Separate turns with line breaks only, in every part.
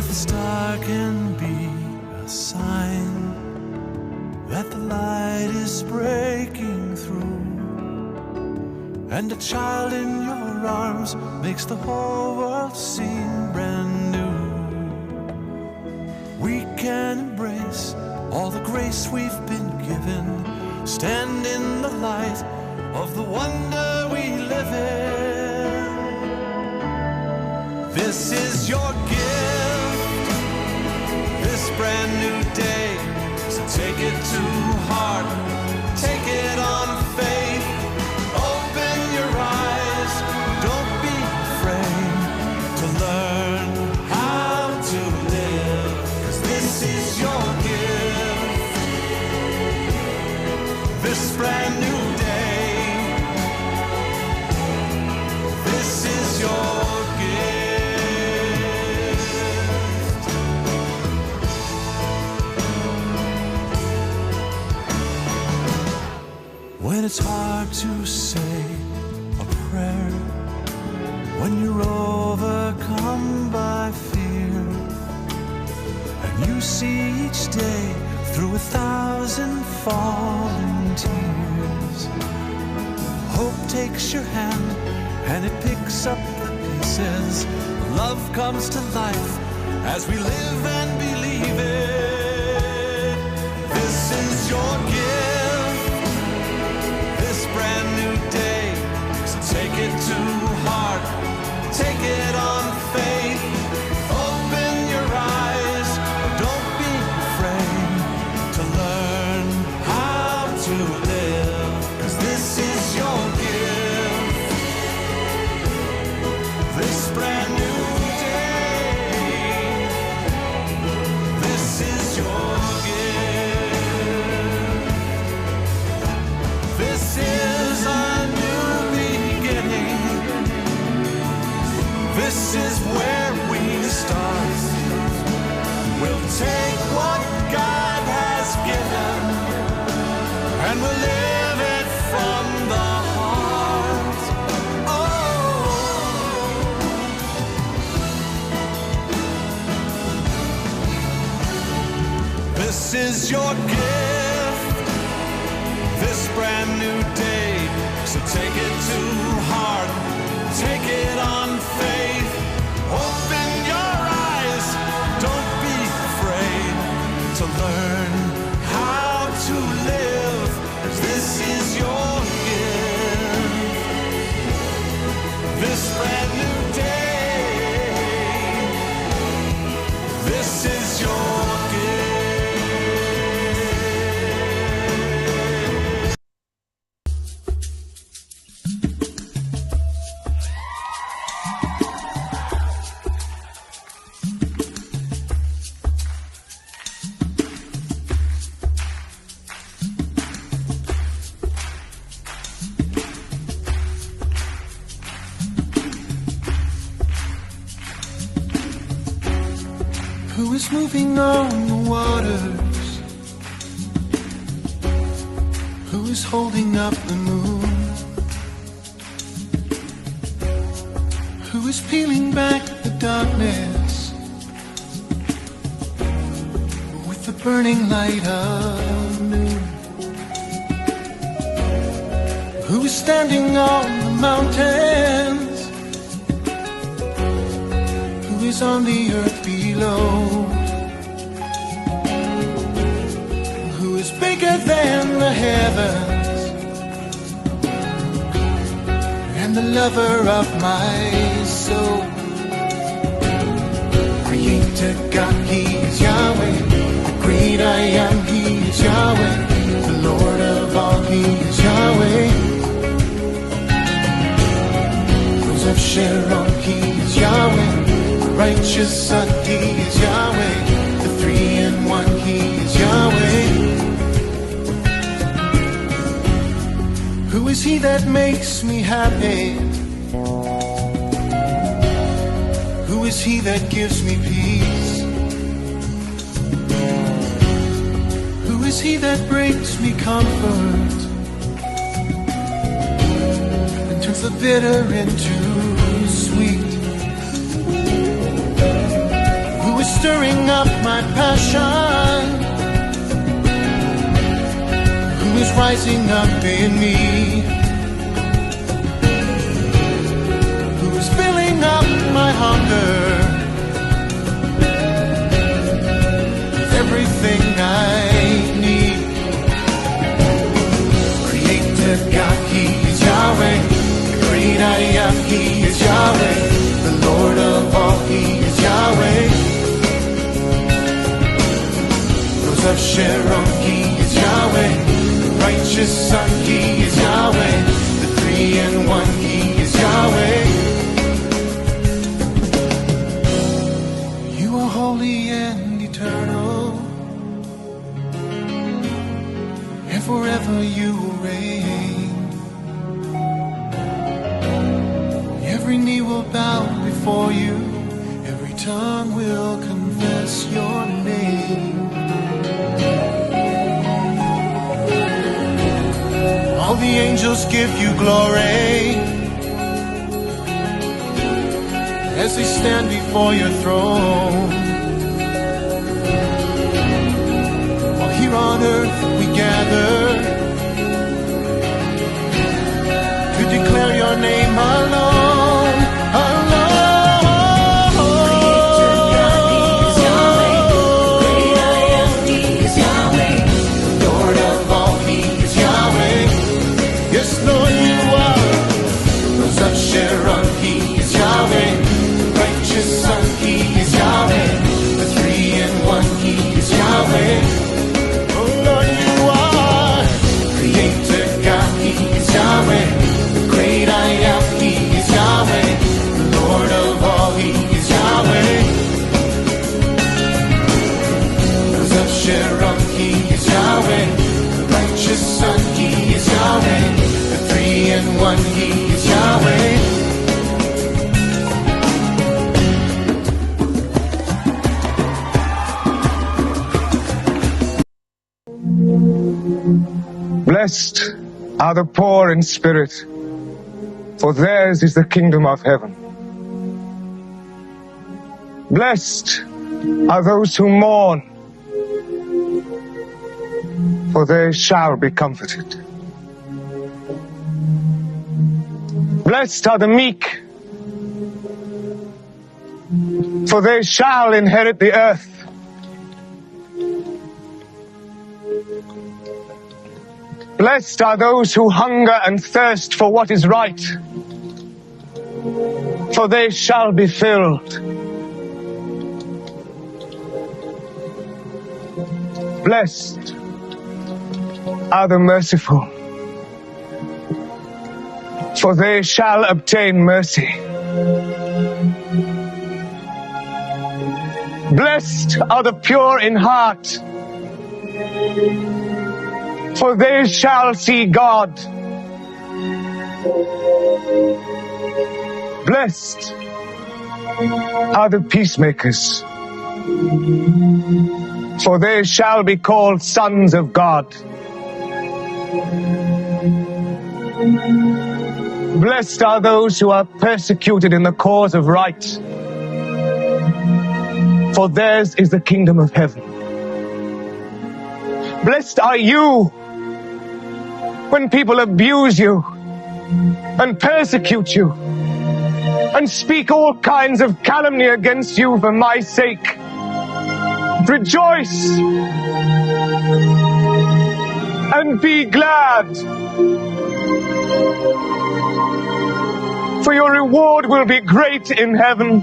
the star can be a sign that the light is breaking through, and a child in your arms makes the whole world seem brand new. We can embrace all the grace we've been given, stand in the light of the wonder we live in. This is your gift, this brand new day. So take it to heart, take it on faith. Open your eyes, don't be afraid to learn how to live, 'cause this is your gift, this brand new day. This is your when it's hard to say a prayer, when you're overcome by fear, and you see each day through 1,000 falling tears, hope takes your hand and it picks up the pieces. Love comes to life as we live and believe it. This is your gift, brand new day. So take it to heart, take it on faith. Open your eyes, don't be afraid to learn how to live, 'cause this is your gift, this brand new day. This is your gift, this is a new beginning. This is where we start. We'll take what God has given and we'll live it from the heart. Oh, this is your gift, this brand new day. So take it to heart, take it on faith. Open your eyes, don't be afraid to learn how to live, 'cause this is your gift, this brand new day. This is your
who is moving on the waters, who is holding up the moon, who is peeling back the darkness with the burning light of noon, who is standing on the mountains, who is on the earth below, who is bigger than the heavens, and the lover of my soul. Creator God, He is Yahweh. The great I am, He is Yahweh. The Lord of all, He is Yahweh. Rose of Sharon, He is Yahweh. Righteous Son, He is Yahweh. The 3-in-1, He is Yahweh. Who is He that makes me happy? Who is He that gives me peace? Who is He that brings me comfort and turns the bitter into sweet? up my passion, who is rising up in me, who is filling up my hunger with everything I need. Creator God, He is Yahweh. The great I am, He is Yahweh. The Lord of all, He is Yahweh. Rose of Sharon, He is Yahweh. The righteous Son, He is Yahweh. The three-in-one, He is Yahweh. You are holy and eternal, and forever you will reign. Every knee will bow before you, every tongue will confess your name. All the angels give you glory as they stand before your throne. While here on earth we gather to declare your name alone, alone.
Creator God, He is Yahweh. Great I am, He is Yahweh.
Lord of all, He is Yahweh. Yes, Lord, you are. Rose of Sharon, He is Yahweh. The righteous Son, He is Yahweh. The three-in-one, He is Yahweh. Oh, Lord, you are. Creator God, He is Yahweh. The great I am, He is Yahweh. The Lord of all, He is Yahweh. Rose of Sharon, He is Yahweh. The righteous Son, He is Yahweh. The three-in-one, He is Yahweh.
Blessed are the poor in spirit, for theirs is the kingdom of heaven. Blessed are those who mourn, for they shall be comforted. Blessed are the meek, for they shall inherit the earth. Blessed are those who hunger and thirst for what is right, for they shall be filled. Blessed are the merciful, for they shall obtain mercy. Blessed are the pure in heart, for they shall see God. Blessed are the peacemakers, for they shall be called sons of God. Blessed are those who are persecuted in the cause of right, for theirs is the kingdom of heaven. Blessed are you when people abuse you and persecute you and speak all kinds of calumny against you for my sake. Rejoice and be glad, for your reward will be great in heaven,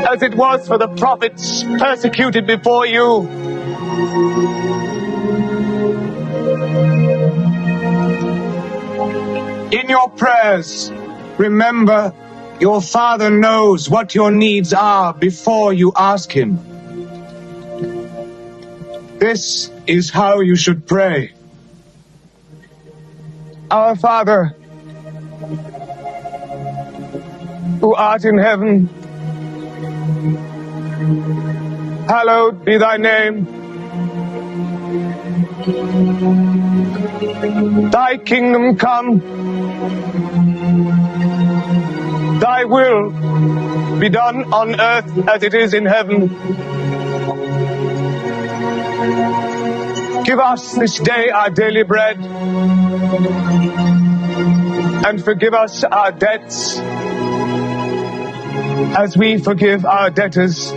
as it was for the prophets persecuted before you. In your prayers, remember your Father knows what your needs are before you ask Him. This is how you should pray. Our Father, who art in heaven, hallowed be thy name. Thy kingdom come. Thy will be done on earth as it is in heaven. Give us this day our daily bread, and forgive us our debts as we forgive our debtors.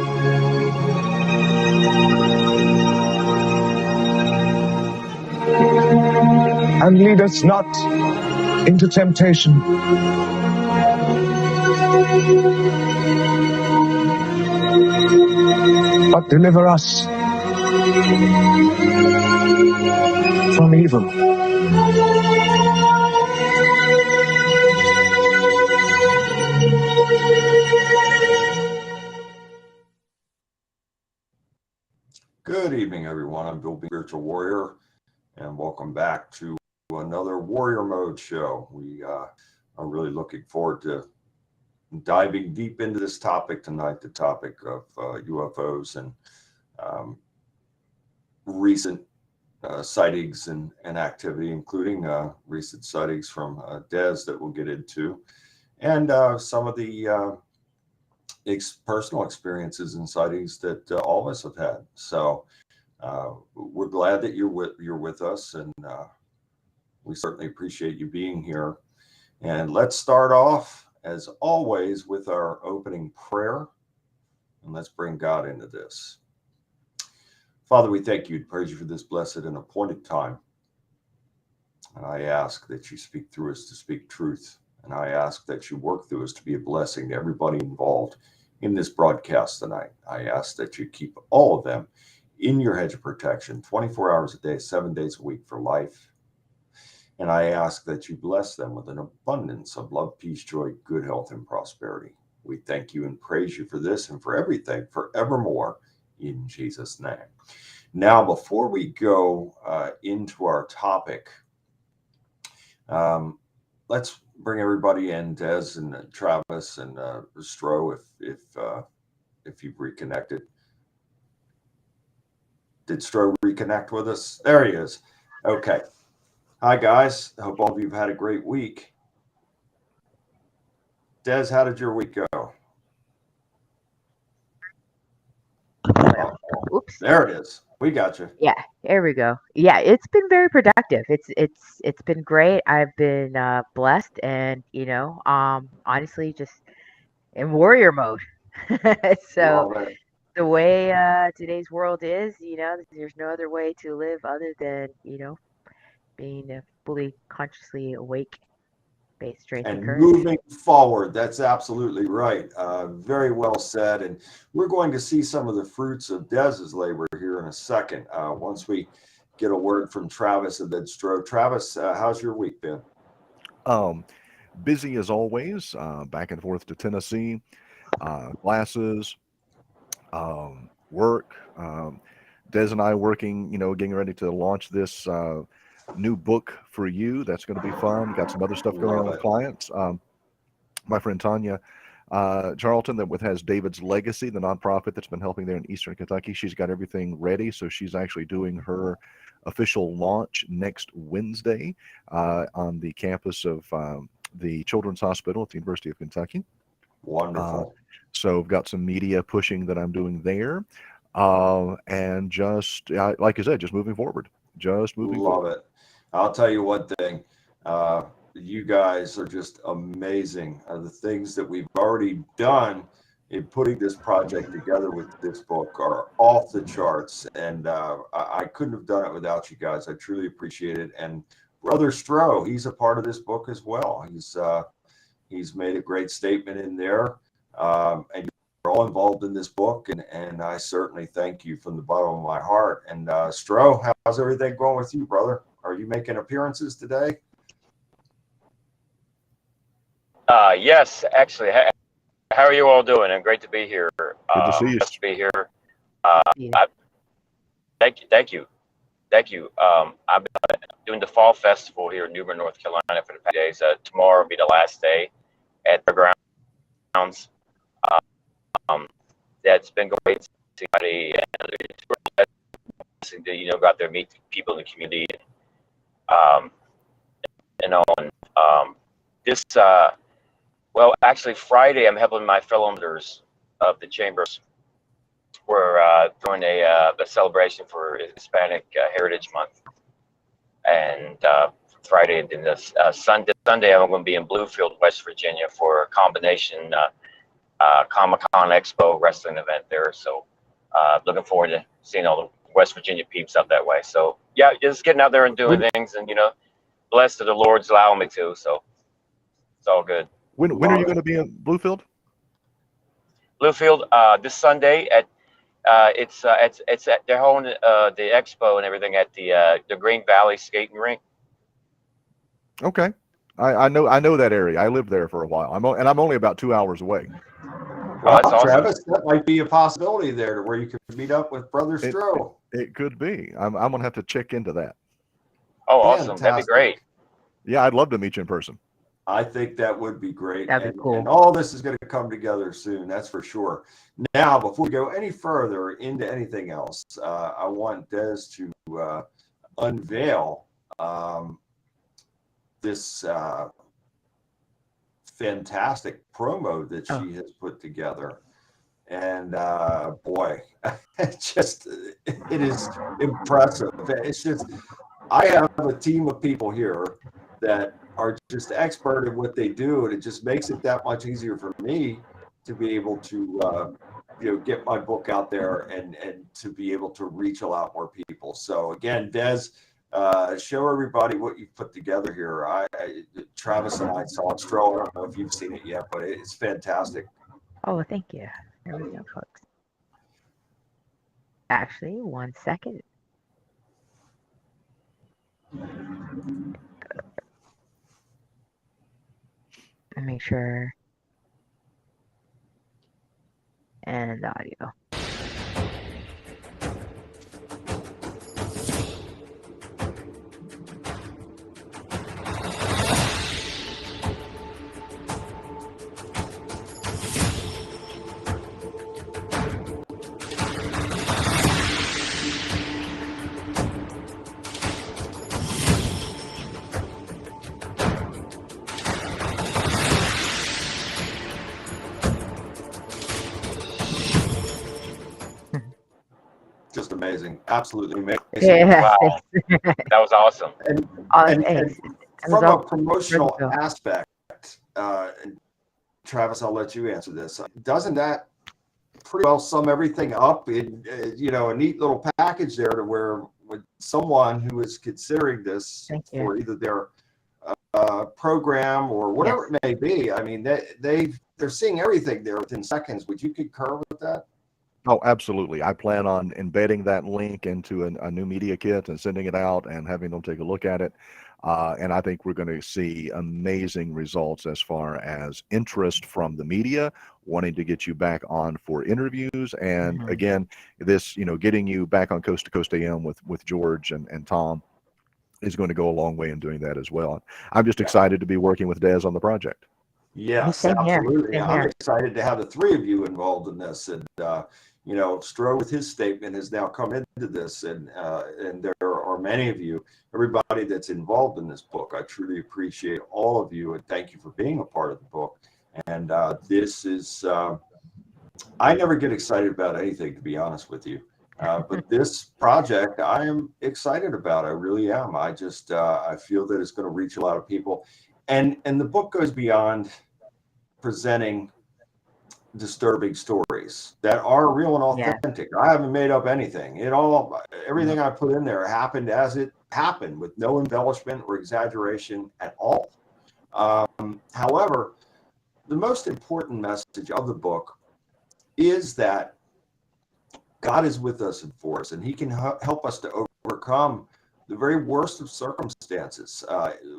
And lead us not into temptation, but deliver us from evil.
Good evening, everyone. I'm Bill B, Spiritual Warrior, and welcome back to another Warrior Mode show. We are really looking forward to diving deep into this topic tonight, the topic of UFOs and recent sightings and activity, including recent sightings from Des that we'll get into, and some of the personal experiences and sightings that all of us have had. So we're glad that you're with us, and we certainly appreciate you being here. And let's start off, as always, with our opening prayer, and let's bring God into this. Father, we thank you and praise you for this blessed and appointed time. And I ask that you speak through us to speak truth. And I ask that you work through us to be a blessing to everybody involved in this broadcast tonight. I ask that you keep all of them in your hedge of protection, 24 hours a day, 7 days a week for life. And I ask that you bless them with an abundance of love, peace, joy, good health, and prosperity. We thank you and praise you for this and for everything forevermore in Jesus' name. Now, before we go into our topic, let's bring everybody in, Des and Travis and Stro, if you've reconnected. Did Stro reconnect with us? There he is. Okay. Hi, guys. I hope all of you have had a great week. Des, how did your week go?
Oops.
There it is. We got you.
Yeah, there we go. Yeah, it's been very productive. It's been great. I've been blessed, and honestly, just in warrior mode. So
Love it.
the way today's world is, there's no other way to live other than being a fully consciously awake, based strength and
And
courage.
moving forward, that's absolutely right. Very well said. And we're going to see some of the fruits of Des's labor here in a second, once we get a word from Travis and then Stro. Travis, how's your week been?
Busy as always, back and forth to Tennessee, classes, work. Des and I working, getting ready to launch this new book for you. That's going to be fun. Got some other stuff going on with clients. My friend Tanya Charlton, that has David's Legacy, the nonprofit that's been helping there in Eastern Kentucky. She's got everything ready, so she's actually doing her official launch next Wednesday on the campus of the Children's Hospital at the University of Kentucky.
Wonderful.
So I've got some media pushing that I'm doing there, and just like I said, just moving forward.
Love it. I'll tell you one thing. You guys are just amazing. The things that we've already done in putting this project together with this book are off the charts. And I couldn't have done it without you guys. I truly appreciate it. And Brother Stro, he's a part of this book as well. He's made a great statement in there. And you're all involved in this book. And I certainly thank you from the bottom of my heart. And Stro, how's everything going with you, brother? Are you making appearances today?
Yes, actually. How are you all doing? And great to be here.
Good to see you.
Just to be here.
Yeah.
Thank you. I've been doing the Fall Festival here in Newbern, North Carolina for the past days. Tomorrow will be the last day at the grounds. That's been great. To go out there and meet people in the community. This Well, actually, Friday I'm helping my fellow members of the chambers. We're throwing a celebration for Hispanic Heritage Month, and Friday, and then this Sunday I'm going to be in Bluefield, West Virginia, for a combination Comic-Con Expo wrestling event there. So looking forward to seeing all the West Virginia peeps up that way. So yeah, just getting out there and doing things, and blessed that the Lord's allowing me to. So it's all good.
When are you going to be in Bluefield?
Bluefield this Sunday at it's at they're holding the expo and everything at the Green Valley skating rink.
Okay, I know that area. I lived there for a while. I'm only about 2 hours away.
Well, that's awesome.
Travis, that might be a possibility there to where you could meet up with Brother Stroh.
It could be. I'm gonna have to check into that.
Oh, awesome! That'd be great.
Yeah, I'd love to meet you in person.
I think that would be great.
That'd be cool.
And all this is going to come together soon, that's for sure. Now, before we go any further into anything else, I want Des to unveil this fantastic promo that she has put together. And boy, it is impressive. It's just, I have a team of people here that are just expert at what they do, and it just makes it that much easier for me to be able to get my book out there and to be able to reach a lot more people. So again, Des, show everybody what you've put together here. Travis and I saw it. Stroh, I don't know if you've seen it yet, but it's fantastic.
Oh, thank you. There we go, folks. Actually, 1 second. And make sure. And the audio.
Just amazing, absolutely amazing.
Yeah.
Wow, that was awesome.
And
It was
from
all
a promotional
wonderful.
aspect, and Travis, I'll let you answer this. Doesn't that pretty well sum everything up in a neat little package there, to where with someone who is considering this
Thank you.
for either their program or whatever it may be, I mean, they're seeing everything there within seconds. Would you concur with that?
Oh, absolutely. I plan on embedding that link into a new media kit and sending it out and having them take a look at it. And I think we're going to see amazing results as far as interest from the media wanting to get you back on for interviews. And again, this, getting you back on Coast to Coast AM with George and Tom is going to go a long way in doing that as well. I'm just excited to be working with Des on the project.
Yes,
Same here.
absolutely.
Same
I'm
here.
excited to have the three of you involved in this. And, Stroh with his statement has now come into this, and there are many of you, everybody that's involved in this book. I truly appreciate all of you, and thank you for being a part of the book. And this is, I never get excited about anything, to be honest with you. But this project, I am excited about. I really am. I just, I feel that it's going to reach a lot of people. And the book goes beyond presenting disturbing stories that are real and authentic. I haven't made up anything. Everything I put in there happened as it happened, with no embellishment or exaggeration at all. However, the most important message of the book is that God is with us and for us, and he can help us to overcome the very worst of circumstances.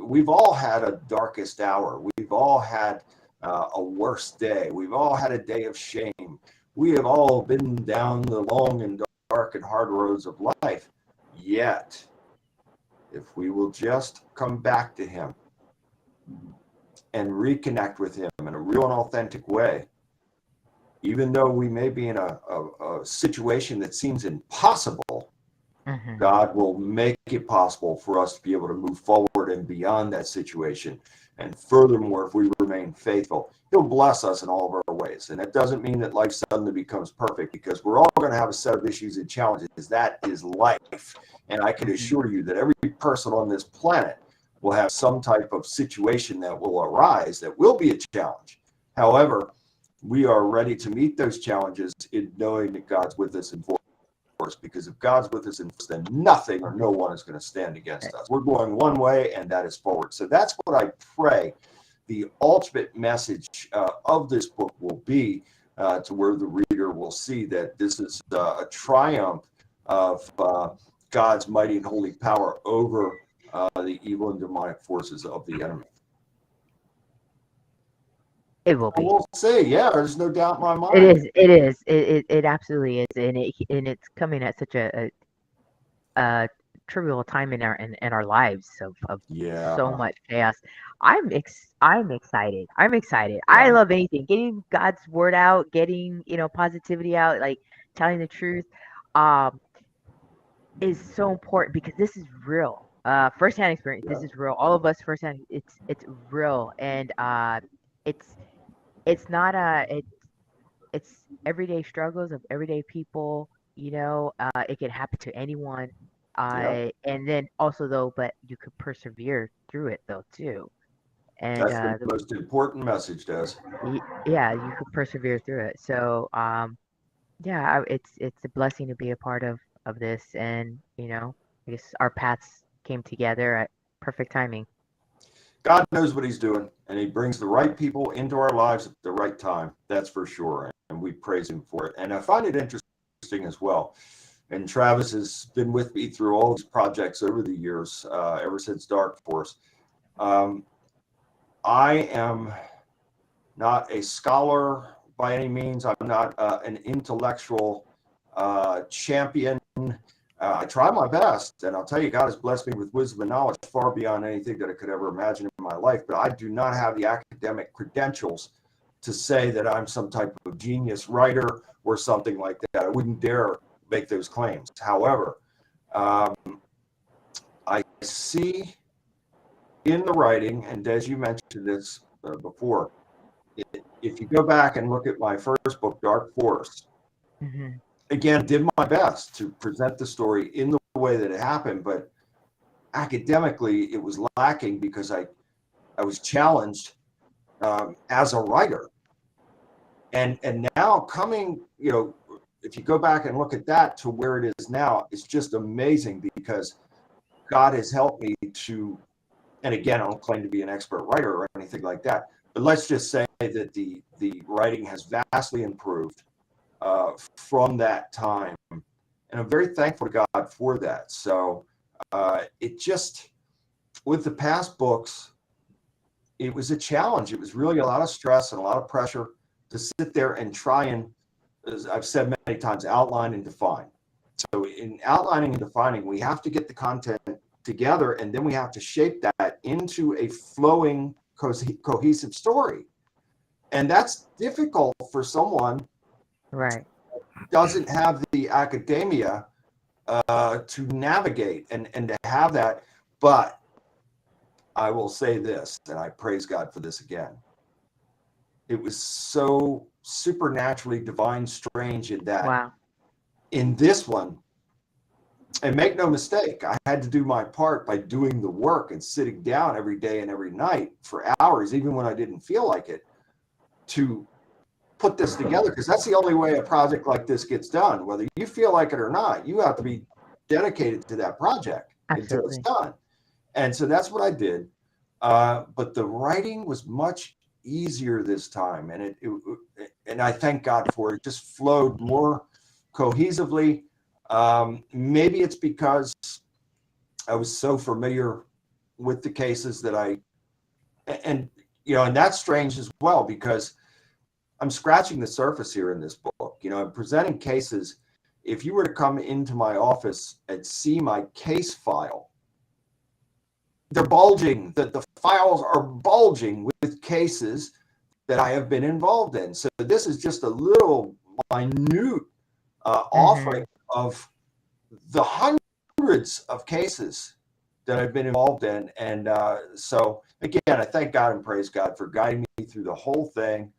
We've all had a darkest hour. We've all had a worse day. We've all had a day of shame. We have all been down the long and dark and hard roads of life. Yet, if we will just come back to him and reconnect with him in a real and authentic way, even though we may be in a situation that seems impossible,
Mhm.
God will make it possible for us to be able to move forward and beyond that situation. And furthermore, if we remain faithful, He'll bless us in all of our ways. And that doesn't mean that life suddenly becomes perfect, because we're all going to have a set of issues and challenges. That is life. And I can
Mhm.
assure you that every person on this planet will have some type of situation that will arise that will be a challenge. However, we are ready to meet those challenges in knowing that God's with us and for us, because if God's with us, then nothing or no one is going to stand against us. We're going one way, and that is forward. So that's what I pray the ultimate message of this book will be, to where the reader will see that this is a triumph of God's mighty and holy power over the evil and demonic forces of the enemy.
It will be.
We'll see. Yeah, there's no doubt in my mind.
It is. It is. It absolutely is, and it's coming at such a trivial time in our lives of
Yeah.
so much chaos. I'm excited. I'm excited.
Yeah.
I love anything. Getting God's word out, getting, positivity out, like telling the truth, um, is so important because this is real. Firsthand experience. This is real. All of us firsthand. It's real, and it's not it's everyday struggles of everyday people. It can happen to anyone. And then also though, but you could persevere through it though too. And
That's the most important message, Des.
yeah, you could persevere through it. So yeah, it's a blessing to be a part of this, and I guess our paths came together at perfect timing.
God knows what He's doing, and He brings the right people into our lives at the right time. That's for sure. And we praise Him for it. And I find it interesting as well. And Travis has been with me through all these projects over the years, ever since Dark Force. I am not a scholar by any means. I'm not an intellectual champion. I try my best, and I'll tell you, God has blessed me with wisdom and knowledge far beyond anything that I could ever imagine in my life. But I do not have the academic credentials to say that I'm some type of genius writer or something like that. I wouldn't dare make those claims. However, I see in the writing, and as you mentioned this before, if you go back and look at my first book, Dark Force,
Hmm.
again, did my best to present the story in the way that it happened, but academically it was lacking because I was challenged as a writer. And now coming, if you go back and look at that to where it is now, it's just amazing because God has helped me to, and again, I don't claim to be an expert writer or anything like that, but let's just say that the writing has vastly improved from that time. And I'm very thankful to God for that. So it just, with the past books, it was a challenge. It was really a lot of stress and a lot of pressure to sit there and try and, as I've said many times, outline and define. So in outlining and defining, we have to get the content together, and then we have to shape that into a flowing, cohesive story. And that's difficult for someone
Right.
doesn't have the academia to navigate and to have that. But I will say this, and I praise God for this again. It was so supernaturally divine, strange in that.
Wow.
In this one, and make no mistake, I had to do my part by doing the work and sitting down every day and every night for hours, even when I didn't feel like it, to put this together, because that's the only way a project like this gets done. Whether you feel like it or not, you have to be dedicated to that project until it's done. And so that's what I did. But the writing was much easier this time, and and I thank God for it. It just flowed more cohesively. Maybe it's because I was so familiar with the cases that and that's strange as well, because I'm scratching the surface here in this book. I'm presenting cases. If you were to come into my office and see my case file, they're bulging. The files are bulging with cases that I have been involved in. So this is just a little minute offering of the hundreds hundreds of cases that I've been involved in. And so again, I thank God and praise God for guiding me through the whole thing.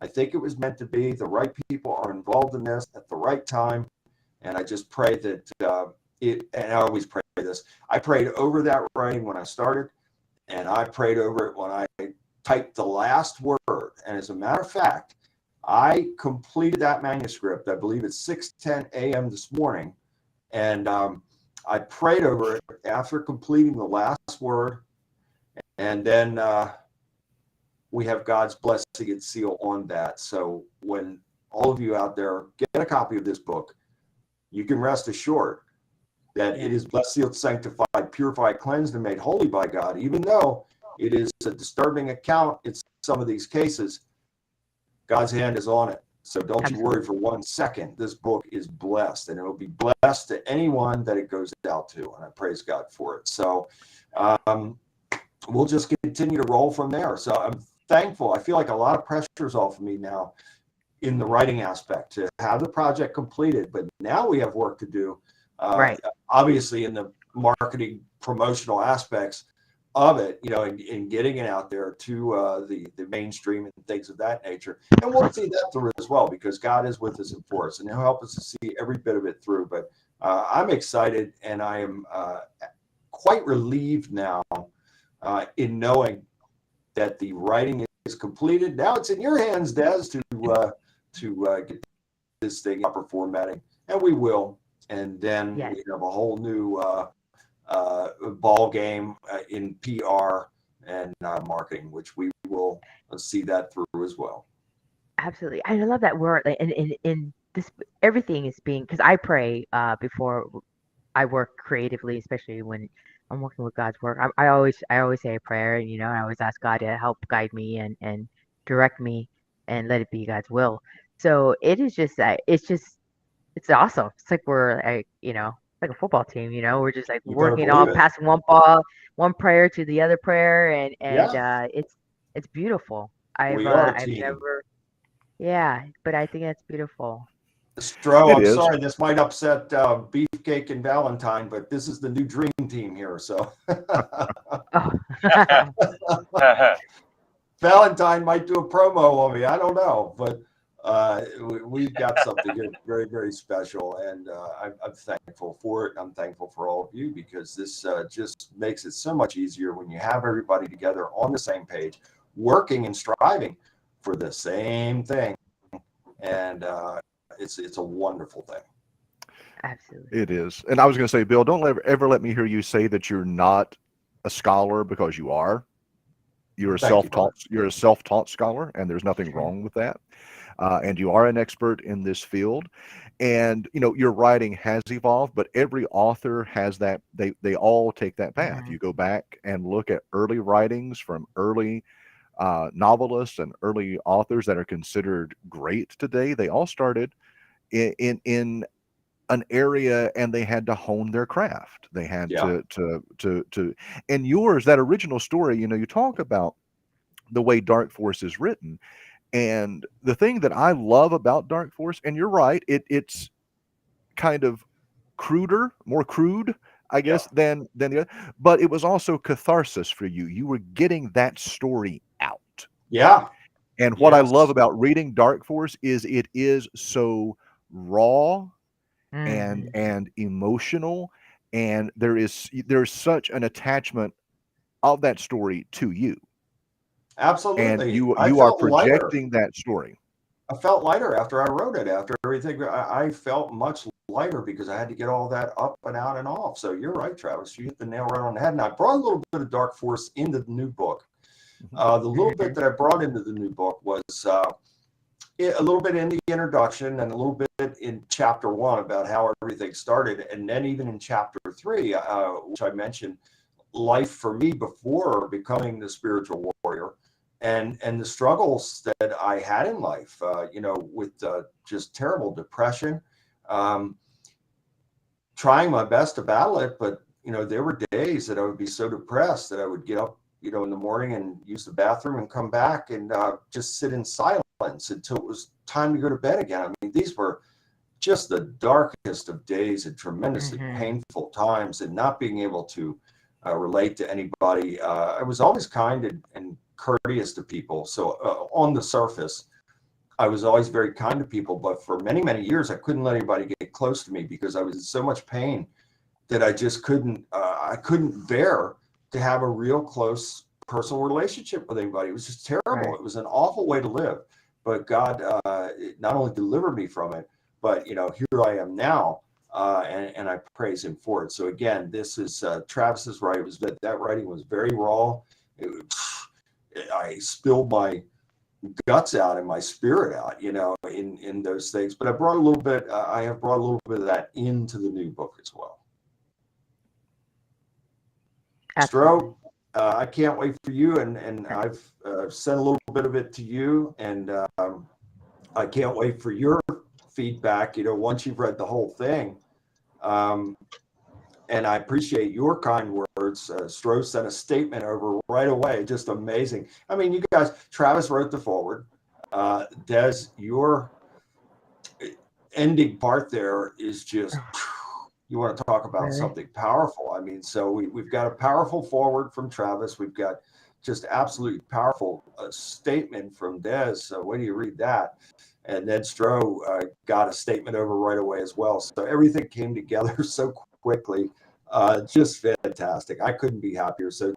I think it was meant to be. The right people are involved in this at the right time. And I just pray that and I always pray this. I prayed over that writing when I started, and I prayed over it when I typed the last word. And as a matter of fact, I completed that manuscript. I believe it's 6:10 a.m. this morning. And I prayed over it after completing the last word. And then we have God's blessing and seal on that. So when all of you out there get a copy of this book, you can rest assured that it is blessed, sealed, sanctified, purified, cleansed, and made holy by God. Even though it is a disturbing account in some of these cases, God's hand is on it. So don't you worry for 1 second. This book is blessed, and it will be blessed to anyone that it goes out to. And I praise God for it. So we'll just continue to roll from there. So I'm thankful. I feel like a lot of pressure is off of me now in the writing aspect to have the project completed. But now we have work to do, obviously in the marketing promotional aspects of it, you know, and getting it out there to the mainstream and things of that nature. And we'll see that through as well, because God is with us and for us, and he'll help us to see every bit of it through. But I'm excited, and I am quite relieved now in knowing that the writing is completed. Now it's in your hands, Des, to get this thing proper formatting, and we will. And then we have a whole new ball game in PR and marketing, which we will see that through as well.
Absolutely. I love that word. And this, everything is being, because I pray before I work creatively, especially when I'm working with God's work. I always say a prayer, you know, and I always ask God to help guide me and direct me and let it be God's will. So it is just it's awesome. It's like we're like, you know, like a football team, you know, we're just like working on passing one ball, one prayer to the other prayer, and it's beautiful. I've never, but I think that's beautiful.
Stro, I'm sorry, this might upset Beefcake and Valentine, but this is the new dream team here. So Valentine might do a promo on me. I don't know, but we've got something here very, very special, and I'm thankful for it. I'm thankful for all of you, because this just makes it so much easier when you have everybody together on the same page, working and striving for the same thing, and it's a wonderful thing.
Absolutely,
it is. And I was going to say, Bill, don't ever let me hear you say that you're not a scholar, because you are. You're a self-taught scholar, and there's nothing wrong with that. And you are an expert in this field, and you know your writing has evolved, but every author has that. They all take that path. You go back and look at early writings from early novelists and early authors that are considered great today. They all started in an area, and they had to hone their craft. They had to and yours, that original story, you know, you talk about the way Dark Force is written. And the thing that I love about Dark Force, and you're right, it's kind of more crude, I guess, than the other, but it was also catharsis for you. You were getting that story out.
Yeah.
And what I love about reading Dark Force is it is so raw and emotional, and there's such an attachment of that story to you.
Absolutely.
And you are projecting that story.
I felt lighter after I wrote it. After everything, I felt much lighter, because I had to get all that up and out and off. So you're right, Travis. You hit the nail right on the head. And I brought a little bit of Dark Force into the new book. The little bit that I brought into the new book was a little bit in the introduction, and a little bit in chapter 1 about how everything started. And then even in chapter 3, which I mentioned, life for me before becoming the spiritual warrior, and the struggles that I had in life, you know, with just terrible depression, trying my best to battle it. But, you know, there were days that I would be so depressed that I would get up, you know, in the morning and use the bathroom and come back and just sit in silence until it was time to go to bed again. I mean, these were just the darkest of days and tremendously
Mhm.
painful times, and not being able to relate to anybody. I was always kind and courteous to people. So on the surface, I was always very kind to people, but for many, many years, I couldn't let anybody get close to me because I was in so much pain that I just I couldn't bear to have a real close personal relationship with anybody. It was just terrible.
Right.
It was an awful way to live, but God not only delivered me from it, but here I am now, and I praise Him for it. So again, this is Travis's writing. It was that writing was very raw. I spilled my guts out and my spirit out, in those things. But I have brought a little bit of that into the new book as well. Stro, I can't wait for you, and I've sent a little bit of it to you, and I can't wait for your feedback, once you've read the whole thing. And I appreciate your kind words. Stro sent a statement over right away, just amazing. I mean, you guys, Travis wrote the foreword. Des, your ending part there is just, you want to talk about something powerful. I mean, so we've got a powerful foreword from Travis. We've got just absolutely powerful statement from Des. So when you read that, and then Stro got a statement over right away as well. So everything came together so quickly. Just fantastic. I couldn't be happier. So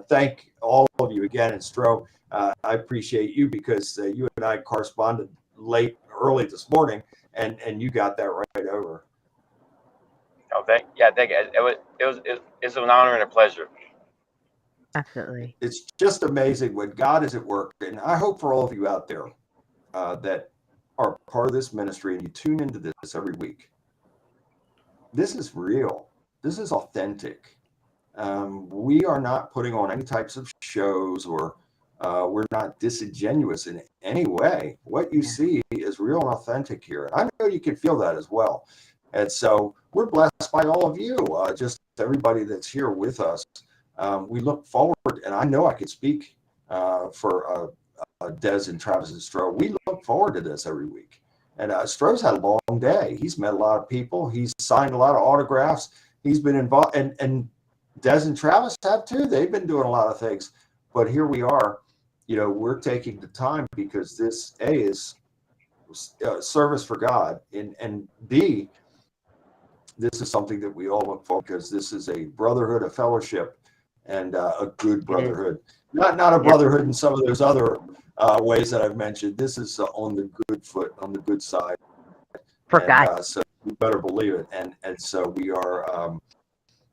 thank all of you again. And Stro, I appreciate you because you and I corresponded early this morning, and you got that right over.
Oh, thank you. It's an honor and a pleasure.
Absolutely.
It's just amazing when God is at work. And I hope for all of you out there that are part of this ministry and you tune into this every week. This is real. This is authentic. We are not putting on any types of shows, or we're not disingenuous in any way. What you see is real and authentic here. I know you can feel that as well. And so we're blessed by all of you, just everybody that's here with us. We look forward, and I know I could speak for Des and Travis and Stro. We look forward to this every week. And Stro's had a long day. He's met a lot of people. He's signed a lot of autographs. He's been involved, and Des and Travis have too. They've been doing a lot of things. But here we are, we're taking the time because this, A, is service for God, and B, this is something that we all look for because this is a brotherhood, a fellowship, and a good brotherhood. Not a brotherhood in some of those other ways that I've mentioned. This is on the good foot, on the good side.
For God.
So you better believe it. And so we are,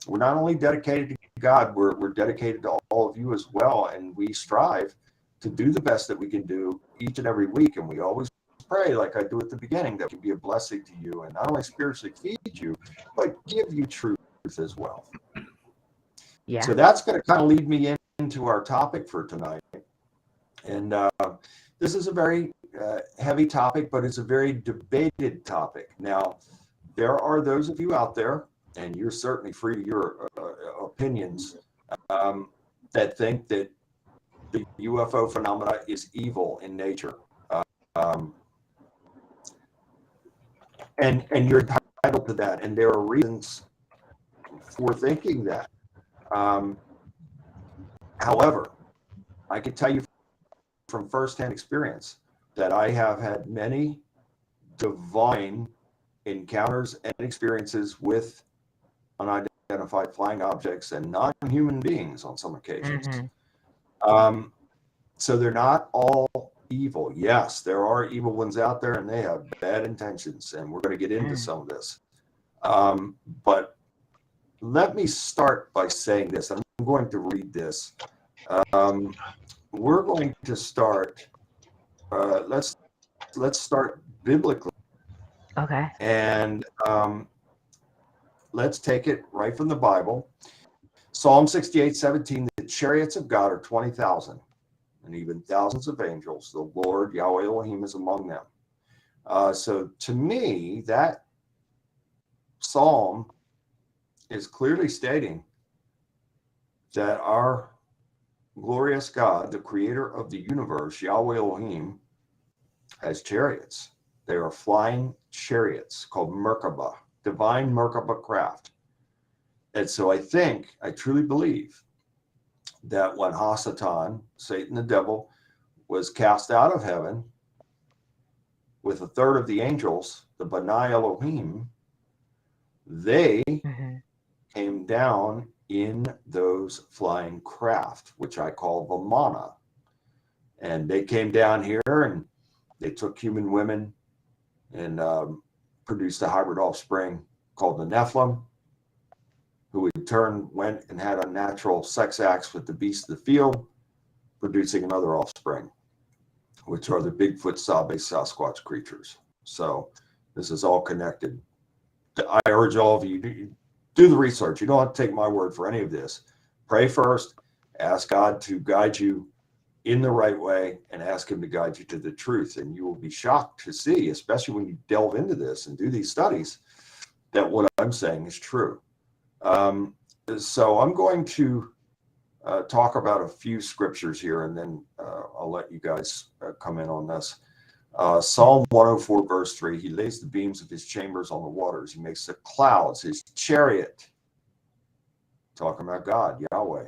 we're not only dedicated to God, we're dedicated to all of you as well. And we strive to do the best that we can do each and every week. And we always pray, like I do at the beginning, that we can be a blessing to you and not only spiritually feed you, but give you truth as well.
Yeah.
So that's going to kind of lead me into our topic for tonight. And this is a very heavy topic, but it's a very debated topic. Now, there are those of you out there, and you're certainly free to your opinions, that think that the UFO phenomena is evil in nature. And you're entitled to that. And there are reasons for thinking that. However, I can tell you from firsthand experience that I have had many divine encounters and experiences with unidentified flying objects and non-human beings on some occasions.
Mm-hmm.
So they're not all evil. Yes, there are evil ones out there, and they have bad intentions, and we're going to get into some of this. But let me start by saying this. I'm going to read this. We're going to start. Let's start biblically.
Okay.
And let's take it right from the Bible. Psalm 68:17. The chariots of God are 20,000, and even thousands of angels. The Lord Yahweh Elohim is among them. So to me, that psalm is clearly stating that our glorious God, the creator of the universe, Yahweh Elohim, has chariots. They are flying chariots called Merkabah, divine Merkabah craft. And so I truly believe that when Hasatan, Satan the devil, was cast out of heaven with a third of the angels, the B'nai Elohim, they came down in those flying craft, which I call Vimana. And they came down here and they took human women and produced a hybrid offspring called the Nephilim, who in turn went and had unnatural sex acts with the beasts of the field, producing another offspring, which are the Bigfoot, Sabe, Sasquatch creatures. So this is all connected. I urge all of you to do the research. You don't have to take my word for any of this. Pray first, ask God to guide you in the right way, and ask him to guide you to the truth. And you will be shocked to see, especially when you delve into this and do these studies, that what I'm saying is true. So I'm going to talk about a few scriptures here, and then I'll let you guys come in on this. Psalm 104, verse 3, he lays the beams of his chambers on the waters. He makes the clouds his chariot. Talking about God, Yahweh.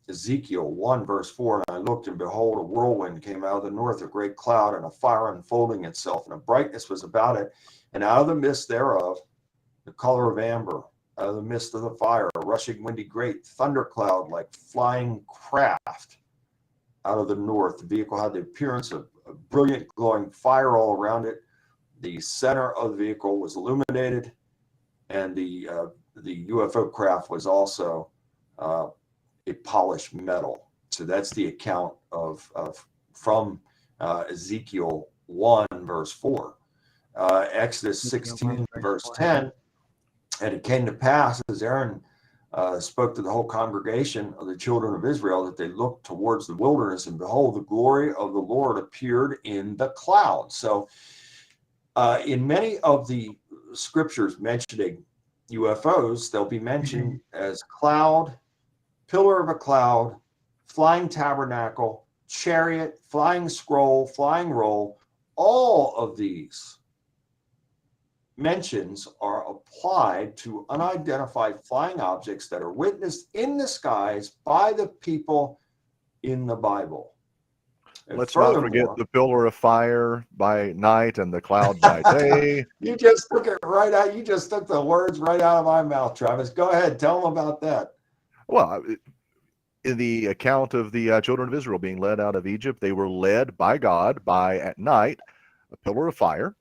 Ezekiel 1, verse 4, and I looked, and behold, a whirlwind came out of the north, a great cloud, and a fire unfolding itself, and a brightness was about it, and out of the midst thereof, the color of amber, out of the midst of the fire, a rushing windy great thundercloud like flying craft out of the north. The vehicle had the appearance of a brilliant glowing fire all around it. The center of the vehicle was illuminated, and the UFO craft was also a polished metal. So that's the account of from Ezekiel 1, verse 4. Exodus 16, verse 10, and it came to pass as Aaron spoke to the whole congregation of the children of Israel that they looked towards the wilderness, and behold, the glory of the Lord appeared in the cloud. So in many of the scriptures mentioning UFOs, they'll be mentioned as cloud, pillar of a cloud, flying tabernacle, chariot, flying scroll, flying roll. All of these mentions are applied to unidentified flying objects that are witnessed in the skies by the people in the Bible. And
let's not forget the pillar of fire by night and the cloud by day.
You just took it right out. You just took the words right out of my mouth, Travis. Go ahead. Tell them about that.
Well, in the account of the children of Israel being led out of Egypt, they were led by God by, at night, a pillar of fire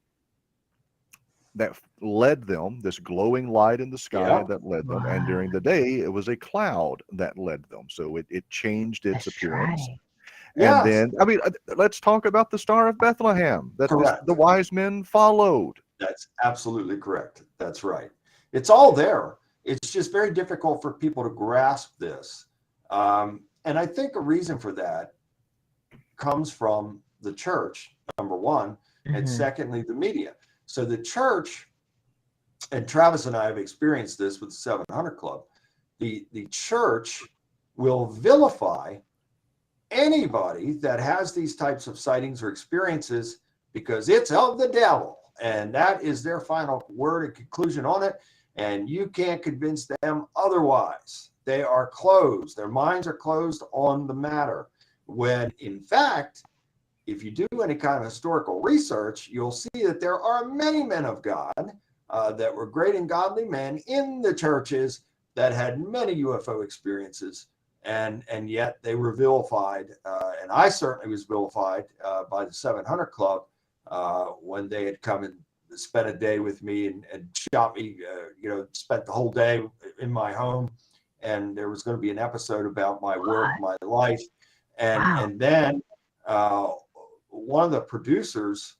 that led them, this glowing light in the sky that led them. And during the day, it was a cloud that led them. So it changed its appearance.
Right.
And then, I mean, let's talk about the Star of Bethlehem that the wise men followed.
That's absolutely correct. That's right. It's all there. It's just very difficult for people to grasp this. And I think a reason for that comes from the church, number one, and secondly, the media. So the church, and Travis and I have experienced this with the 700 Club, the church will vilify anybody that has these types of sightings or experiences because it's of the devil. And that is their final word and conclusion on it. And you can't convince them otherwise. They are closed. Their minds are closed on the matter. When in fact, if you do any kind of historical research, you'll see that there are many men of God that were great and godly men in the churches that had many UFO experiences, and yet they were vilified. And I certainly was vilified by the 700 Club when they had come and spent a day with me and shot me, spent the whole day in my home. And there was going to be an episode about my work, my life. And then one of the producers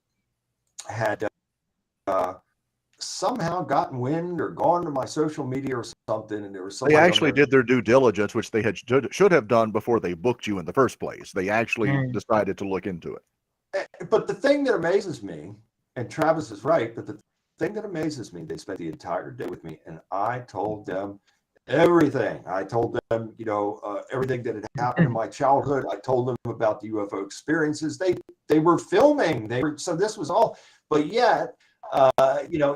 had somehow gotten wind or gone to my social media or something, and there was something.
They actually did their due diligence, which they should have done before they booked you in the first place. They actually decided to look into it.
But the thing that amazes me, and Travis is right, but the thing that amazes me, they spent the entire day with me, and I told them everything. I told them, everything that had happened in my childhood. I told them about the UFO experiences. They were filming. So this was all. But yet,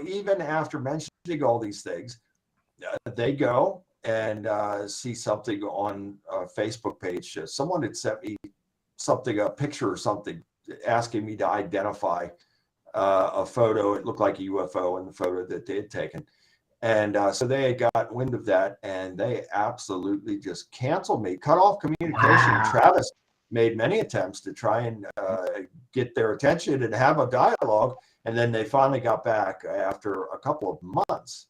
even after mentioning all these things, they go and see something on a Facebook page. Someone had sent me something, a picture or something, asking me to identify a photo. It looked like a UFO in the photo that they had taken. And so they got wind of that, and they absolutely just canceled me, cut off communication.
Wow.
Travis made many attempts to try and get their attention and have a dialogue. And then they finally got back after a couple of months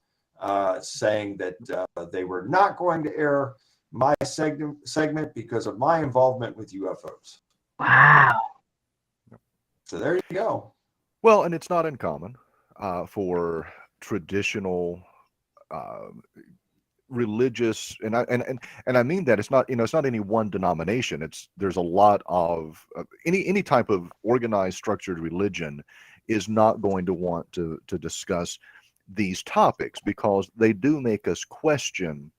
saying that they were not going to air my segment because of my involvement with UFOs.
Wow.
So there you go.
Well, and it's not uncommon for traditional religious, and I mean that it's not any one denomination. There's a lot of any type of organized, structured religion is not going to want to discuss these topics because they do make us question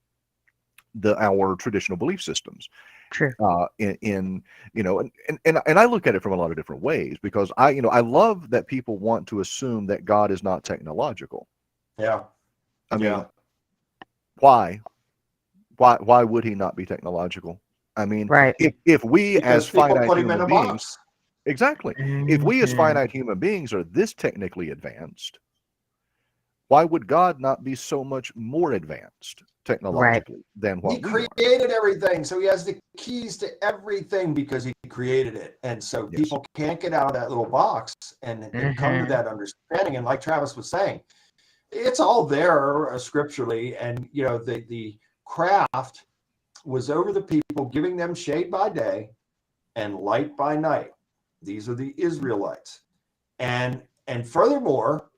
our traditional belief systems.
True.
And I look at it from a lot of different ways because I love that people want to assume that God is not technological.
Yeah.
I mean, why would he not be technological? I mean,
Right.
if we
Because
as
people
finite
put him in
human
a
beings,
box.
exactly, if we as
Mhm.
finite human beings are this technically advanced, why would God not be so much more advanced technologically than
He
what we are?
created everything, so he has the keys to everything because he created it. And so
Yes.
people can't get out of that little box and come to
Mhm.
that understanding. And like Travis was saying, it's all there scripturally. And the craft was over the people, giving them shade by day and light by night. These are the Israelites. And furthermore,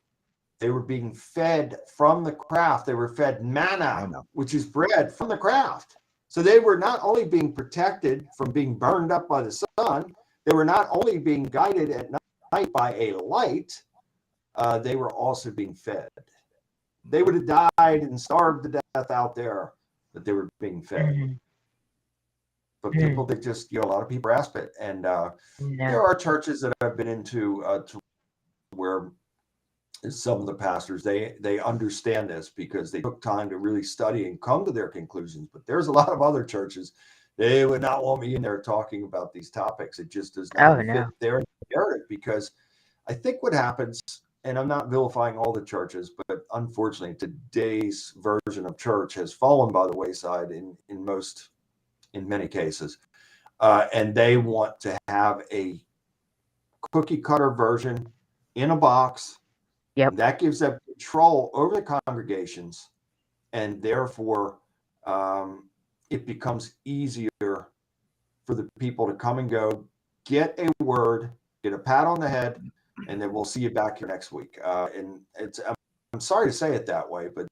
they were being fed from the craft. They were fed manna, which is bread from the craft. So they were not only being protected from being burned up by the sun, they were not only being guided at night by a light, they were also being fed. They would have died and starved to death out there, but they were being fed.
Mhm.
But people, they just, a lot of people grasp it. And
No.
there are churches that I've been into to where some of the pastors, they understand this because they took time to really study and come to their conclusions. But there's a lot of other churches, they would not want me in there talking about these topics. It just does not fit their narrative, because I think what happens, and I'm not vilifying all the churches, but unfortunately today's version of church has fallen by the wayside in many cases. And they want to have a cookie cutter version in a box.
Yep.
That gives them control over the congregations, and therefore it becomes easier for the people to come and go, get a word, get a pat on the head, and then we'll see you back here next week. And I'm sorry to say it that way, but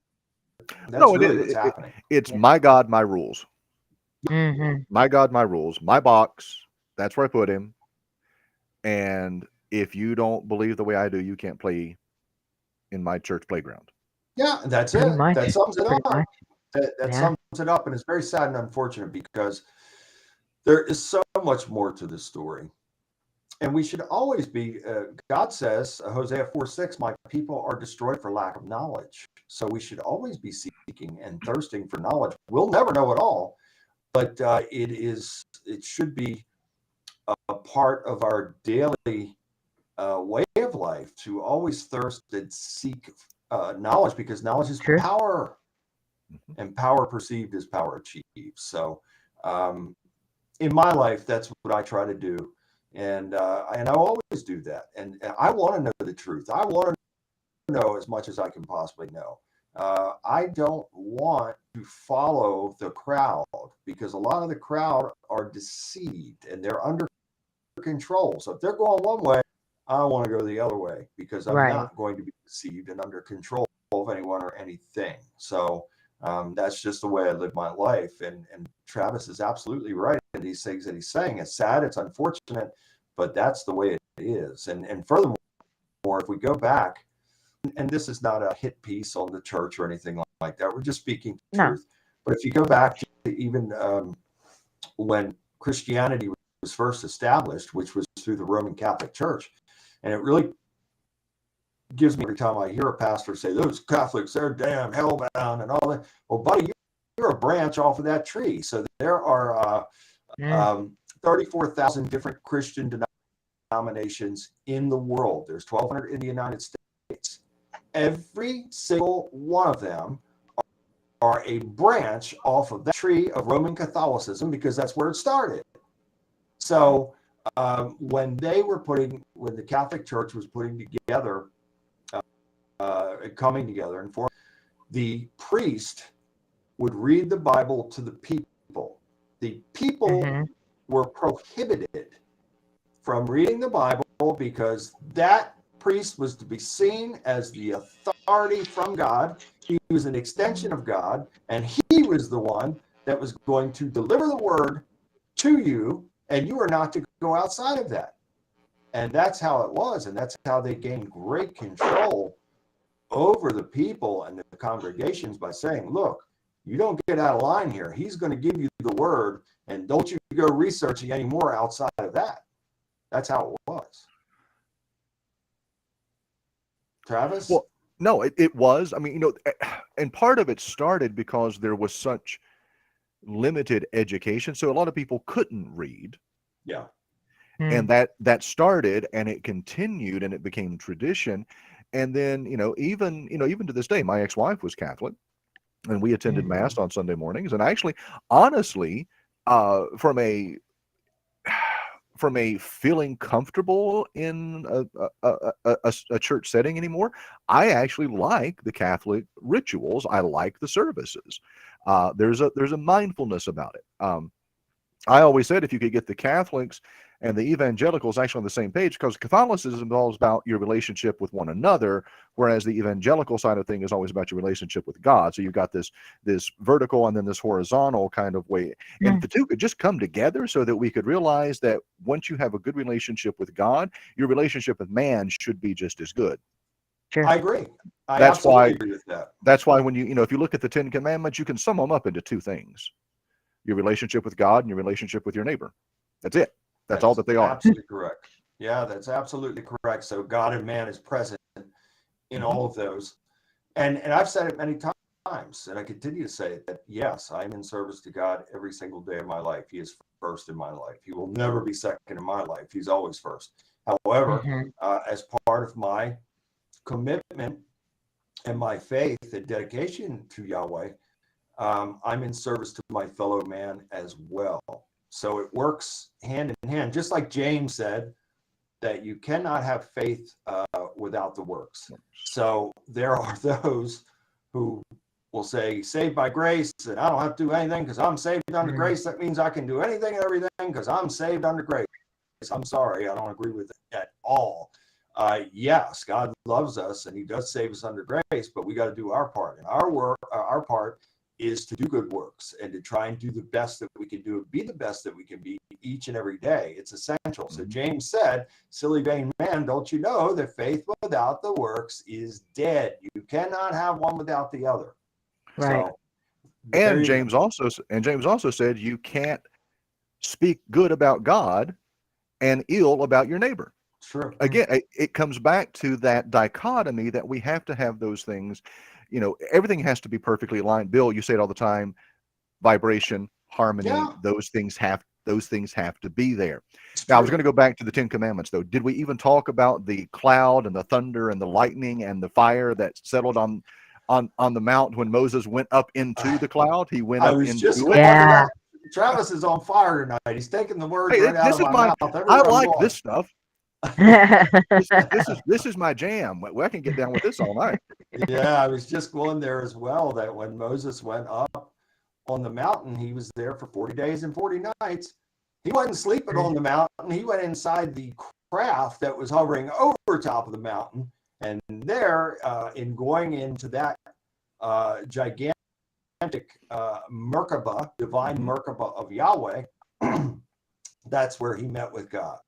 that's really what's happening.
It's my God, my rules.
Mhm.
My God, my rules. My box. That's where I put him. And if you don't believe the way I do, you can't play in my church playground.
Yeah, that's
Pretty
it.
much.
That sums it
Pretty
up.
much.
That
Yeah.
sums it up, and it's very sad and unfortunate because there is so much more to this story. And we should always be, God says, Hosea 4:6, my people are destroyed for lack of knowledge. So we should always be seeking and thirsting for knowledge. We'll never know it all, but it should be a part of our daily way of life to always thirst and seek knowledge, because knowledge is
True.
power, and power perceived is power achieved. So in my life, that's what I try to do. And I always do that. And I want to know the truth. I want to know as much as I can possibly know. I don't want to follow the crowd, because a lot of the crowd are deceived and they're under control. So if they're going one way, I want to go the other way, because I'm
Right.
not going to be deceived and under control of anyone or anything. So that's just the way I live my life. And Travis is absolutely right in these things that he's saying. It's sad, it's unfortunate, but that's the way it is. And furthermore, if we go back, and this is not a hit piece on the church or anything like that, we're just speaking
No.
truth. But if you go back to even when Christianity was first established, which was through the Roman Catholic Church, and it really gives me every time I hear a pastor say, those Catholics, they're damn hellbound and all that. Well, buddy, you're a branch off of that tree. So there are 34,000 different Christian denominations in the world. There's 1,200 in the United States. Every single one of them are a branch off of that tree of Roman Catholicism, because that's where it started. So when the Catholic Church was putting together, coming together and forming, the priest would read the Bible to the people. The people were prohibited from reading the Bible because that priest was to be seen as the authority from God. He was an extension of God, and he was the one that was going to deliver the word to you, and you are not to go outside of that. And that's how it was, and that's how they gained great control over the people and the congregations by saying, look, you don't get out of line here. He's going to give you the word, and don't you go researching any more outside of that. That's how it was. Travis?
Well, no, it was. I mean, and part of it started because there was such limited education. So a lot of people couldn't read.
Yeah.
And that started, and it continued, and it became tradition. And then, even to this day, my ex-wife was Catholic, and we attended Mass on Sunday mornings. And actually, honestly, from a feeling comfortable in a church setting anymore, I actually like the Catholic rituals. I like the services. There's a mindfulness about it. I always said if you could get the Catholics and the evangelicals actually on the same page, because Catholicism is all about your relationship with one another, whereas the evangelical side of things is always about your relationship with God. So you've got this vertical and then this horizontal kind of way. And if the two could just come together so that we could realize that once you have a good relationship with God, your relationship with man should be just as good.
Sure.
I agree.
That's why
agree with that.
That's why when if you look at the 10 Commandments, you can sum them up into two things: your relationship with God and your relationship with your neighbor. That's it. That's all that they are.
Absolutely correct. Yeah, that's absolutely correct. So God and man is present in all of those. And I've said it many times, and I continue to say it, that yes, I'm in service to God every single day of my life. He is first in my life. He will never be second in my life. He's always first. However, as part of my commitment and my faith and dedication to Yahweh, I'm in service to my fellow man as well. So it works hand in hand, just like James said, that you cannot have faith without the works. So there are those who will say, saved by grace, and I don't have to do anything because I'm saved under grace. That means I can do anything and everything because I'm saved under grace. I'm sorry, I don't agree with it at all. Yes, God loves us and he does save us under grace, but we got to do our part. And our part is to do good works and to try and do the best that we can do, be the best that we can be each and every day. It's essential. So James said, silly vain man, don't you know that faith without the works is dead? You cannot have one without the other.
Right.
So,
And James also said you can't speak good about God and ill about your neighbor.
True.
Again, it comes back to that dichotomy that we have to have those things. Everything has to be perfectly aligned. Bill, you say it all the time: vibration, harmony.
Yeah.
Those things have to be there. Now, I was going to go back to the 10 Commandments, though. Did we even talk about the cloud and the thunder and the lightning and the fire that settled on the mount when Moses went up into the cloud? He went up into it.
Yeah.
Travis is on fire tonight. He's taking the words
Hey,
right out of my mouth.
I
Everywhere I'm
like
going.
this stuff. This is my jam. Well, I can get down with this all night.
Yeah, I was just going there as well, that when Moses went up on the mountain, he was there for 40 days and 40 nights. He wasn't sleeping on the mountain. He went inside the craft that was hovering over top of the mountain. And there, in going into that gigantic Merkabah, divine Merkabah of Yahweh, that's where he met with God.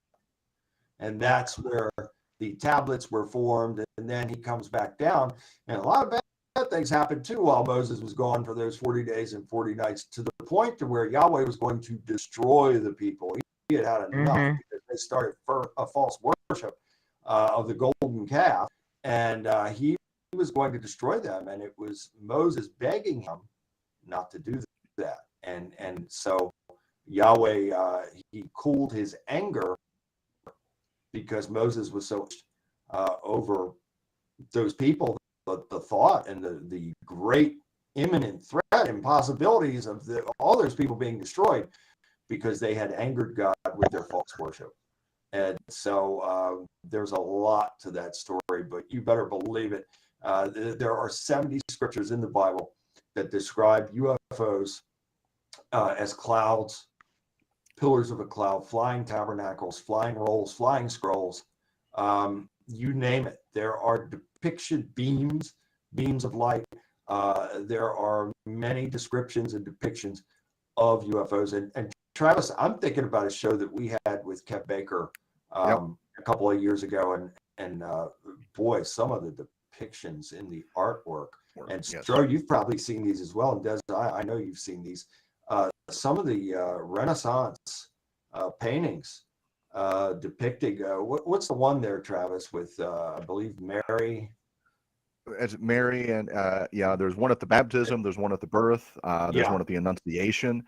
And that's where the tablets were formed. And then he comes back down. And a lot of bad things happened too while Moses was gone for those 40 days and 40 nights, to the point to where Yahweh was going to destroy the people. He had had enough because they started a false worship of the golden calf, and he was going to destroy them. And it was Moses begging him not to do that. And so Yahweh, he cooled his anger because Moses was so over those people, the thought and the great imminent threat and possibilities of all those people being destroyed because they had angered God with their false worship. And so there's a lot to that story, but you better believe it. There are 70 scriptures in the Bible that describe UFOs as clouds, pillars of a cloud, flying tabernacles, flying rolls, flying scrolls, you name it. There are depiction beams of light. There are many descriptions and depictions of UFOs. And Travis, I'm thinking about a show that we had with Kev Baker a couple of years ago, and boy, some of the depictions in the artwork. And Stro, you've probably seen these as well. And Des, I know you've seen these. Some of the Renaissance paintings depicting what's the one there, Travis, with I believe Mary.
As Mary and there's one at the baptism, there's one at the birth, there's one at the Annunciation.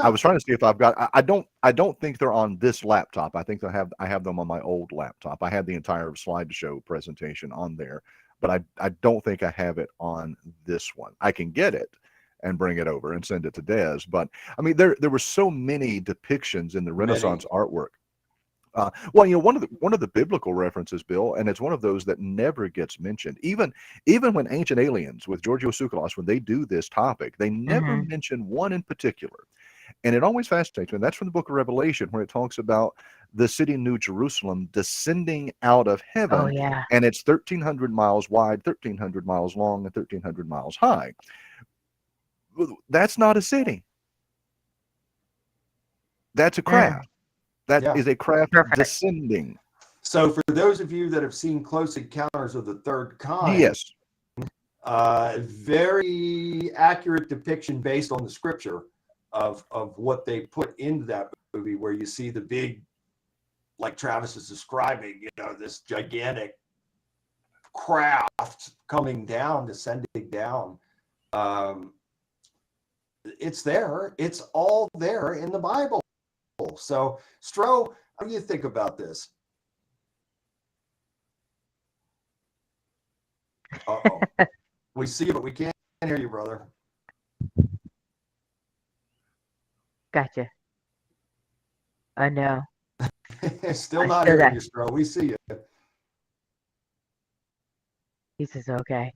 I was trying to see if I've got. I don't think they're on this laptop. I think I have them on my old laptop. I had the entire slideshow presentation on there, but I don't think I have it on this one. I can get it and bring it over and send it to Des. But I mean, there were so many depictions in the Renaissance artwork. Well, one of the biblical references, Bill, and it's one of those that never gets mentioned. Even when Ancient Aliens with Giorgio Tsoukalos, when they do this topic, they never mention one in particular. And it always fascinates me. And that's from the book of Revelation, where it talks about the city New Jerusalem descending out of heaven.
Oh, yeah.
And it's 1,300 miles wide, 1,300 miles long, and 1,300 miles high. That's not a city. That's a craft. That is a craft descending.
So for those of you that have seen Close Encounters of the Third Kind,
yes,
very accurate depiction based on the scripture of what they put into that movie, where you see the big, like Travis is describing, this gigantic craft coming down, descending down. It's there. It's all there in the Bible. So, Stro, how do you think about this? Uh-oh. We see you, but we can't hear you, brother.
Gotcha. I know.
Still not hearing you, Stro. We see you.
He says, okay.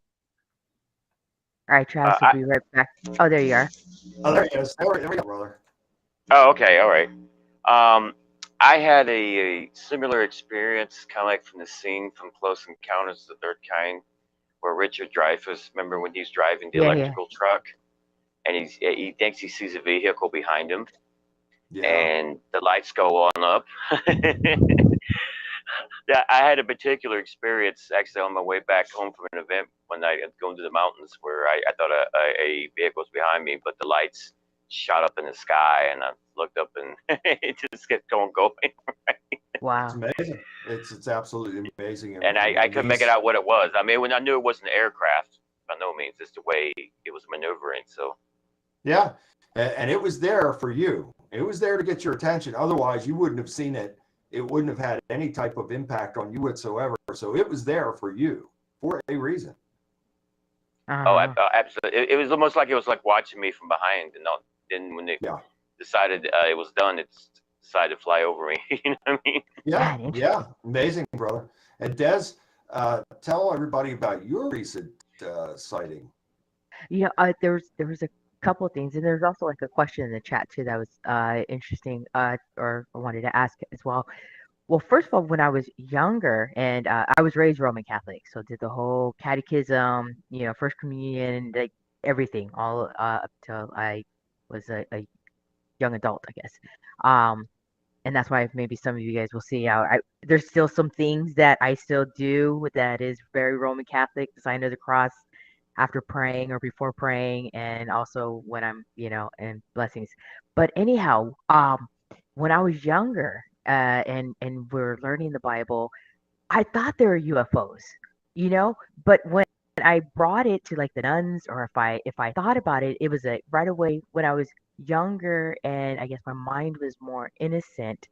All right, Travis, we'll be right back. Oh, there you are.
Oh, there he is. There we go, brother.
Oh, okay. All right. I had a similar experience, kind of like from the scene from Close Encounters of the Third Kind, where Richard Dreyfuss, remember when he's driving the electrical truck, and he thinks he sees a vehicle behind him, and the lights go on up. Yeah, I had a particular experience actually on my way back home from an event when I had gone to the mountains, where I thought a vehicle was behind me, but the lights shot up in the sky, and I looked up and it just kept going. Right?
Wow.
It's amazing. It's absolutely amazing.
And I couldn't make it out what it was. I mean, when I knew it wasn't an aircraft, by no means, it's the way it was maneuvering. So
yeah, and it was there for you. It was there to get your attention. Otherwise, you wouldn't have seen it. It wouldn't have had any type of impact on you whatsoever. So it was there for you for a reason.
Oh, absolutely. It was almost like it was like watching me from behind. And then when they decided it was done, it decided to fly over me. You know what I mean?
Yeah. Amazing, brother. And Des, tell everybody about your recent sighting.
Yeah, there was a couple of things, and there's also like a question in the chat too that was interesting, or I wanted to ask as well. Well, first of all, when I was younger, and I was raised Roman Catholic, so did the whole catechism, First Communion, like everything, all up till I was a young adult, I guess. And that's why maybe some of you guys will see how there's still some things that I still do that is very Roman Catholic, the sign of the cross, after praying or before praying, and also when I'm, in blessings. But anyhow, when I was younger, and we're learning the Bible, I thought they were UFOs, but when I brought it to like the nuns, or if I thought about it, it was right away when I was younger, and I guess my mind was more innocent.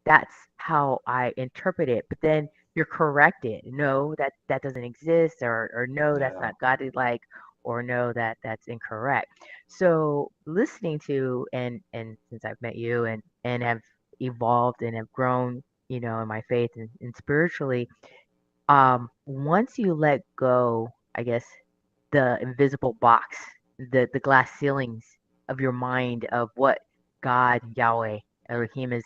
That's how I interpret it. But then you're corrected. No, that doesn't exist, or no, that's
Yeah.
not godly like, or no, that's incorrect. So listening to, and since I've met you, and have evolved and have grown, in my faith, and spiritually, once you let go, I guess, the invisible box, the glass ceilings of your mind of what God, Yahweh, Elohim is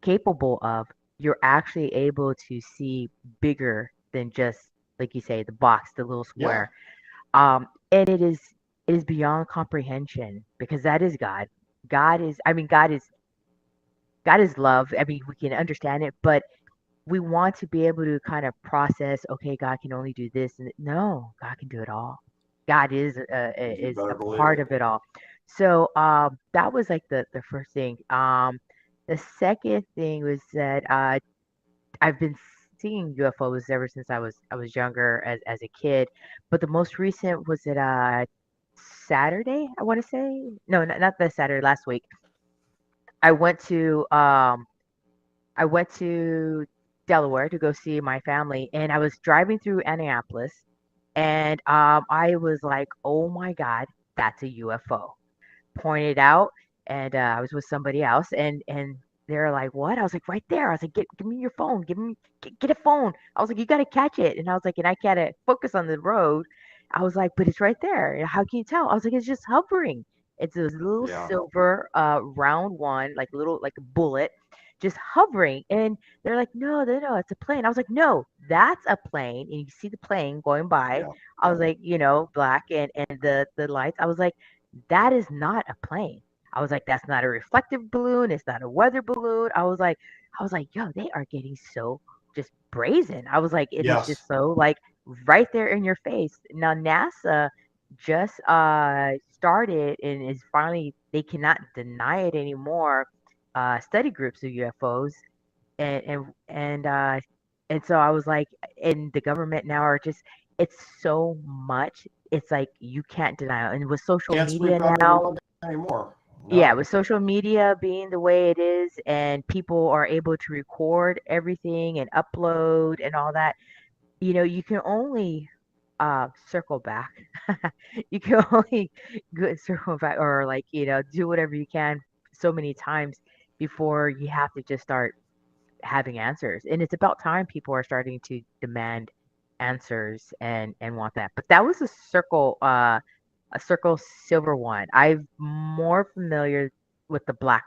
capable of, you're actually able to see bigger than just, like you say, the box, the little
Yeah.
square. And it is beyond comprehension, because that is God. God is love. I mean, we can understand it, but we want to be able to kind of process, okay, God can only do this, and no, God can do it all. God is
You
is
better
a
believe
part
it.
of it all. So that was like the first thing. The second thing was that I've been seeing UFOs ever since I was younger, as a kid, but the most recent was at Saturday, I want to say. No, not the Saturday, last week. I went to um I went to Delaware to go see my family, and I was driving through Annapolis, and I was like, "Oh my God, that's a UFO!" Pointed out, and I was with somebody else, and they're like, "What?" I was like, "Right there." I was like, "Give me your phone. Get a phone." I was like, "You got to catch it," and I was like, "And I can't focus on the road." I was like, "But it's right there. How can you tell?" I was like, "It's just hovering. It's this little
Yeah.
silver round one, like little like a bullet, just hovering." And they're like, "No, no, no, it's a plane." I was like, "No, that's a plane." And you see the plane going by.
Yeah.
I was like, black, and the lights. I was like, that is not a plane. I was like, that's not a reflective balloon. It's not a weather balloon. I was like, yo, they are getting so just brazen. I was like, it is
Yes.
just so like right there in your face. Now NASA just started, and is finally, they cannot deny it anymore. Study groups of UFOs, and so I was like, and the government now are just, it's so much. It's like you can't deny it. And with social
Can't
media
sweep under the
now,
rug anymore.
yeah,
No.
with social media being the way it is, and people are able to record everything and upload and all that, you can only circle back. You can only circle back, or like, do whatever you can so many times before you have to just start having answers. And it's about time people are starting to demand answers, and want that. But that was a circle silver one. I'm more familiar with the black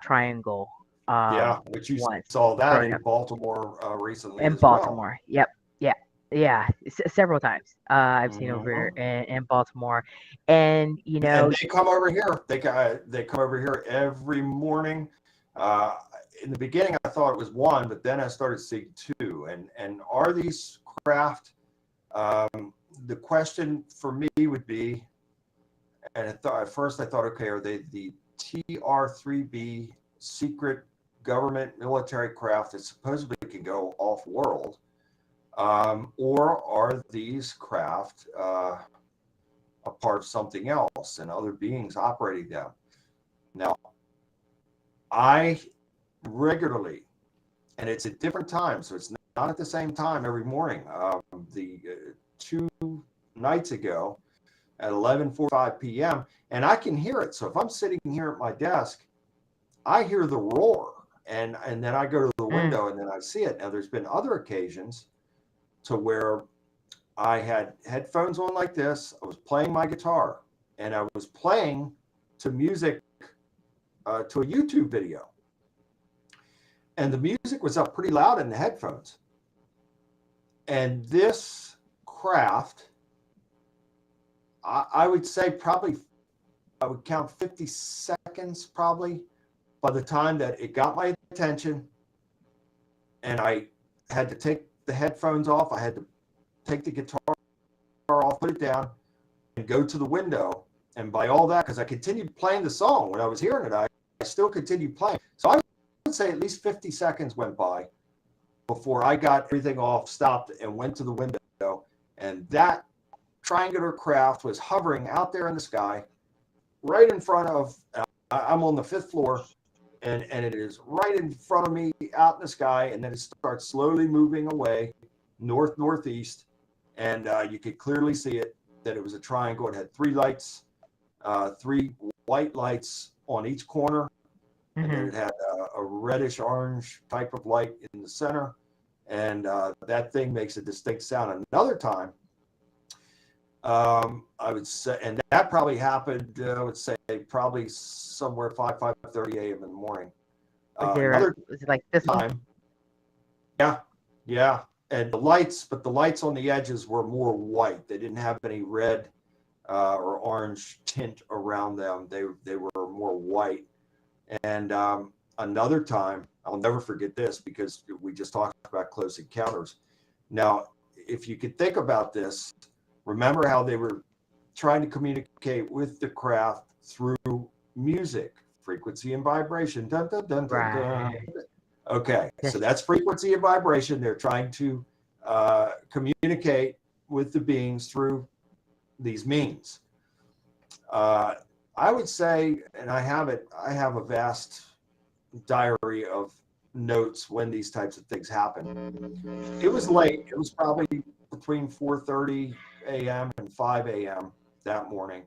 triangle
Yeah. Which you
ones
saw that
growing
in
up
Baltimore recently
in
as well.
Baltimore. Yep. Yeah. Yeah. Several times. I've seen over
Hmm.
in Baltimore. And
And they come over here. They come over here every morning. Uh, in the beginning, I thought it was one, but then I started seeing two. And are these craft? The question for me would be, and at first I thought, okay, are they the TR-3B secret government military craft that supposedly can go off world, or are these craft a part of something else and other beings operating them? Now, I regularly, and it's at different times, so it's not at the same time every morning. The 2 nights ago at 11:45 p.m., and I can hear it. So if I'm sitting here at my desk, I hear the roar, and then I go to the
mm,
window and then I see it. Now, there's been other occasions to where I had headphones on like this. I was playing my guitar, and I was playing to music, to a YouTube video, and the music was up pretty loud in the headphones. And this craft, I would say probably, I would count 50 seconds probably by the time that it got my attention, and I had to take the headphones off. I had to take the guitar off, put put it down and go to the window. And by all that, because I continued playing the song when I was hearing it, I still continued playing. So I would say at least 50 seconds went by before I got everything off, stopped, and went to the window. And that triangular craft was hovering out there in the sky, right in front of, I'm on the 5th floor, and it is right in front of me out in the sky, and then it starts slowly moving away, northeast, and you could clearly see it, that it was a triangle. It had 3 lights, 3 white lights on each corner, and then it had a reddish orange type of light in the center, and that thing makes a distinct sound. Another time, I would say, and that probably happened, I would say probably somewhere 5:30 a.m. in the morning.
Was it like this one?
Time, yeah, and the lights on the edges were more white. They didn't have any red or orange tint around them. They were more white. And another time, I'll never forget this, because we just talked about close encounters. Now, if you could think about this, remember how they were trying to communicate with the craft through music, frequency and vibration. Dun, dun, dun, dun, dun. Okay, so that's frequency and vibration. They're trying to communicate with the beings through these means. I would say, and I have a vast diary of notes when these types of things happen. It was late. It was probably between 4:30 a.m. and 5 a.m. that morning.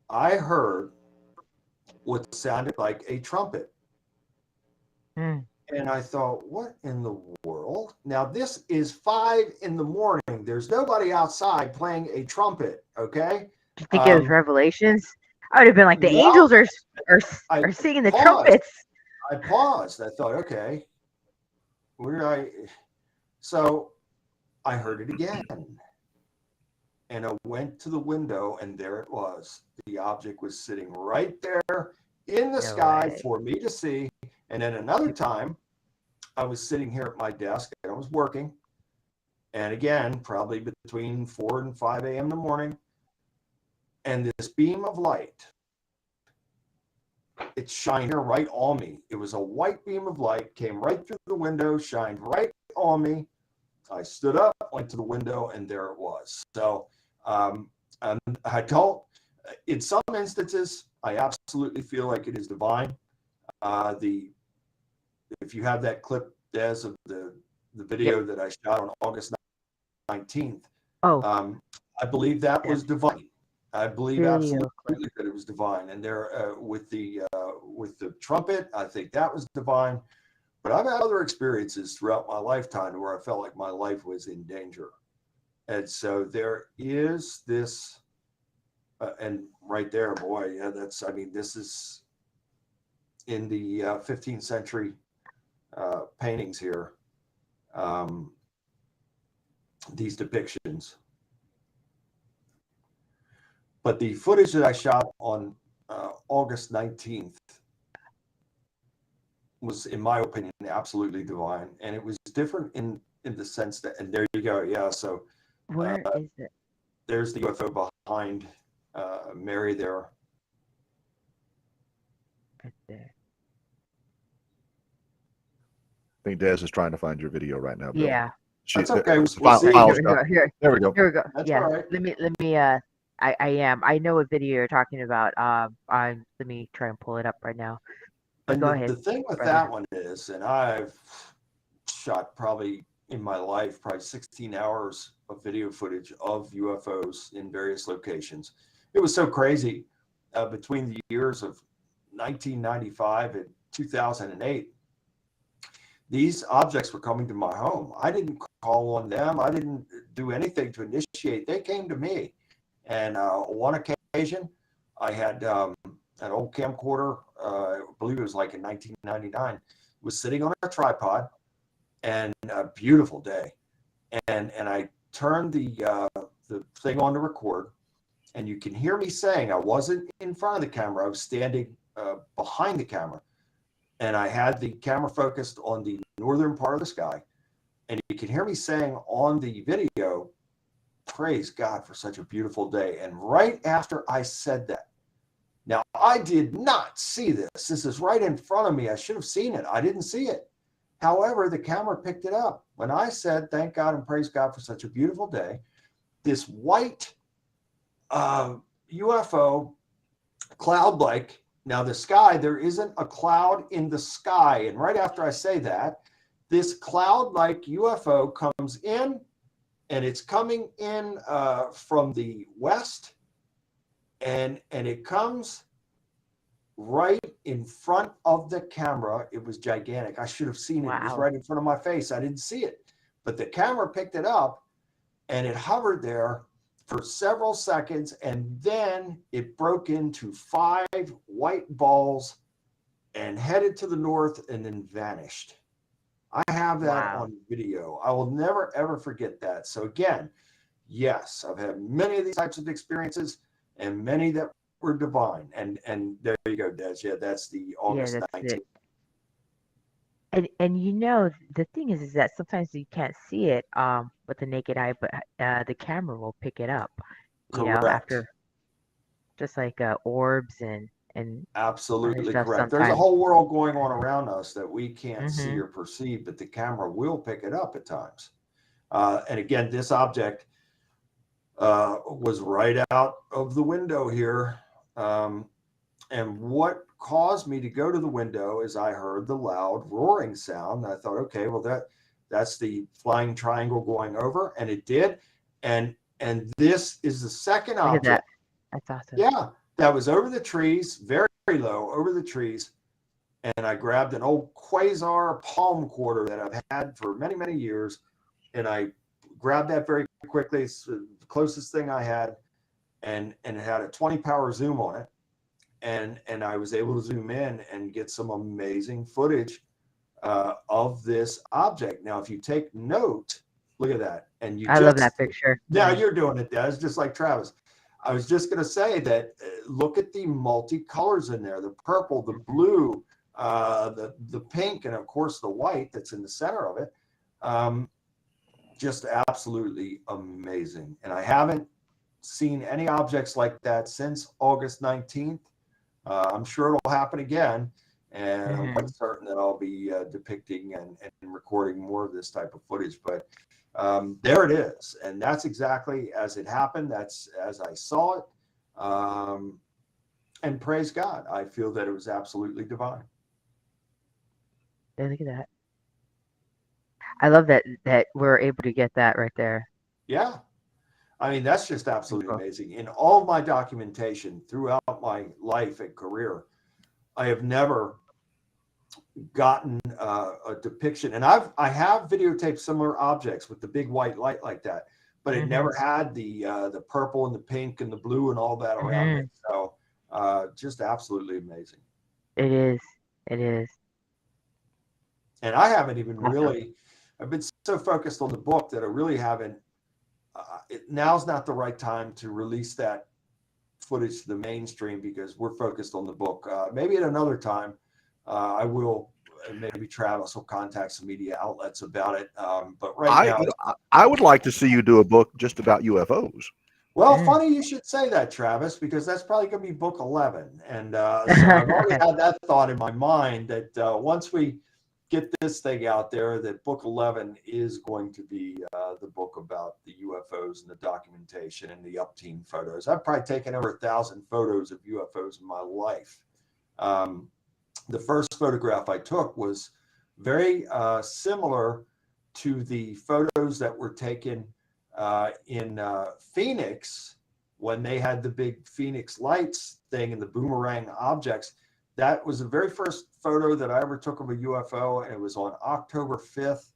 I heard what sounded like a trumpet. And I thought, what in the world? Now, this is 5 in the morning. There's nobody outside playing a trumpet, okay?
Do you think it was Revelations? I would have been like, the angels are singing the trumpets.
I paused. I thought, okay, so I heard it again. And I went to the window, and there it was. The object was sitting right there in the sky for me to see. And then another time, I was sitting here at my desk, and I was working. And again, probably between 4 and 5 a.m. in the morning. And this beam of light, it shined right on me. It was a white beam of light, came right through the window, shined right on me. I stood up, went to the window, and there it was. So I don't, in some instances, I absolutely feel like it is divine. If you have that clip, Des, of the video that I shot on August 19th, I believe that was divine. I believe absolutely that it was divine. And there, with the trumpet, I think that was divine. But I've had other experiences throughout my lifetime where I felt like my life was in danger. And so there is this, and right there, boy, yeah, this is in the 15th century paintings here, these depictions. But the footage that I shot on August 19th was, in my opinion, absolutely divine. And it was different in the sense that, and there you go. Yeah. So
where is it?
There's the UFO behind Mary there.
Right there.
I think Des is trying to find your video right now, Bill.
Yeah.
That's okay.
We'll see.
Here we go.
There we go.
Let
Right.
me I know what video you're talking about. Let me try and pull it up right now.
And
Go ahead.
The thing with
brother.
that one is, and I've shot probably in my life, probably 16 hours of video footage of UFOs in various locations. It was so crazy between the years of 1995 and 2008. These objects were coming to my home. I didn't call on them. I didn't do anything to initiate. They came to me. And on one occasion, I had an old camcorder, I believe it was like in 1999, it was sitting on a tripod, and a beautiful day. And I turned the thing on to record, and you can hear me saying, I wasn't in front of the camera, I was standing behind the camera. And I had the camera focused on the northern part of the sky. And you can hear me saying on the video, praise God for such a beautiful day. And right after I said that, now I did not see this. This is right in front of me. I should have seen it. I didn't see it. However, the camera picked it up. When I said, thank God and praise God for such a beautiful day, this white UFO cloud-like, now the sky, there isn't a cloud in the sky. And right after I say that, this cloud-like UFO comes in, and it's coming in from the west, and it comes right in front of the camera. It was gigantic. I should have seen it. It was
Wow.
right in front of my face. I didn't see it, but the camera picked it up, and it hovered there for several seconds, and then it broke into 5 white balls and headed to the north and then vanished. I have that
Wow.
on video. I will never, ever forget that. So again, yes, I've had many of these types of experiences and many that were divine. And there you go, Des. Yeah, that's the
Yeah,
August
that's
19th.
it. And you know, the thing is that sometimes you can't see it with the naked eye, but the camera will pick it up, you know,
Correct.
after just like orbs and other
Absolutely
stuff
correct. There's a
sometimes.
whole world going on around us that we can't see
Mm-hmm.
or perceive, but the camera will pick it up at times. And again, this object was right out of the window here. And what caused me to go to the window is I heard the loud roaring sound. I thought, okay, well that's the flying triangle going over, and it did. And this is the second
Look at that.
object.
That's awesome.
Yeah, that was over the trees, very, very low over the trees. And I grabbed an old Quasar palm quarter that I've had for many, many years. And I grabbed that very quickly. It's the closest thing I had. And it had a 20 power zoom on it. And I was able to zoom in and get some amazing footage of this object. Now, if you take note, look at that. And you
I love that picture.
now you're doing it, Des, just like Travis. I was just going to say that look at the multicolors in there, the purple, the blue, the pink, and of course the white that's in the center of it. Just absolutely amazing. And I haven't seen any objects like that since August 19th. I'm sure it'll happen again. And I'm quite certain that I'll be depicting and recording more of this type of footage. But there it is. And that's exactly as it happened. That's as I saw it. And praise God, I feel that it was absolutely divine.
Yeah, look at that. I love that we're able to get that right there.
Yeah. I mean, that's just absolutely
Cool.
amazing. In all of my documentation throughout my life and career, I have never gotten a depiction, and I have videotaped similar objects with the big white light like that, but it never had the purple and the pink and the blue and all that around it. So just absolutely amazing.
It is. It is.
And I haven't even
Awesome.
really, I've been so focused on the book that I really haven't, now's not the right time to release that footage to the mainstream because we're focused on the book. Maybe at another time, I will, and maybe Travis will contact some media outlets about it. But right now,
I would like to see you do a book just about UFOs.
well, funny you should say that, Travis, because that's probably going to be book 11. And so I've already had that thought in my mind that once we get this thing out there, that book 11 is going to be the book about the UFOs and the documentation and the up-team photos. I've probably taken over 1,000 photos of UFOs in my life. The first photograph I took was very similar to the photos that were taken in Phoenix when they had the big Phoenix lights thing and the boomerang objects. That was the very first photo that I ever took of a UFO, and it was on October 5th,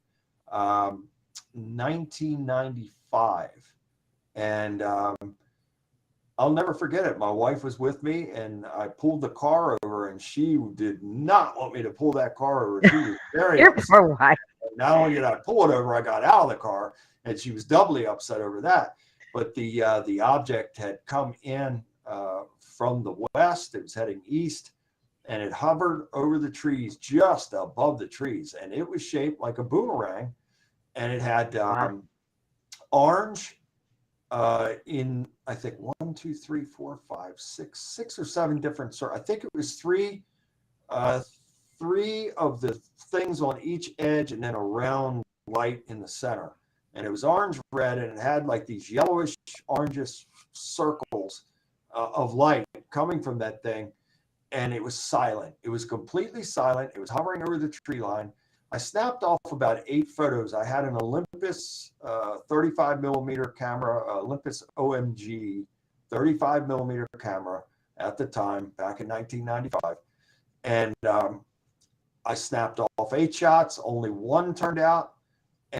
1995. And I'll never forget it. My wife was with me, and I pulled the car over, and she did not want me to pull that car over. She was very
Your
upset.
poor wife.
Not only did I pull it over, I got out of the car, and she was doubly upset over that. But the object had come in from the west. It was heading east, and it hovered over the trees, just above the trees, and it was shaped like a boomerang, and it had orange, in, I think, 1, 2, 3, 4, 5, 6 or 7 different, I think it was three of the things on each edge and then a round light in the center. And it was orange red, and it had like these yellowish orangish circles of light coming from that thing. And it was silent. It was completely silent. It was hovering over the tree line. I snapped off about 8 photos. I had an Olympus 35 millimeter camera, Olympus OMG 35 millimeter camera at the time, back in 1995. And I snapped off 8 shots. Only 1 turned out.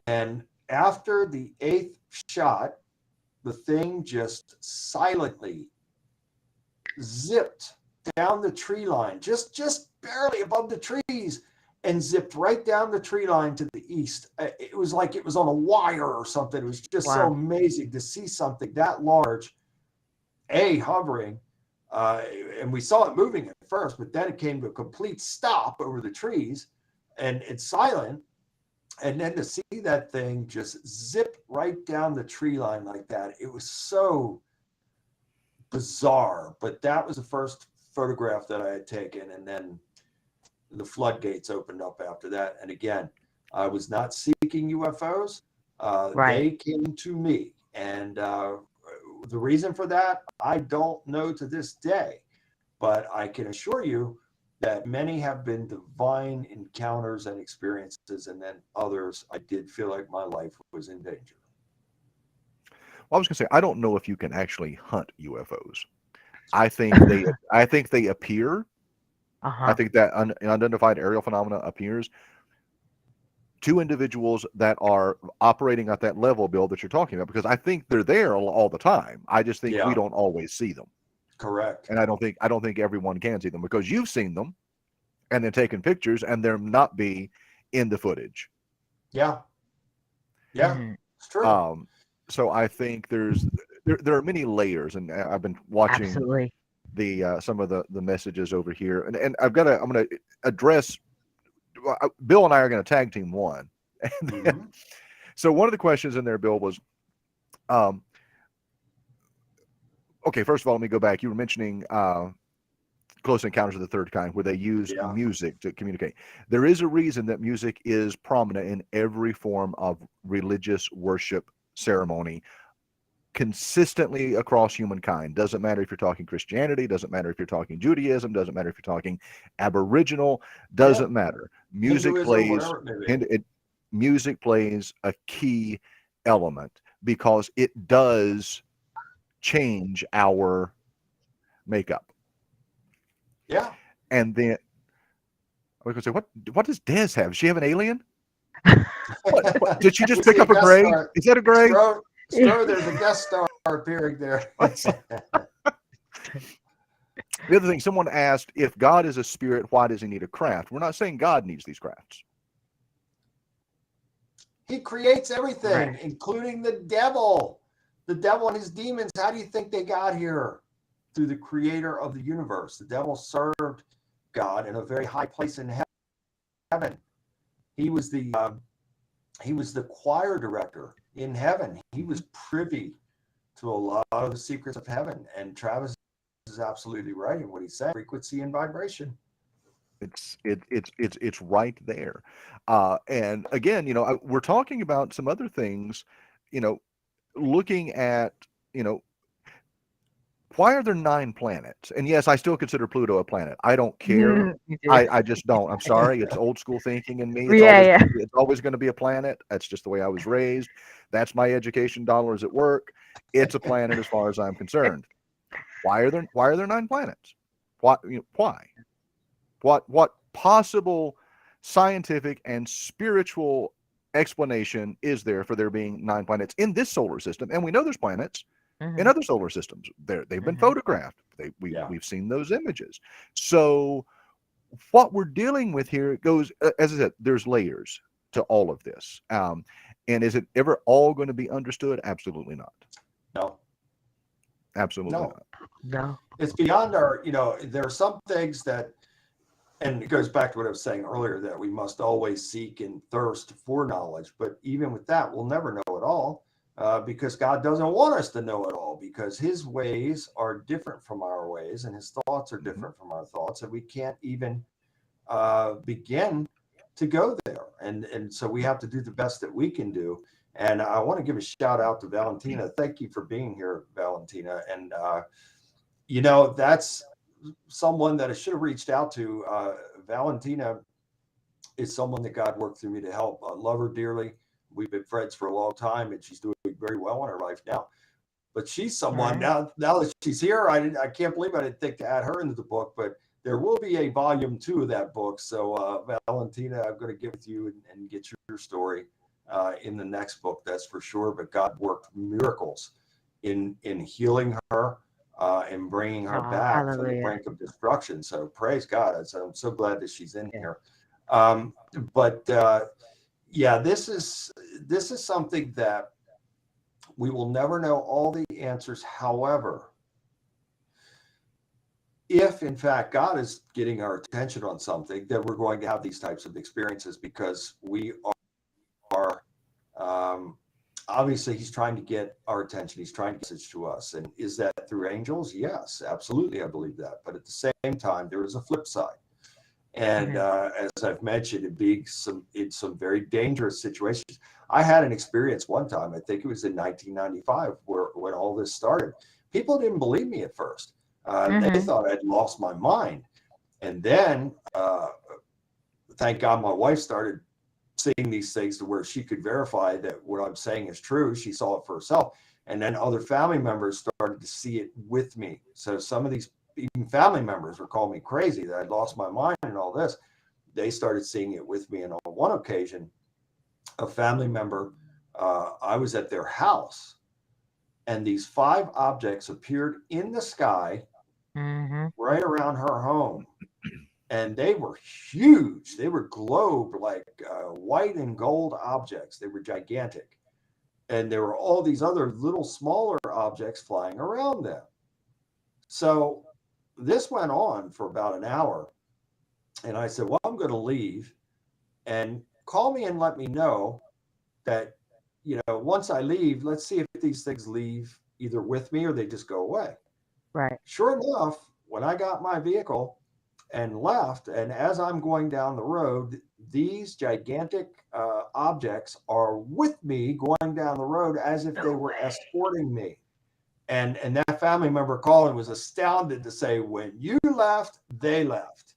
And after the 8th shot, the thing just silently zipped down the tree line, just barely above the trees, and zipped right down the tree line to the east. It was like it was on a wire or something. It was just so amazing to see something that large, hovering, and we saw it moving at first, but then it came to a complete stop over the trees, and it's silent. And then to see that thing just zip right down the tree line like that, it was so bizarre. But that was the first photograph that I had taken, and then the floodgates opened up after that. And again, I was not seeking UFOs. They came to me. And the reason for that, I don't know to this day. But I can assure you that many have been divine encounters and experiences, and then others, I did feel like my life was in danger.
Well, I was going to say, I don't know if you can actually hunt UFOs. I think they appear. I think that unidentified aerial phenomena appears to individuals that are operating at that level, Bill, that you're talking about, because I think they're there all the time. I just think we don't always see them.
Correct.
And I don't think everyone can see them, because you've seen them and then taken pictures and there not be in the footage.
Yeah. It's true.
So I think there are many layers, and I've been watching the some of the messages over here, and I'm going to address. Bill and I are going to tag team one. And then, so one of the questions in there, Bill, was, okay, first of all, let me go back. You were mentioning Close Encounters of the Third Kind, where they use music to communicate. There is a reason that music is prominent in every form of religious worship ceremony consistently across humankind. Doesn't matter if you're talking Christianity, doesn't matter if you're talking Judaism, doesn't matter if you're talking Aboriginal, doesn't matter. Music music plays a key element, because it does change our makeup.
Yeah.
And then I was going to say, what does Des have? Does she have an alien? What? Did she just pick up a gray? Is that a gray?
There's a guest star appearing there.
The other thing, someone asked, if God is a spirit, why does he need a craft? We're not saying God needs these crafts.
He creates everything, including the devil. The devil and his demons, how do you think they got here? Through the creator of the universe. The devil served God in a very high place in heaven. He was the choir director in heaven. He was privy to a lot of the secrets of heaven. And Travis is absolutely right in what he said. Frequency and vibration.
It's right there. And again, we're talking about some other things, looking at, why are there 9 planets? And yes, I still consider Pluto a planet. I don't care. I just don't. I'm sorry. It's old school thinking in me. It's always going to be a planet. That's just the way I was raised. That's my education dollars at work. It's a planet as far as I'm concerned. Why are there 9 planets? Why? What possible scientific and spiritual explanation is there for there being 9 planets in this solar system? And we know there's planets in other solar systems. They've been photographed. We've seen those images. So what we're dealing with here goes, as I said, there's layers to all of this. And is it ever all going to be understood? Absolutely not.
No.
Absolutely not.
No.
It's beyond our, there are some things that, and it goes back to what I was saying earlier, that we must always seek and thirst for knowledge. But even with that, we'll never know it all. because God doesn't want us to know it all, because his ways are different from our ways and his thoughts are different from our thoughts, and we can't even begin to go there. And so we have to do the best that we can do. And I want to give a shout out to Valentina. Thank you for being here, Valentina. And, you know, that's someone that I should have reached out to. Valentina is someone that God worked through me to help. I love her dearly. We've been friends for a long time, and she's doing very well in her life now. But she's someone now that she's here. I can't believe I didn't think to add her into the book, but there will be a volume 2 of that book. So Valentina, I'm going to give it to you and get your story in the next book, that's for sure. But God worked miracles in healing her and bringing her back from the brink of destruction. So praise God. I'm so glad that she's in here. Yeah, this is something that we will never know all the answers. However, if in fact God is getting our attention on something, then we're going to have these types of experiences, because we are obviously he's trying to get our attention. He's trying to get message to us. And is that through angels? Yes, absolutely. I believe that. But at the same time, there is a flip side. And as I've mentioned, in some very dangerous situations. I had an experience one time, I think it was in 1995, when all this started. People didn't believe me at first. They thought I'd lost my mind. And then, thank God, my wife started seeing these things to where she could verify that what I'm saying is true. She saw it for herself. And then other family members started to see it with me. So some of these even family members were calling me crazy that I'd lost my mind and all this. They started seeing it with me. And on one occasion, a family member, I was at their house, and these 5 objects appeared in the sky right around her home. And they were huge. They were globe, like white and gold objects. They were gigantic. And there were all these other little smaller objects flying around them. So this went on for about an hour. And I said, well, I'm going to leave, and call me and let me know that, you know, once I leave, let's see if these things leave either with me or they just go away.
Right.
Sure enough, when I got my vehicle and left, and as I'm going down the road, these gigantic objects are with me going down the road as if they were escorting me. And that family member called and was astounded to say, when you left, they left.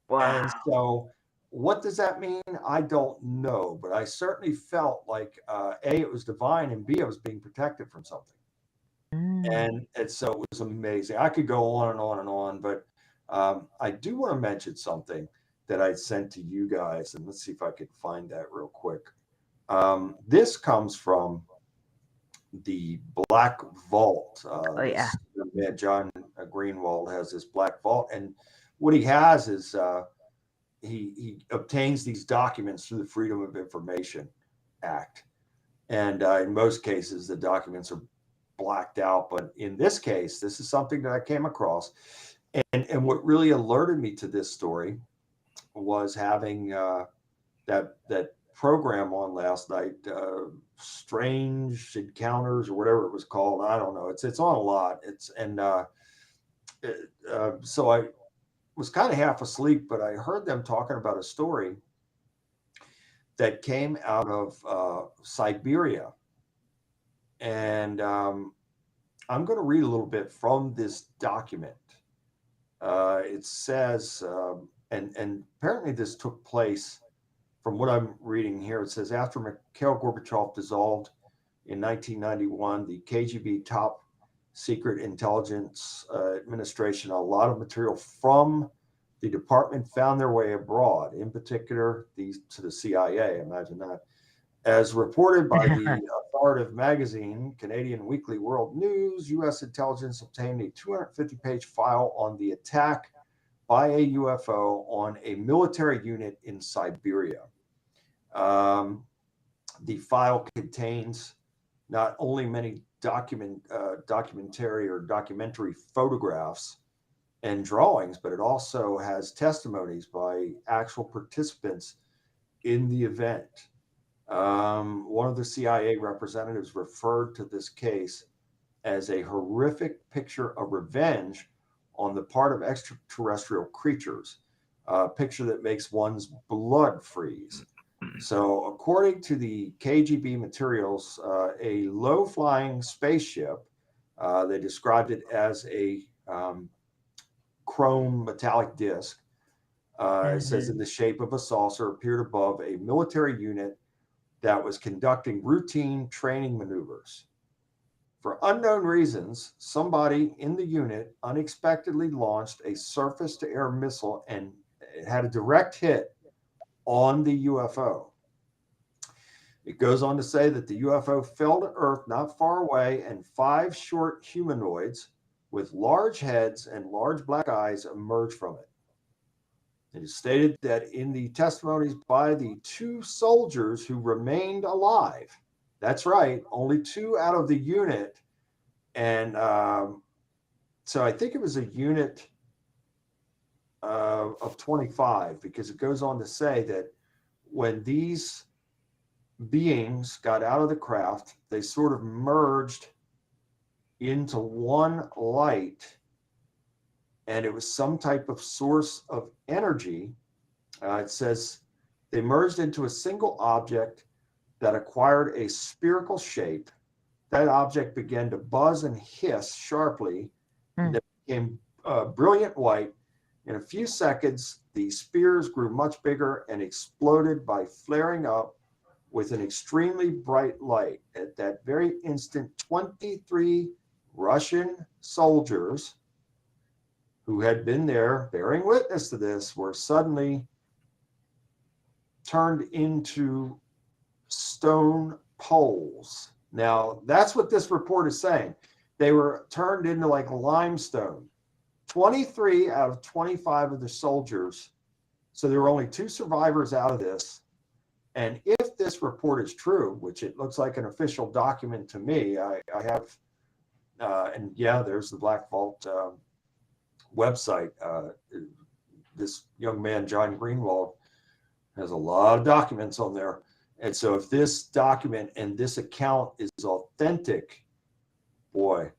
Wow. And so what does that mean? I don't know, but I certainly felt like A, it was divine, and B, I was being protected from something. And so it was amazing. I could go on and on and on, but I do want to mention something that I sent to you guys, and let's see if I can find that real quick. This comes from the Black Vault. John Greenwald has this Black Vault, and what he has is he obtains these documents through the Freedom of Information Act, and in most cases the documents are blacked out, but in this case, this is something that I came across, and what really alerted me to this story was having that program on last night, Strange Encounters or whatever it was called. I don't know. It's on a lot. So I was kind of half asleep, but I heard them talking about a story that came out of Siberia. And I'm going to read a little bit from this document. It says, and apparently this took place, from what I'm reading here, it says, after Mikhail Gorbachev dissolved in 1991, the KGB top secret intelligence administration, a lot of material from the department found their way abroad, in particular to the CIA, imagine that. As reported by the authoritative magazine, Canadian Weekly World News, U.S. intelligence obtained a 250-page file on the attack by a UFO on a military unit in Siberia. The file contains not only many documentary photographs and drawings, but it also has testimonies by actual participants in the event. One of the CIA representatives referred to this case as a horrific picture of revenge on the part of extraterrestrial creatures, a picture that makes one's blood freeze. So, according to the KGB materials, a low-flying spaceship, they described it as a chrome metallic disc. It says in the shape of a saucer, appeared above a military unit that was conducting routine training maneuvers. For unknown reasons, somebody in the unit unexpectedly launched a surface-to-air missile, and it had a direct hit on the UFO. It goes on to say that the UFO fell to Earth not far away, and 5 short humanoids with large heads and large black eyes emerged from it. It is stated that in the testimonies by the 2 soldiers who remained alive, that's right, only 2 out of the unit, and so I think it was a unit of 25, because it goes on to say that when these beings got out of the craft, they sort of merged into one light, and it was some type of source of energy. It says they merged into a single object that acquired a spherical shape. That object began to buzz and hiss sharply, and it became brilliant white. In a few seconds, the spheres grew much bigger and exploded by flaring up with an extremely bright light. At that very instant, 23 Russian soldiers who had been there bearing witness to this were suddenly turned into stone poles. Now, that's what this report is saying. They were turned into like limestone. 23 out of 25 of the soldiers. So there were only 2 survivors out of this. And if this report is true, which it looks like an official document to me, I have, and yeah, there's the Black Vault website. This young man, John Greenwald, has a lot of documents on there. And so if this document and this account is authentic, boy,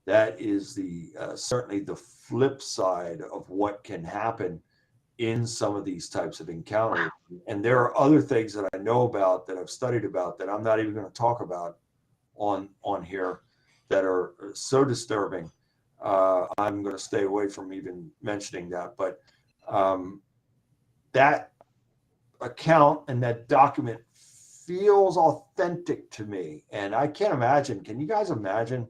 that is the certainly the flip side of what can happen in some of these types of encounters. And there are other things that I know about, that I've studied about, that I'm not even going to talk about on here, that are so disturbing. I'm going to stay away from even mentioning that. But that account and that document feels authentic to me. And I can't imagine, can you guys imagine,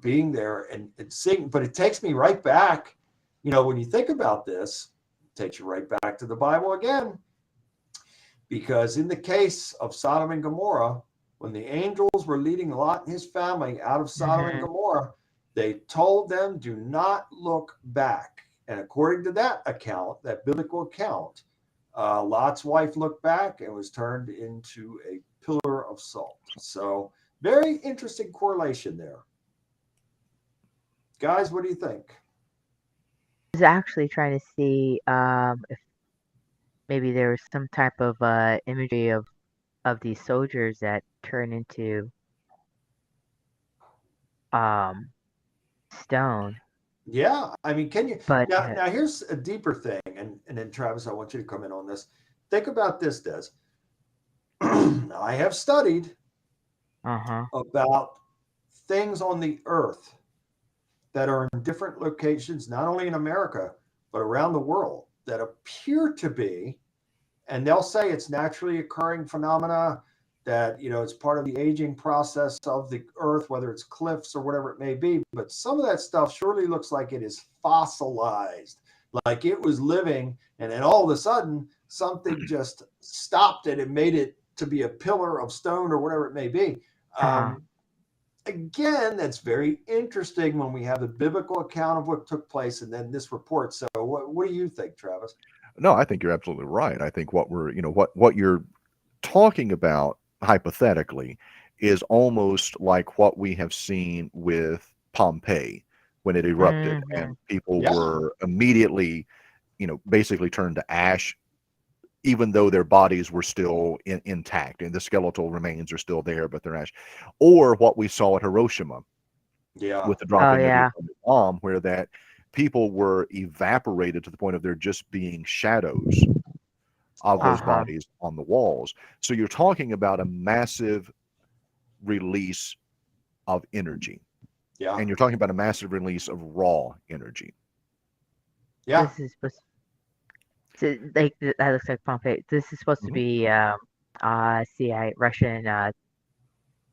being there and seeing, but it takes me right back, when you think about this, it takes you right back to the Bible again. Because in the case of Sodom and Gomorrah, when the angels were leading Lot and his family out of Sodom and Gomorrah, they told them, do not look back. And according to that account, that biblical account, Lot's wife looked back and was turned into a pillar of salt. So very interesting correlation there. Guys, what do you think?
I was actually trying to see if maybe there was some type of imagery of these soldiers that turn into stone.
Yeah, I mean, can you?
But
Now here's a deeper thing, and then Travis, I want you to come in on this. Think about this, Des. I have studied about things on the earth that are in different locations, not only in America, but around the world, that appear to be, and they'll say it's naturally occurring phenomena, that, it's part of the aging process of the earth, whether it's cliffs or whatever it may be. But some of that stuff surely looks like it is fossilized, like it was living, and then all of a sudden something just stopped it and made it to be a pillar of stone or whatever it may be. Again, that's very interesting when we have the biblical account of what took place and then this report. So what do you think, Travis?
No, I think you're absolutely right. I think what we're, what you're talking about hypothetically is almost like what we have seen with Pompeii when it erupted and people were immediately, basically turned to ash even though their bodies were still intact and the skeletal remains are still there, but they're ash. Or what we saw at Hiroshima
Yeah.
with the dropping of the
yeah.
atomic bomb, where that people were evaporated to the point of there just being shadows of those bodies on the walls. So you're talking about a massive release of energy.
Yeah.
And you're talking about a massive release of raw energy.
Yeah.
This is supposed to, like, that looks like Pompeii. This is supposed to be CIA, Russian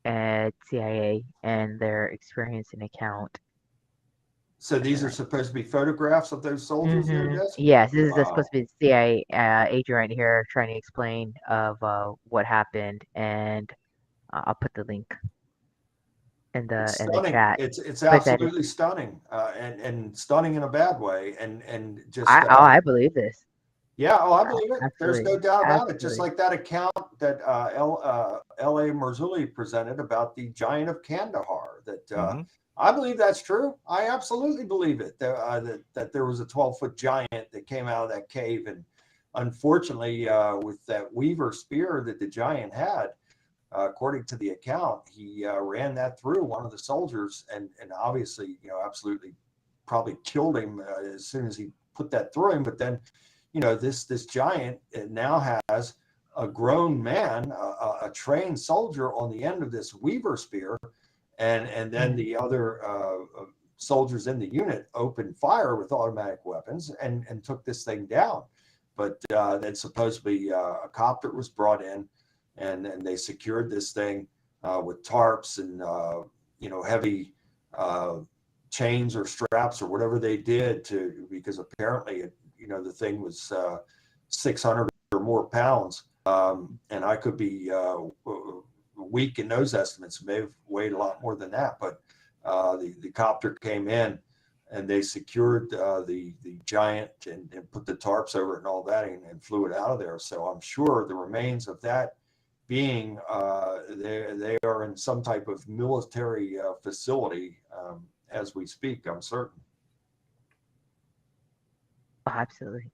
CIA, and their experience and account.
So these are supposed to be photographs of those soldiers there, Des?
Yes, this is
Wow.
supposed to be the CIA agent right here trying to explain of what happened, and I'll put the link in
It's
the
stunning.
chat.
It's
But that is,
absolutely stunning, and stunning in a bad way, and just
I believe this.
yeah. Oh, I believe it. There's no
Absolutely,
doubt about it. Just
absolutely.
like that account that L.A. Marzulli presented about the giant of Kandahar. That I believe that's true. I absolutely believe it. That there was a 12-foot giant that came out of that cave, and unfortunately, with that Weaver spear that the giant had. According to the account, he ran that through one of the soldiers, and obviously, absolutely, probably killed him as soon as he put that through him. But then, this giant now has a grown man, a trained soldier on the end of this Weaver spear, and then the other soldiers in the unit opened fire with automatic weapons and took this thing down. But then supposedly a copter was brought in. And they secured this thing with tarps and heavy chains or straps or whatever they did because apparently the thing was 600 or more pounds, and I could be weak in those estimates. May have weighed a lot more than that, but the copter came in and they secured the giant and put the tarps over it and all that and flew it out of there. So I'm sure the remains of that being they are in some type of military facility as we speak, I'm certain.
Oh, absolutely.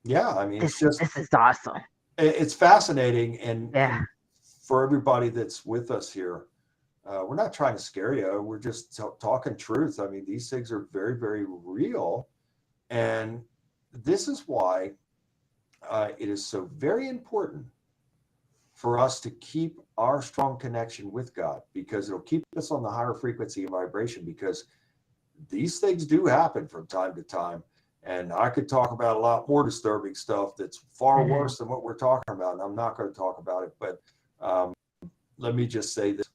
Yeah, I mean,
This is awesome.
It's fascinating, and for everybody that's with us here, we're not trying to scare you. We're just talking truth. I mean, these things are very, very real, and this is why it is so very important for us to keep our strong connection with God, because it'll keep us on the higher frequency of vibration, because these things do happen from time to time. And I could talk about a lot more disturbing stuff that's far worse than what we're talking about. And I'm not going to talk about it, but let me just say that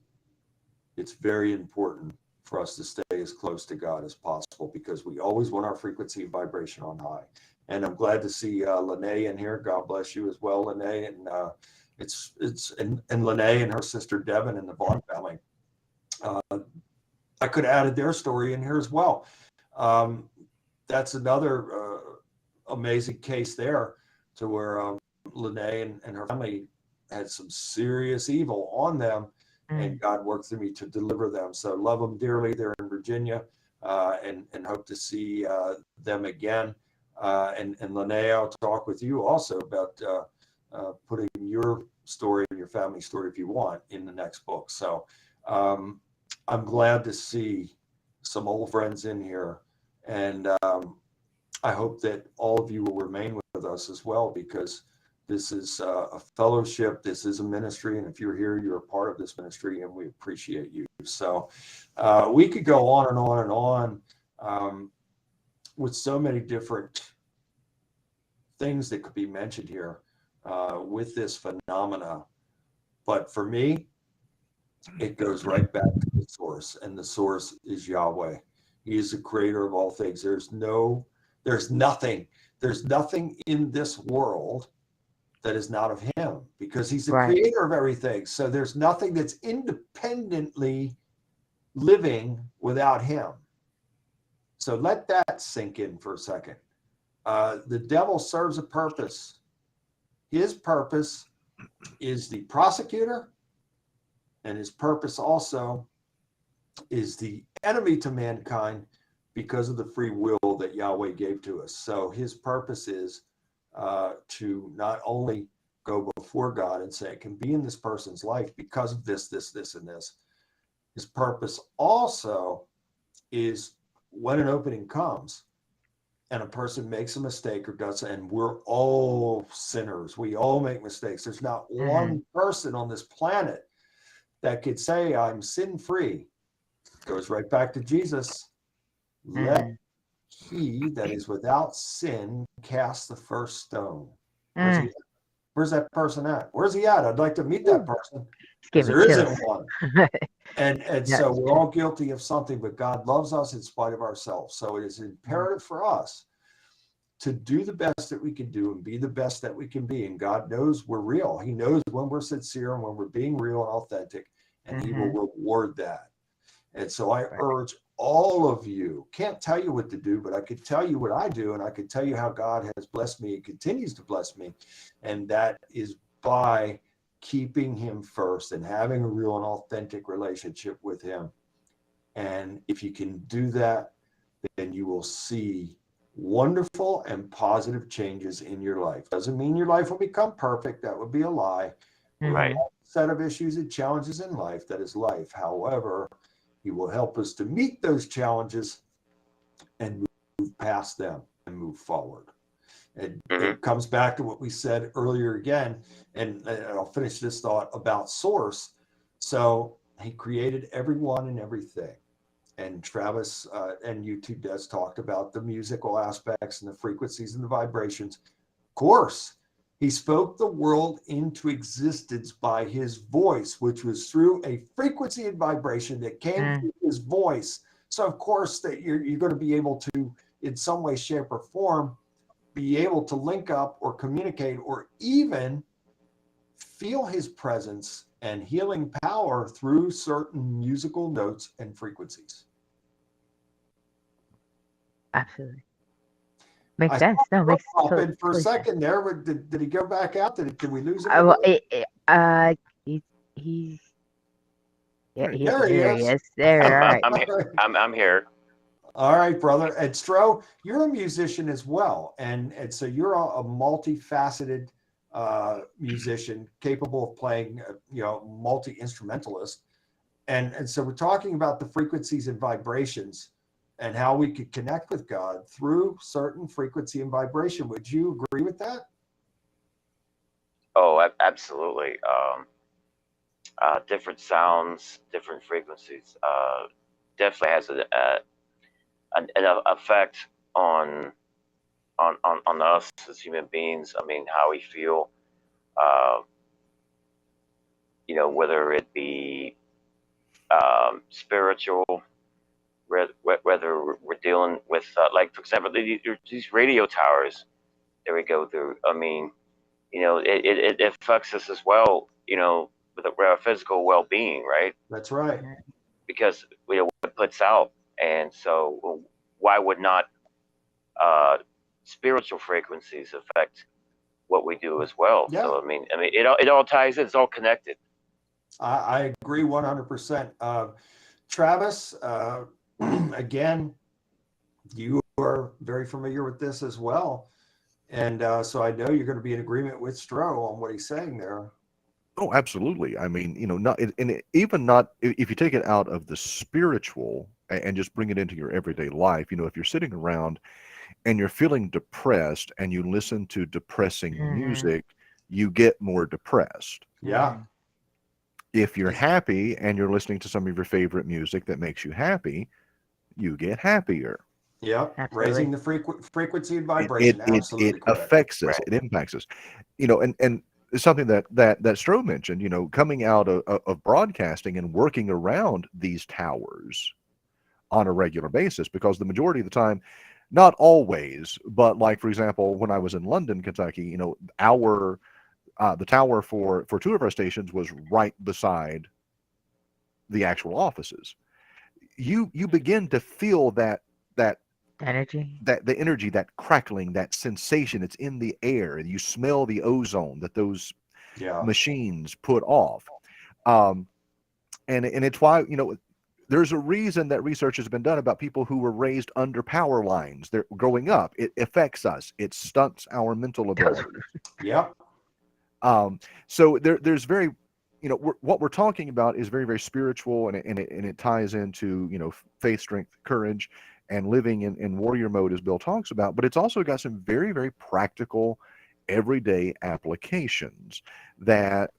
it's very important for us to stay as close to God as possible, because we always want our frequency of vibration on high. And I'm glad to see Lene in here. God bless you as well, Lene. And and Lene and her sister Devin and the Vaughn family. I could have added their story in here as well. That's another amazing case there, to where Lene and her family had some serious evil on them, and God worked through me to deliver them. So love them dearly. They're in Virginia, and hope to see them again. And Lene, I'll talk with you also about putting your story and your family story, if you want, in the next book. So I'm glad to see some old friends in here, and I hope that all of you will remain with us as well, because this is a fellowship, this is a ministry, and if you're here, you're a part of this ministry, and we appreciate you. So we could go on and on and on with so many different things that could be mentioned here with this phenomena. But for me, it goes right back to the source, and the source is Yahweh. He is the creator of all things. There's nothing in this world that is not of him, because he's the creator of everything. So there's nothing that's independently living without him. So let that sink in for a second. The devil serves a purpose. His purpose is the prosecutor, and his purpose also is the enemy to mankind, because of the free will that Yahweh gave to us. So his purpose is to not only go before God and say, it can be in this person's life because of this, and this. His purpose also is when an opening comes and a person makes a mistake or does, and we're all sinners. We all make mistakes. There's not one person on this planet that could say, I'm sin free. Goes right back to Jesus. Let he that is without sin cast the first stone. Where's he at? Where's that person at? Where's he at? I'd like to meet that person. Because there isn't one. And so we're all guilty of something, but God loves us in spite of ourselves. So it is imperative for us to do the best that we can do and be the best that we can be. And God knows we're real. He knows when we're sincere and when we're being real and authentic, and he will reward that. And so I urge all of you, can't tell you what to do, but I could tell you what I do, and I could tell you how God has blessed me and continues to bless me. And that is by keeping him first and having a real and authentic relationship with him. And if you can do that, then you will see wonderful and positive changes in your life. Doesn't mean your life will become perfect. That would be a lie.
Right.
Set of issues and challenges in life. That is life. However, he will help us to meet those challenges and move past them and move forward. It comes back to what we said earlier again, and I'll finish this thought about source. So he created everyone and everything. And Travis and you two Des talked about the musical aspects and the frequencies and the vibrations. Of course, he spoke the world into existence by his voice, which was through a frequency and vibration that came through his voice. So of course that you're going to be able to, in some way, shape, or form, be able to link up or communicate or even feel his presence and healing power through certain musical notes and frequencies.
Absolutely. Makes sense. No, makes
sense.
sense.
For a second there, but did he go back out? Did we lose him?
He's
There he
is. There.
I'm here.
All right, brother. And Stro, you're a musician as well, and so you're a multifaceted musician, capable of playing, multi-instrumentalist, and so we're talking about the frequencies and vibrations and how we could connect with God through certain frequency and vibration. Would you agree with that?
Oh, absolutely. Different sounds, different frequencies, definitely has an effect on us as human beings. I mean, how we feel, whether it be spiritual, whether we're dealing with, like, for example, these radio towers that we go through. I mean, it affects us as well, with our physical well-being, right?
That's right.
Because what it puts out. And so why would not spiritual frequencies affect what we do as well?
Yeah.
So I mean, it all ties in. It's all connected.
I agree 100%. Travis, again, you are very familiar with this as well, and so I know you're going to be in agreement with Stro on what he's saying there.
Oh, absolutely. I mean, even not if you take it out of the spiritual and just bring it into your everyday life. If you're sitting around and you're feeling depressed and you listen to depressing music, you get more depressed.
Yeah.
If you're happy and you're listening to some of your favorite music that makes you happy, you get happier.
Yeah, raising the frequency and vibration.
It affects us. It impacts us. And something that Stro mentioned, coming out of broadcasting and working around these towers on a regular basis, because the majority of the time, not always, but like, for example, when I was in London, Kentucky, the tower for two of our stations was right beside the actual offices. You begin to feel that
energy,
the energy, that crackling, that sensation. It's in the air. You smell the ozone that those machines put off. And it's why, there's a reason that research has been done about people who were raised under power lines. They're growing up. It affects us. It stunts our mental ability.
Yep.
So there's very, what we're talking about is very, very spiritual, and it ties into, faith, strength, courage, and living in warrior mode, as Bill talks about. But it's also got some very, very practical, everyday applications that,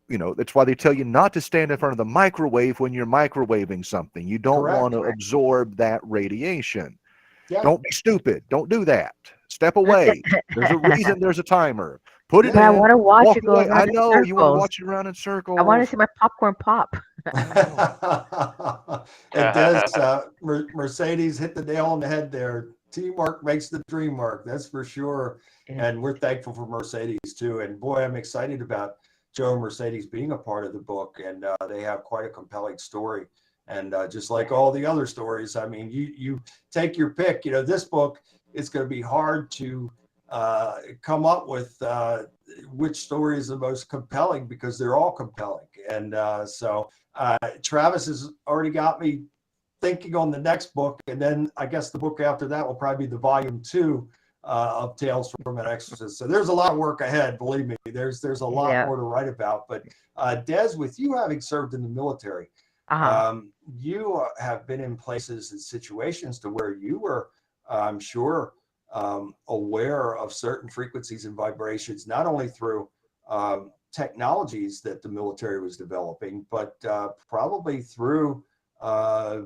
that's why they tell you not to stand in front of the microwave when you're microwaving something. You don't
Correct.
want to absorb that radiation.
Yeah.
Don't be stupid. Don't do that. Step away. There's a reason there's a timer. Put it
But I
in.
want to watch
Walk
it go
away. I
around in
know you want to
circles.
watch it around in circles.
I want to see my popcorn pop.
It does. Mercedes hit the nail on the head there. Teamwork makes the dream work. That's for sure.
Yeah.
And we're thankful for Mercedes too. And boy, I'm excited about Joe and Mercedes being a part of the book. And they have quite a compelling story. And just like all the other stories, I mean, you take your pick. This book, it's going to be hard to come up with which story is the most compelling, because they're all compelling. And so Travis has already got me thinking on the next book, and then I guess the book after that will probably be the volume 2 of Tales from an Exorcist. So there's a lot of work ahead, believe me. There's a lot more to write about. But Des, with you having served in the military, you have been in places and situations to where you were, I'm sure, aware of certain frequencies and vibrations, not only through technologies that the military was developing, but probably through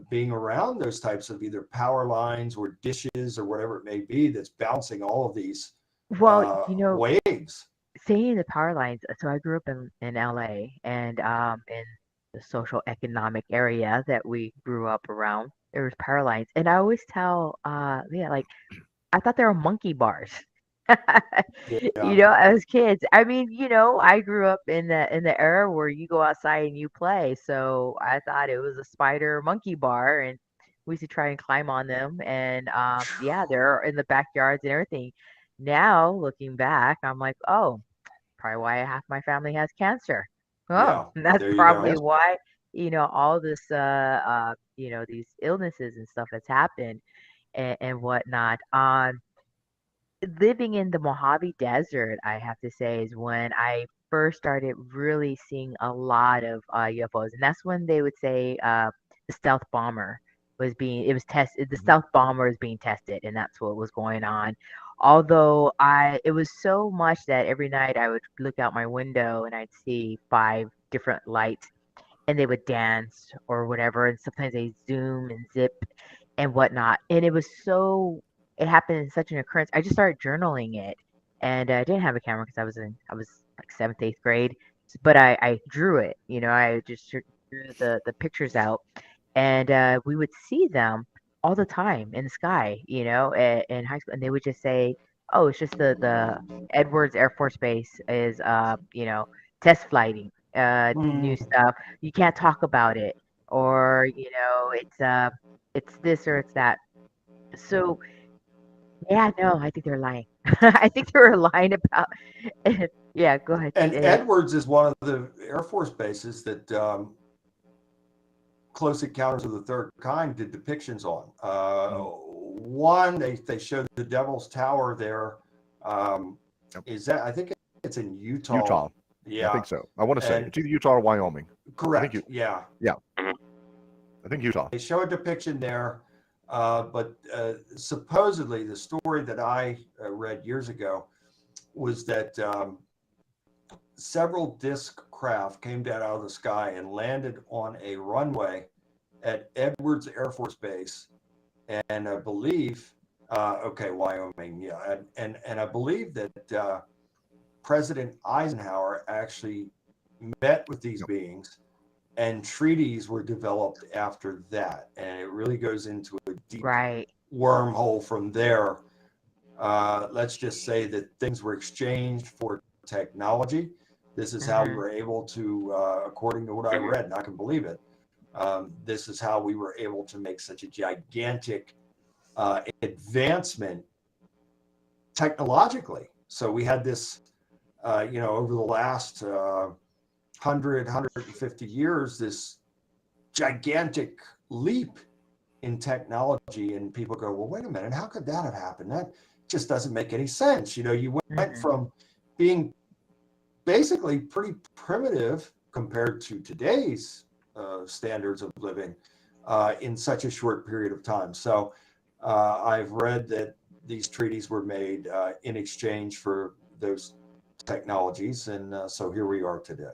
being around those types of either power lines or dishes or whatever it may be that's bouncing all of these
Well,
waves.
saying the power lines. So I grew up in LA, and in the social economic area that we grew up around, there was power lines, and I always tell, like, I thought they were monkey bars.
Yeah.
As kids. I mean, I grew up in the era where you go outside and you play. So I thought it was a spider monkey bar, and we used to try and climb on them. And they're in the backyards and everything. Now looking back, I'm like, oh, probably why half my family has cancer.
Yeah,
Oh, that's
there you
probably
go.
why, all this these illnesses and stuff that's happened, and whatnot. Living in the Mojave Desert, I have to say, is when I first started really seeing a lot of UFOs, and that's when they would say the stealth bomber it was tested. The stealth bomber is being tested, and that's what was going on. Although it was so much that every night I would look out my window and I'd see 5 different lights, and they would dance or whatever, and sometimes they zoom and zip and whatnot. And it happened in such an occurrence. I just started journaling it, and I didn't have a camera because I was like 7th, 8th grade, but I drew it. I just drew the pictures out, and we would see them all the time in the sky. In high school, and they would just say, "Oh, it's just the Edwards Air Force Base is test flighting new stuff. You can't talk about it, or it's this or it's that." So yeah, no, I think they're lying. I think they were lying about. Yeah, go ahead.
And Edwards is one of the Air Force bases that Close Encounters of the Third Kind did depictions on. One, they showed the Devil's Tower there. Is that, I think it's in Utah.
Utah.
Yeah.
I think so. I want to say it's either Utah or Wyoming.
Correct. Yeah.
I think Utah.
They show a depiction there. But supposedly the story that I read years ago was that several disc craft came down out of the sky and landed on a runway at Edwards Air Force Base. And I believe, Wyoming, yeah. And I believe that President Eisenhower actually met with these beings, and treaties were developed after that. And it really goes into a deep wormhole from there. Let's just say that things were exchanged for technology. This is how we were able to, according to what I read, and I can believe it, this is how we were able to make such a gigantic advancement technologically. So we had this, over the last 100, 150 years, this gigantic leap in technology, and people go, well, wait a minute, how could that have happened? That just doesn't make any sense. You know, you went from being basically pretty primitive compared to today's standards of living in such a short period of time. So I've read that these treaties were made in exchange for those technologies, and so here we are today.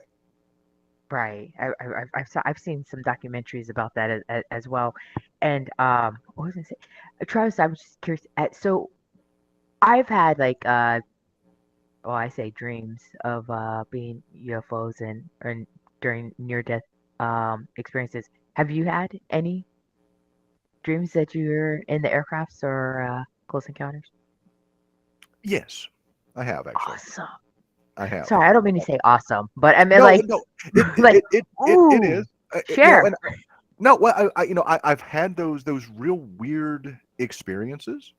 Right. I've seen some documentaries about that as well. And what was I say? Travis, I was just curious. So I've had like well, I say dreams of being UFOs and during near death experiences. Have you had any dreams that you're in the aircrafts or close encounters?
Yes, I have actually.
Awesome.
I have.
Sorry, I don't mean to say awesome, but I mean
No,
like
no,
like
it
ooh,
is.
share.
And no, well, I've had those real weird experiences.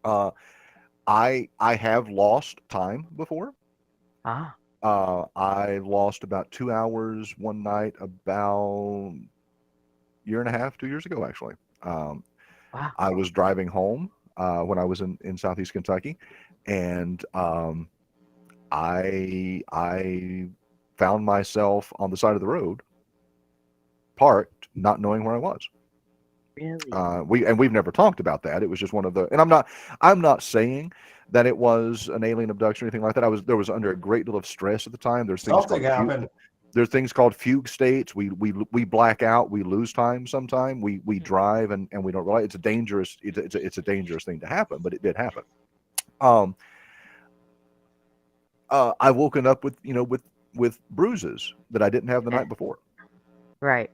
Uh, I have lost time before.
Ah,
I lost about 2 hours one night about year and a half, 2 years ago, actually.
wow.
I was driving home when I was in Southeast Kentucky, and I found myself on the side of the road, parked, not knowing where I was.
Really?
We've never talked about that. It was just one of the, and I'm not saying that it was an alien abduction or anything like that. There was under a great deal of stress at the time.
Something happened.
There's things called fugue states. We black out. We lose time sometime. We drive and we don't realize it's a dangerous dangerous thing to happen, but it did happen. I woken up with with bruises that I didn't have the night before.
Right.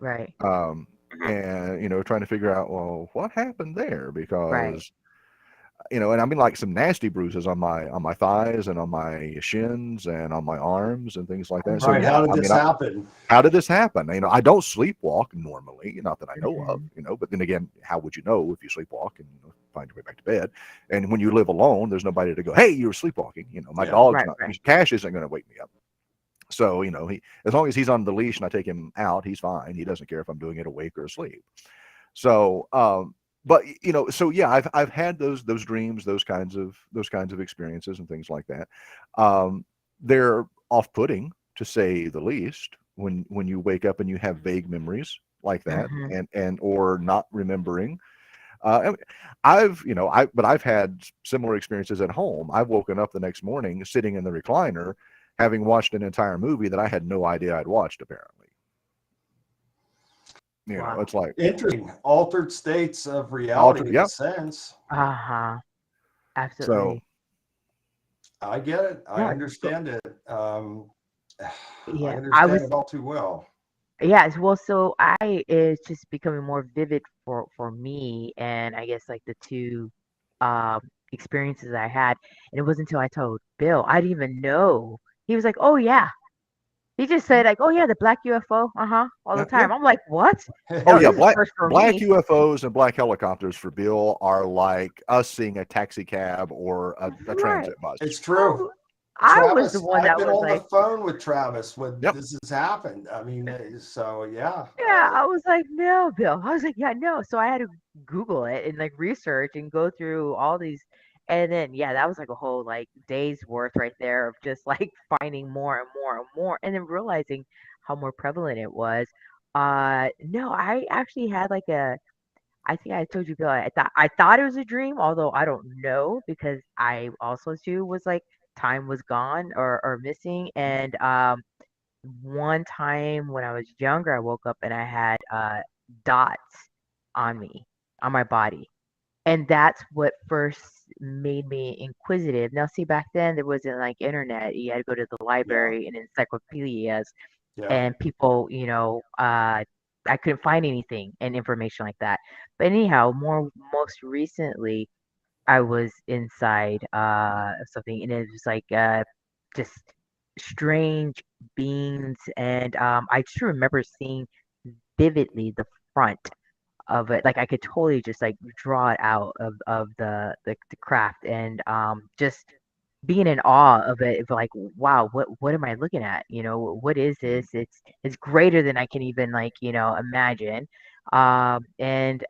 And trying to figure out, well, what happened there, because
Right.
and I mean, like, some nasty bruises on my thighs and on my shins and on my arms and things like that. So
Right.
yeah,
How did
I
this
mean,
happen?
how did this happen? I don't sleepwalk normally, not that I know of,
Mhm.
but then again, how would you know if you sleepwalk and find your way back to bed? And when you live alone, there's nobody to go, hey, you were sleepwalking. My
Yeah.
dog's
Right.
not,
Right.
Cash isn't going to wake me up. So, he, as long as he's on the leash and I take him out, he's fine. He doesn't care if I'm doing it awake or asleep. So, but so yeah, I've had those dreams, those kinds of experiences and things like that. They're off-putting, to say the least, when you wake up and you have vague memories like that,
Mhm.
and or not remembering. And I've had similar experiences at home. I've woken up the next morning sitting in the recliner, having watched an entire movie that I had no idea I'd watched, apparently.
Wow.
It's like
Interesting. Altered states of reality, in
yeah.
a sense.
Uh-huh.
So
Absolutely.
I get it. I
No,
understand it. I
yeah.
understand it all too well.
Yes, well, so it's just becoming more vivid for me, and I guess like the two um experiences I had, and it wasn't until I told Bill, I didn't even know. He was like, "Oh yeah." He just said like, "Oh yeah, the black UFO, all the
yeah.
time." I'm like, "What?"
Oh
No,
yeah,
this is first for
black
me.
UFOs and black helicopters for Bill are like us seeing a taxi cab or a
Right.
transit bus.
It's true.
I was the
Travis,
one
I've
that
been
was
on the
like,
phone with Travis when
Yep.
this has happened. I mean, so yeah.
yeah, I was like, no, Bill. I was like, yeah, no. So I had to Google it and like research and go through all these. And then, yeah, that was like a whole like day's worth right there of just like finding more and more and more. And then realizing how more prevalent it was. No, I actually had like I think I told you, Bill, I thought it was a dream, although I don't know because I also too was like time was gone or missing. And one time when I was younger, I woke up and I had dots on me, on my body. And that's what first made me inquisitive. Now, see, back then there wasn't like internet. You had to go to the
Yeah.
library and encyclopedias,
Yeah.
and people, I couldn't find anything and information like that. But anyhow, most recently, I was inside something, and it was like just strange beings, and I just remember seeing vividly the front of it. Like I could totally just like draw it out of the craft, and just being in awe of it. Of like, wow, what am I looking at? What is this? It's greater than I can even like imagine. and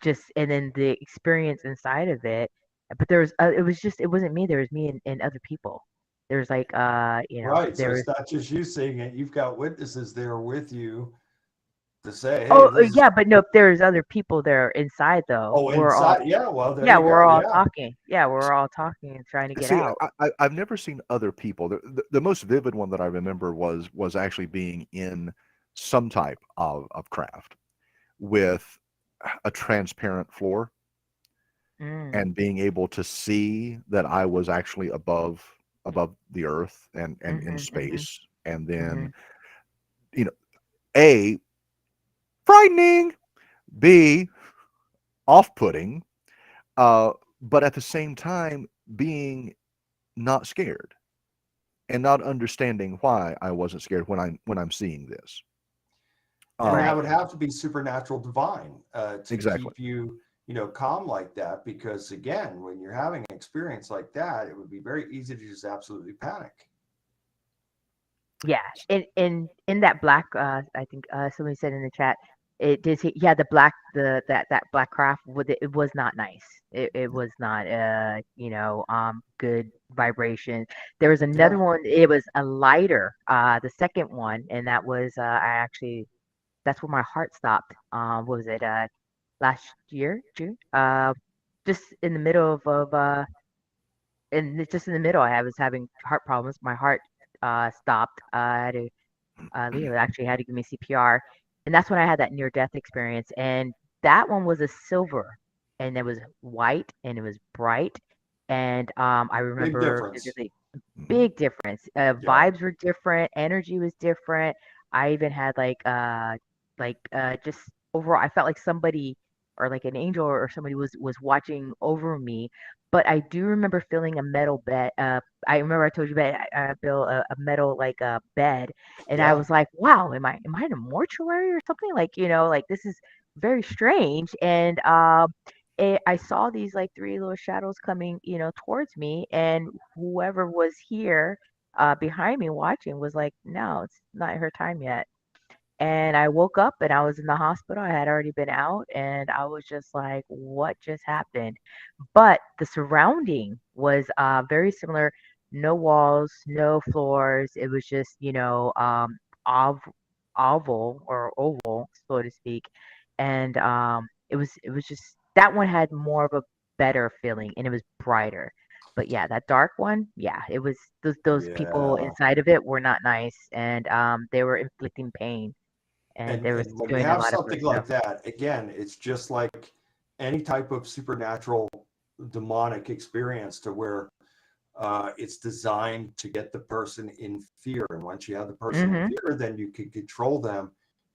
just and then the experience inside of it. But there was it was just it wasn't me. There was me and other people. There was like
Right. So
there was
it's not just you seeing it. You've got witnesses there with you to say, hey,
oh
this is
yeah, but no, there's other people there inside though.
oh
We're all
inside. Yeah, well, there
yeah,
you
we're
go.
all
Yeah.
talking. Yeah, we're all talking and trying to get
See,
out.
I've never seen other people. The most vivid one that I remember was actually being in some type of craft with a transparent floor
Mm,
and being able to see that I was actually above the earth and in
mhm, mhm,
space, and then
mhm.
you know, A, frightening, B, off-putting, uh, but at the same time being not scared and not understanding why I wasn't scared when I'm seeing this.
And that
Right.
would have to be supernatural divine to
Exactly.
keep you, calm like that. Because again, when you're having an experience like that, it would be very easy to just absolutely panic.
Yeah, in that black, I think somebody said in the chat, it did say, yeah, the black, that black craft with it, it was not nice. It was not, good vibration. There was
Yeah.
another one. It was a lighter, the second one, and that was, I actually, that's where my heart stopped. What was it? Last year, June. Just in the middle just in the middle, I was having heart problems. My heart stopped. I had to Leo actually had to give me CPR, and that's when I had that near death experience. And that one was a silver, and it was white, and it was bright, and I
Big
remember
difference.
vividly.
Mhm.
Big difference.
Yeah.
Vibes were different, energy was different. I even had just overall, I felt like somebody or like an angel or somebody was watching over me. But I do remember feeling a metal bed. I remember I told you about Bill, a metal like bed, and I
Yeah.
was like, wow, am I in a mortuary or something? Like like this is very strange. And I saw these like three little shadows coming, towards me, and whoever was here behind me watching was like, no, it's not her time yet. And I woke up and I was in the hospital. I had already been out, and I was just like, what just happened? But the surrounding was very similar. No walls, no floors. It was just, ov oval or oval, so to speak. And it was just that one had more of a better feeling, and it was brighter. But yeah, that dark one, yeah, it was those people
Yeah.
inside of it were not nice, and they were inflicting pain, and
And
they was
and when you
doing a
have
lot of other
something
stuff.
like that, again, it's just like any type of supernatural demonic experience to where it's designed to get the person in fear. And once you have the person in
Mhm.
fear, then you can control them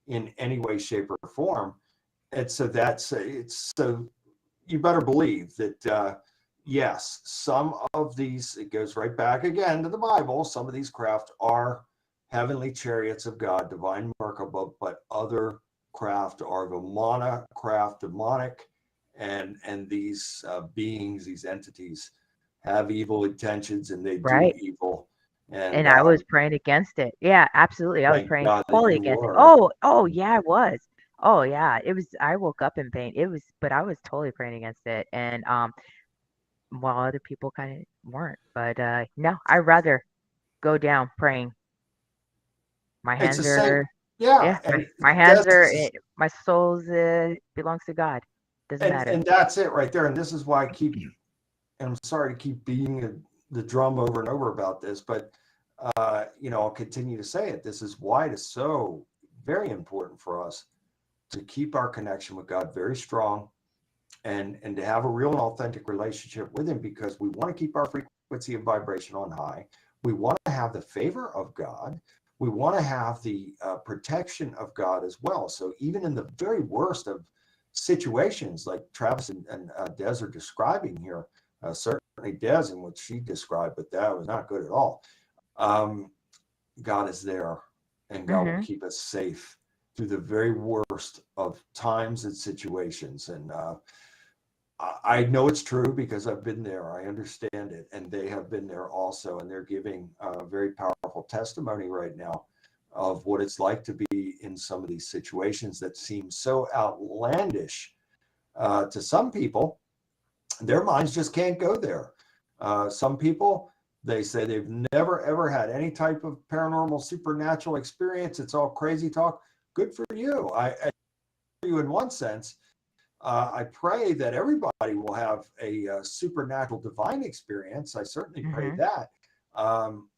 in any way, shape, or form. And so it's so you better believe that yes, some of these, it goes right back again to the Bible. Some of these craft are heavenly chariots of God, divine Merkaba, but other craft are Vimana craft, demonic, and these beings, these entities, have evil intentions and they do
Right.
evil. And
And I was praying against it. Yeah, absolutely. I was
thank
praying
God that
totally
you
against it.
were.
Oh, yeah, I was. Oh, yeah. It was I woke up in pain. But I was totally praying against it. And while other people kind of weren't. But no, I'd rather go down praying. My
It's the
hands
same.
are
Yeah.
yeah,
And
my hands
this
are
is
my soul's belongs to God. Doesn't matter.
and that's it right there. And this is why I keep, and I'm sorry to keep beating the drum over and over about this, but I'll continue to say it. This is why it is so very important for us to keep our connection with God very strong and to have a real and authentic relationship with him, because we want to keep our frequency and vibration on high. We want to have the favor of God. We want to have the protection of God as well. So even in the very worst of situations like Travis and Des are describing here, certainly Des and what she described, but that was not good at all. Um, God is there, and God will
Mhm.
keep us safe through the very worst of times and situations. And I know it's true because I've been there. I understand it, and they have been there also, and they're giving a very powerful testimony right now of what it's like to be in in some of these situations that seem so outlandish to some people. Their minds just can't go there. Some people, they say they've never ever had any type of paranormal supernatural experience. It's all crazy talk. Good for you. I you in one sense. I pray that everybody will have a supernatural divine experience. I certainly pray that.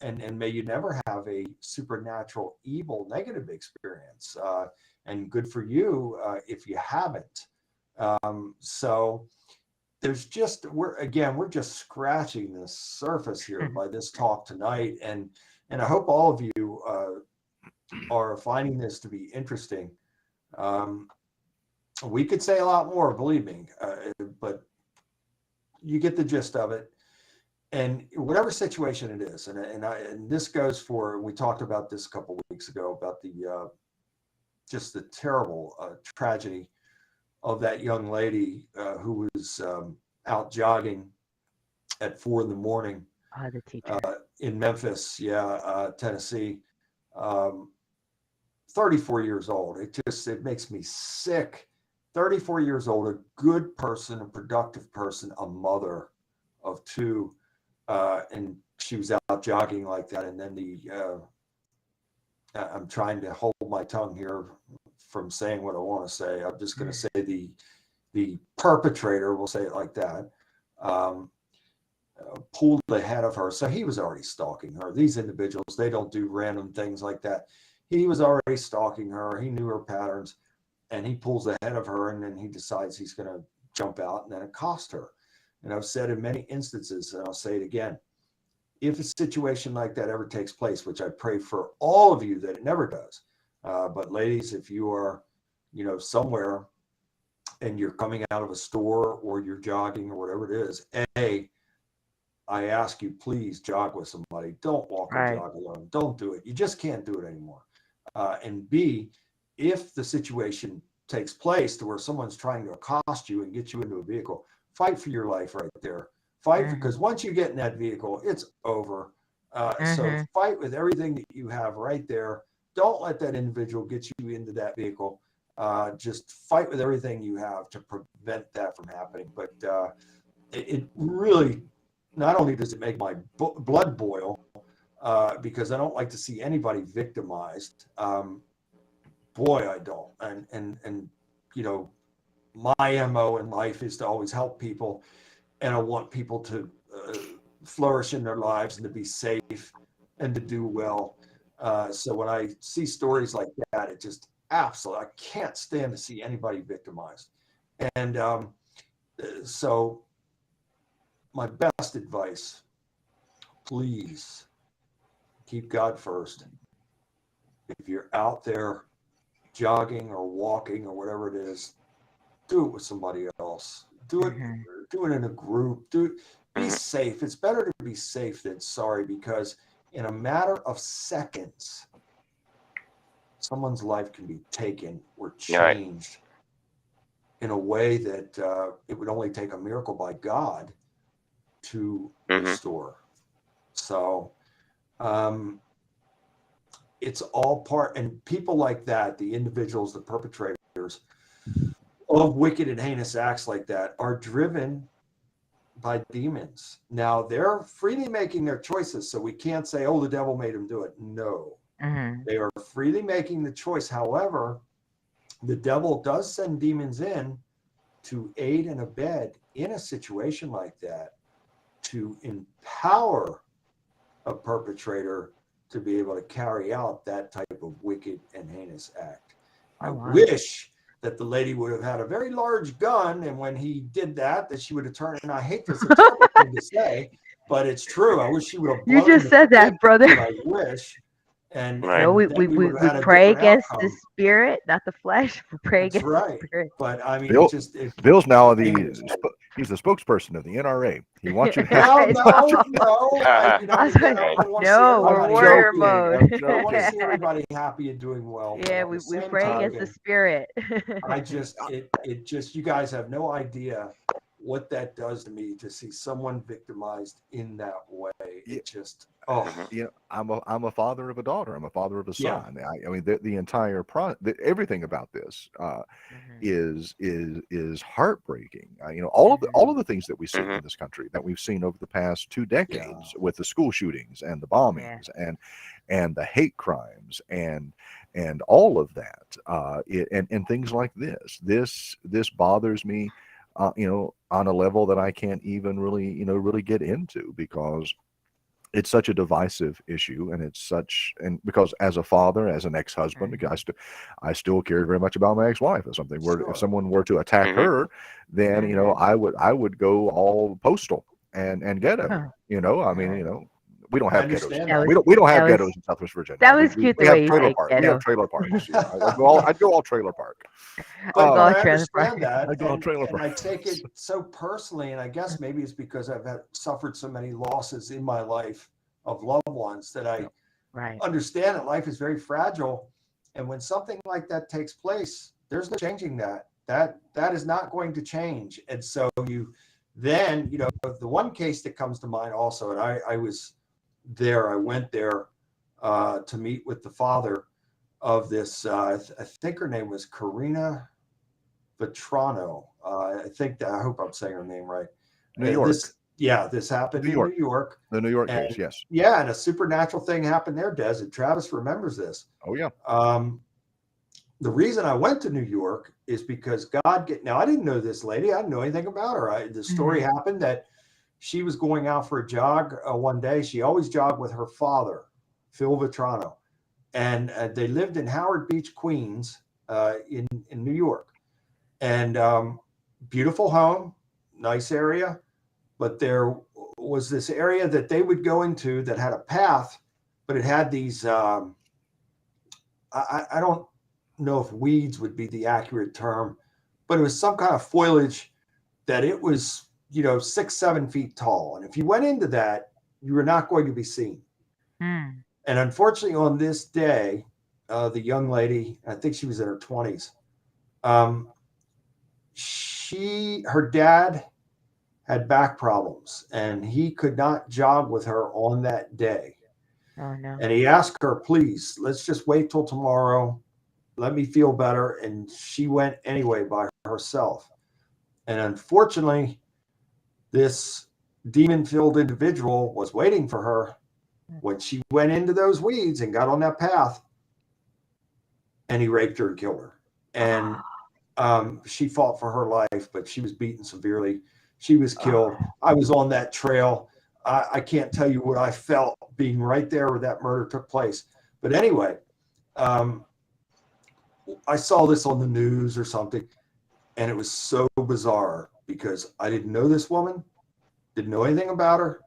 And may you never have a supernatural evil negative experience. And good for you if you haven't. So there's just, we're just scratching the surface here by this talk tonight. And I hope all of you are finding this to be interesting. We could say a lot more, believe me, but you get the gist of it. And whatever situation it is, and this goes for, we talked about this a couple of weeks ago about the just the terrible tragedy of that young lady who was out jogging at 4 a.m.
The teacher.
In Memphis, Tennessee. 34 years old. It makes me sick. 34 years old, a good person, a productive person, a mother of 2, and she was out jogging like that. And then I'm trying to hold my tongue here from saying what I want to say. I'm just going to say the perpetrator, we'll say it like that, pulled ahead of her. So he was already stalking her. These individuals, they don't do random things like that. He was already stalking her. He knew her patterns. And he pulls ahead of her, and then he decides he's going to jump out and then accost her. And I've said in many instances, and I'll say it again, if a situation like that ever takes place, which I pray for all of you that it never does, but ladies, if you are, somewhere and you're coming out of a store or you're jogging or whatever it is, I ask you, please jog with somebody. Don't walk or jog alone. Don't do it. You just can't do it anymore. And B, if the situation takes place to where someone's trying to accost you and get you into a vehicle, fight for your life right there. Fight, because once you get in that vehicle, it's over. So fight with everything that you have right there. Don't let that individual get you into that vehicle. Just fight with everything you have to prevent that from happening. But it really, not only does it make my blood boil, because I don't like to see anybody victimized. Boy, I don't. And my MO in life is to always help people, and I want people to flourish in their lives and to be safe and to do well. So when I see stories like that, it just absolutely, I can't stand to see anybody victimized. And so my best advice, please keep God first. If you're out there jogging or walking or whatever it is, do it with somebody else. Do it in a group. Be safe. It's better to be safe than sorry, because in a matter of seconds, someone's life can be taken or changed in a way that it would only take a miracle by God to restore. So it's all part, and people like that, the individuals, the perpetrators of wicked and heinous acts like that, are driven by demons. Now, they're freely making their choices, so we can't say, oh, the devil made them do it. No. They are freely making the choice. However, the devil does send demons in to aid and abet in a situation like that, to empower a perpetrator to be able to carry out that type of wicked and heinous act. I wish that the lady would have had a very large gun, and when he did that, that she would have turned, and I hate this, it's a terrible thing to say, but it's true. I wish she would have.
You just said that, brother.
I wish. And
we pray against the spirit, not the flesh. We pray against the spirit.
But I mean,
Bill's now he's the spokesperson of the NRA. He wants you to
we're warrior mode.
I want to see everybody happy and doing well.
Yeah, we pray against the spirit.
It just, you guys have no idea what that does to me, to see someone victimized in that way. It just, Oh,
You know, I'm a father of a daughter. I'm a father of a
Yeah.
son. I mean, the entire everything about this
Mhm.
is heartbreaking. You know, all of the things that we see
Mhm.
in this country that we've seen over the past 2 decades
Yeah.
with the school shootings and the
Yeah.
bombings and the hate crimes and all of that and things like this bothers me. You know, on a level that I can't even really get into because it's such a divisive issue and because as a father, as an ex-husband,
Mhm.
I still care very much about my ex-wife. If
Sure.
someone were to attack
Mhm.
her, then
Mhm.
I would go all postal and ghetto.
Huh.
I mean, we don't
I
have ghettos.
understand
That
that.
was
We don't
that
have
was
ghettos in Southwest Virginia.
that was cute
We
the
have
way you
trailer
said
park. We have
ghetto.
trailer parks. I'd go all trailer park.
I'll go
But
all
I
trailer park.
understand that,
I'd go all trailer
and I
parks.
take it so personally, and I guess maybe it's because I've suffered so many losses in my life of loved ones that I
Right.
understand that life is very fragile, and when something like that takes place, there's no changing that. That is not going to change, and so the one case that comes to mind also, and I was there. I went there to meet with the father of this. I think her name was Karina Vetrano. I hope I'm saying her name right.
New York.
This happened
New
in
York.
New York,
The New York
and
case, yes.
yeah, and a supernatural thing happened there, Des, and Travis remembers this.
Oh yeah.
The reason I went to New York is because now I didn't know this lady. I didn't know anything about her. The story happened that she was going out for a jog one day. She always jogged with her father, Phil Vetrano, and they lived in Howard Beach, Queens, in New York. And beautiful home, nice area, but there was this area that they would go into that had a path, but it had these. I don't know if weeds would be the accurate term, but it was some kind of foliage that it was 6-7 feet tall, and if you went into that, you were not going to be seen.
Mm.
And unfortunately, on this day, the young lady, I think she was in her 20s, her dad had back problems and he could not jog with her on that day.
Oh no.
And he asked her, please, let's just wait till tomorrow. Let me feel better. And she went anyway by herself. And unfortunately, this demon-filled individual was waiting for her when she went into those weeds and got on that path, and he raped her and killed her. And she fought for her life, but she was beaten severely. She was killed. I was on that trail. I can't tell you what I felt being right there where that murder took place. But anyway, I saw this on the news or something, and it was so bizarre because I didn't know this woman, didn't know anything about her,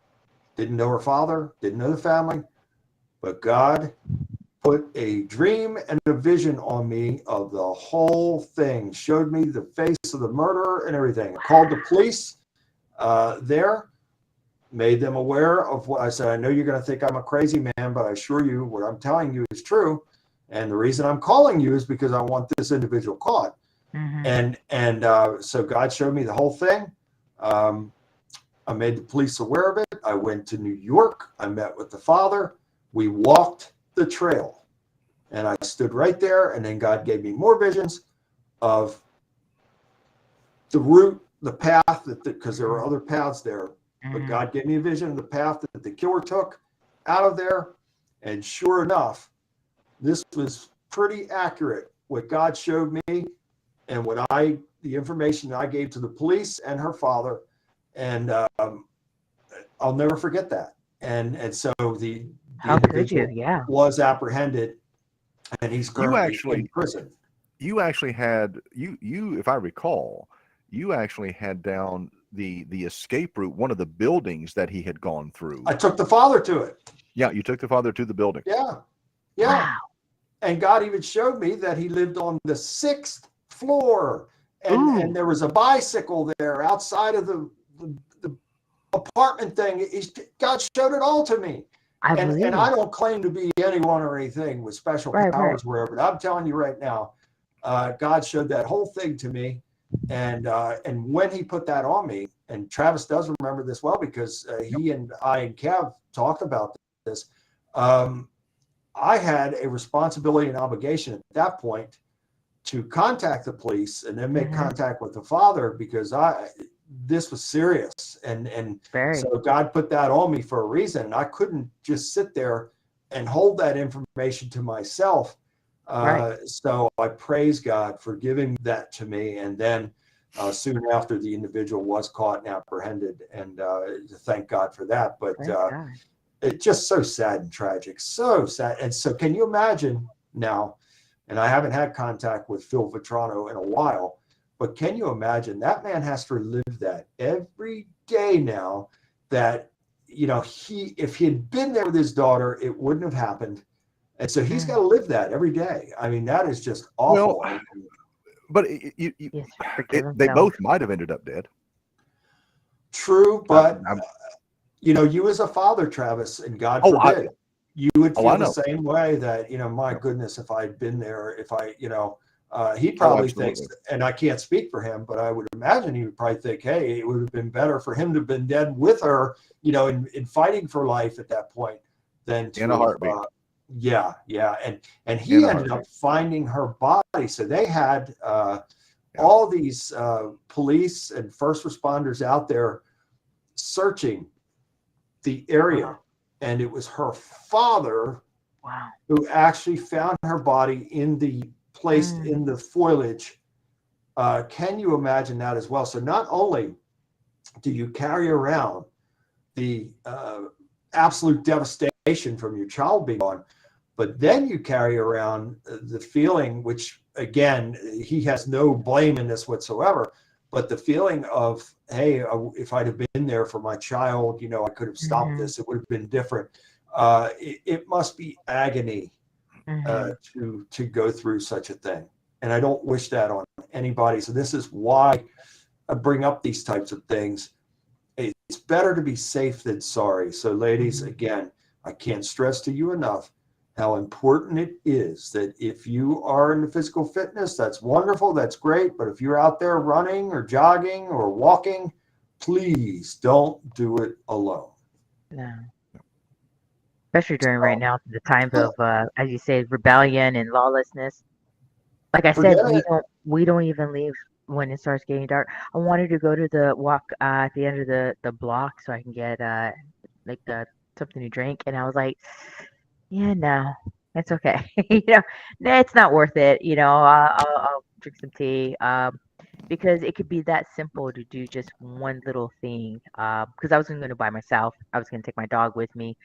didn't know her father, didn't know the family, but God put a dream and a vision on me of the whole thing, showed me the face of the murderer and everything. I called the police there, made them aware of what I said. I know you're going to think I'm a crazy man, but I assure you what I'm telling you is true. And the reason I'm calling you is because I want this individual caught.
Mhm.
And so God showed me the whole thing. I made the police aware of it. I went to New York. I met with the father. We walked the trail, and I stood right there. And then God gave me more visions of the route, the path because there were other paths there. But God gave me a vision of the path that the killer took out of there. And sure enough, this was pretty accurate. What God showed me and the information I gave to the police and her father. And I'll never forget that. And so the
How could
individual
you? Yeah.
was apprehended, and he's currently in prison.
You actually had if I recall, you actually had down the escape route, one of the buildings that he had gone through.
I took the father to it.
Yeah, you took the father to the building.
Yeah.
Wow.
And God even showed me that he lived on the 6th floor, and there was a bicycle there outside of the apartment thing. God showed it all to me. And I don't claim to be anyone or anything with special powers, wherever. But I'm telling you right now, God showed that whole thing to me. And when he put that on me, and Travis does remember this well because he and I and Kev talked about this. I had a responsibility and obligation at that point to contact the police and then make contact with the father, because this was serious, and
Very.
so God put that on me for a reason, and I couldn't just sit there and hold that information to myself.
Right.
So I praise God for giving that to me, and then soon after, the individual was caught and apprehended, and thank God for that. But
Praise God.
it's just so sad and tragic, so sad. And so, can you imagine now? And I haven't had contact with Phil Vetrano in a while, but can you imagine that man has to live that every day now? That, you know, if he had been there with his daughter, it wouldn't have happened, and so he's got to live that every day. I mean, that is just awful.
Well, but
Yes, forgive
they
himself.
both might have ended up dead.
True, but
I'm-
you know, you as a father, Travis, and God
Oh,
forbid, you would
I
feel the
know.
same way. That, you know, my goodness, if I'd been there, if I, you know, he probably thinks,
absolutely.
and I can't speak for him, but I would imagine he would probably think, hey, it would have been better for him to have been dead with her, you know, in fighting for life at that point, than to
In a heartbeat.
yeah, and he
In a
ended up
heartbeat.
finding her body. So they had all these police and first responders out there searching the area, and it was her father
Wow.
who actually found her body placed in the foliage. Can you imagine that as well? So not only do you carry around the absolute devastation from your child being gone, but then you carry around the feeling, which again, he has no blame in this whatsoever, but the feeling of, hey, if I'd have been there for my child, you know, I could have stopped this. It would have been different. It must be agony to go through such a thing. And I don't wish that on anybody. So this is why I bring up these types of things. It's better to be safe than sorry. So ladies, again, I can't stress to you enough how important it is that if you are into physical fitness, that's wonderful, that's great. But if you're out there running or jogging or walking, please don't do it alone.
No. Especially during right now, the times of, as you say, rebellion and lawlessness. Like I said,
Forget it.
we don't even leave when it starts getting dark. I wanted to go to the walk at the end of the block so I can get like something to drink, and I was like, yeah, no, it's okay. You know, no, it's not worth it. You know, I'll drink some tea. Because it could be that simple to do just one little thing. Because I wasn't going to buy myself. I was going to take my dog with me.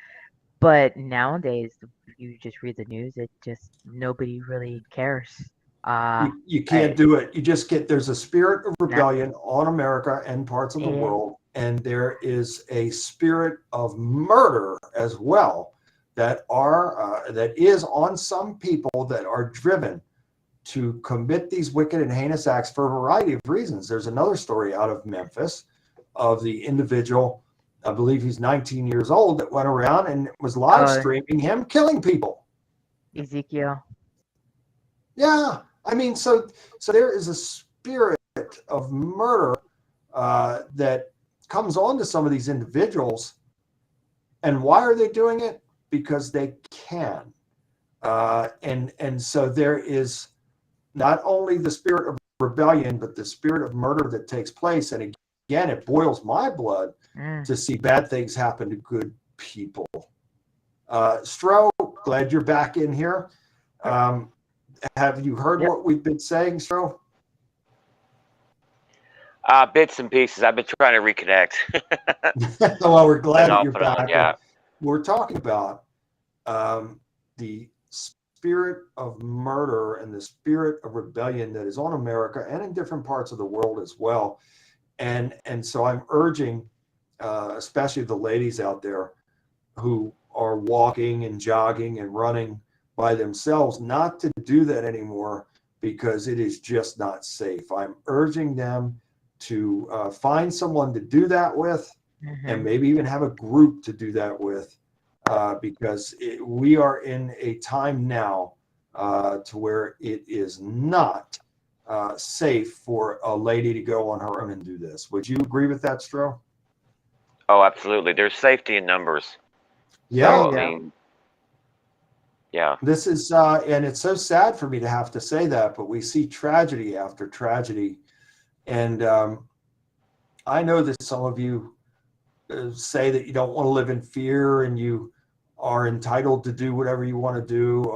But nowadays, you just read the news. It just nobody really cares.
You can't do it. You just there's a spirit of
No.
rebellion on America and parts of the
Yeah.
world, and there is a spirit of murder as well that is on some people that are driven to commit these wicked and heinous acts for a variety of reasons. There's another story out of Memphis of the individual, I believe he's 19 years old, that went around and was live streaming him killing people.
Ezekiel.
Yeah, I mean, so there is a spirit of murder that comes on to some of these individuals, and why are they doing it? Because they can, and so there is not only the spirit of rebellion, but the spirit of murder that takes place. And again, it boils my blood to see bad things happen to good people. Stro, glad you're back in here. Have you heard what we've been saying, Stro?
Bits and pieces. I've been trying to reconnect.
Well, we're glad that you're
Off and on,
back.
yeah.
We're talking about the spirit of murder and the spirit of rebellion that is on America and in different parts of the world as well. And so I'm urging, especially the ladies out there who are walking and jogging and running by themselves, not to do that anymore, because it is just not safe. I'm urging them to find someone to do that with, and maybe even have a group to do that with, because we are in a time now to where it is not safe for a lady to go on her own and do this. Would you agree with that, Stro?
Oh, absolutely. There's safety in numbers.
Yeah.
There
So
you
I
go.
mean, yeah,
This is, and it's so sad for me to have to say that, but we see tragedy after tragedy. And I know that some of you say that you don't want to live in fear and you are entitled to do whatever you want to do.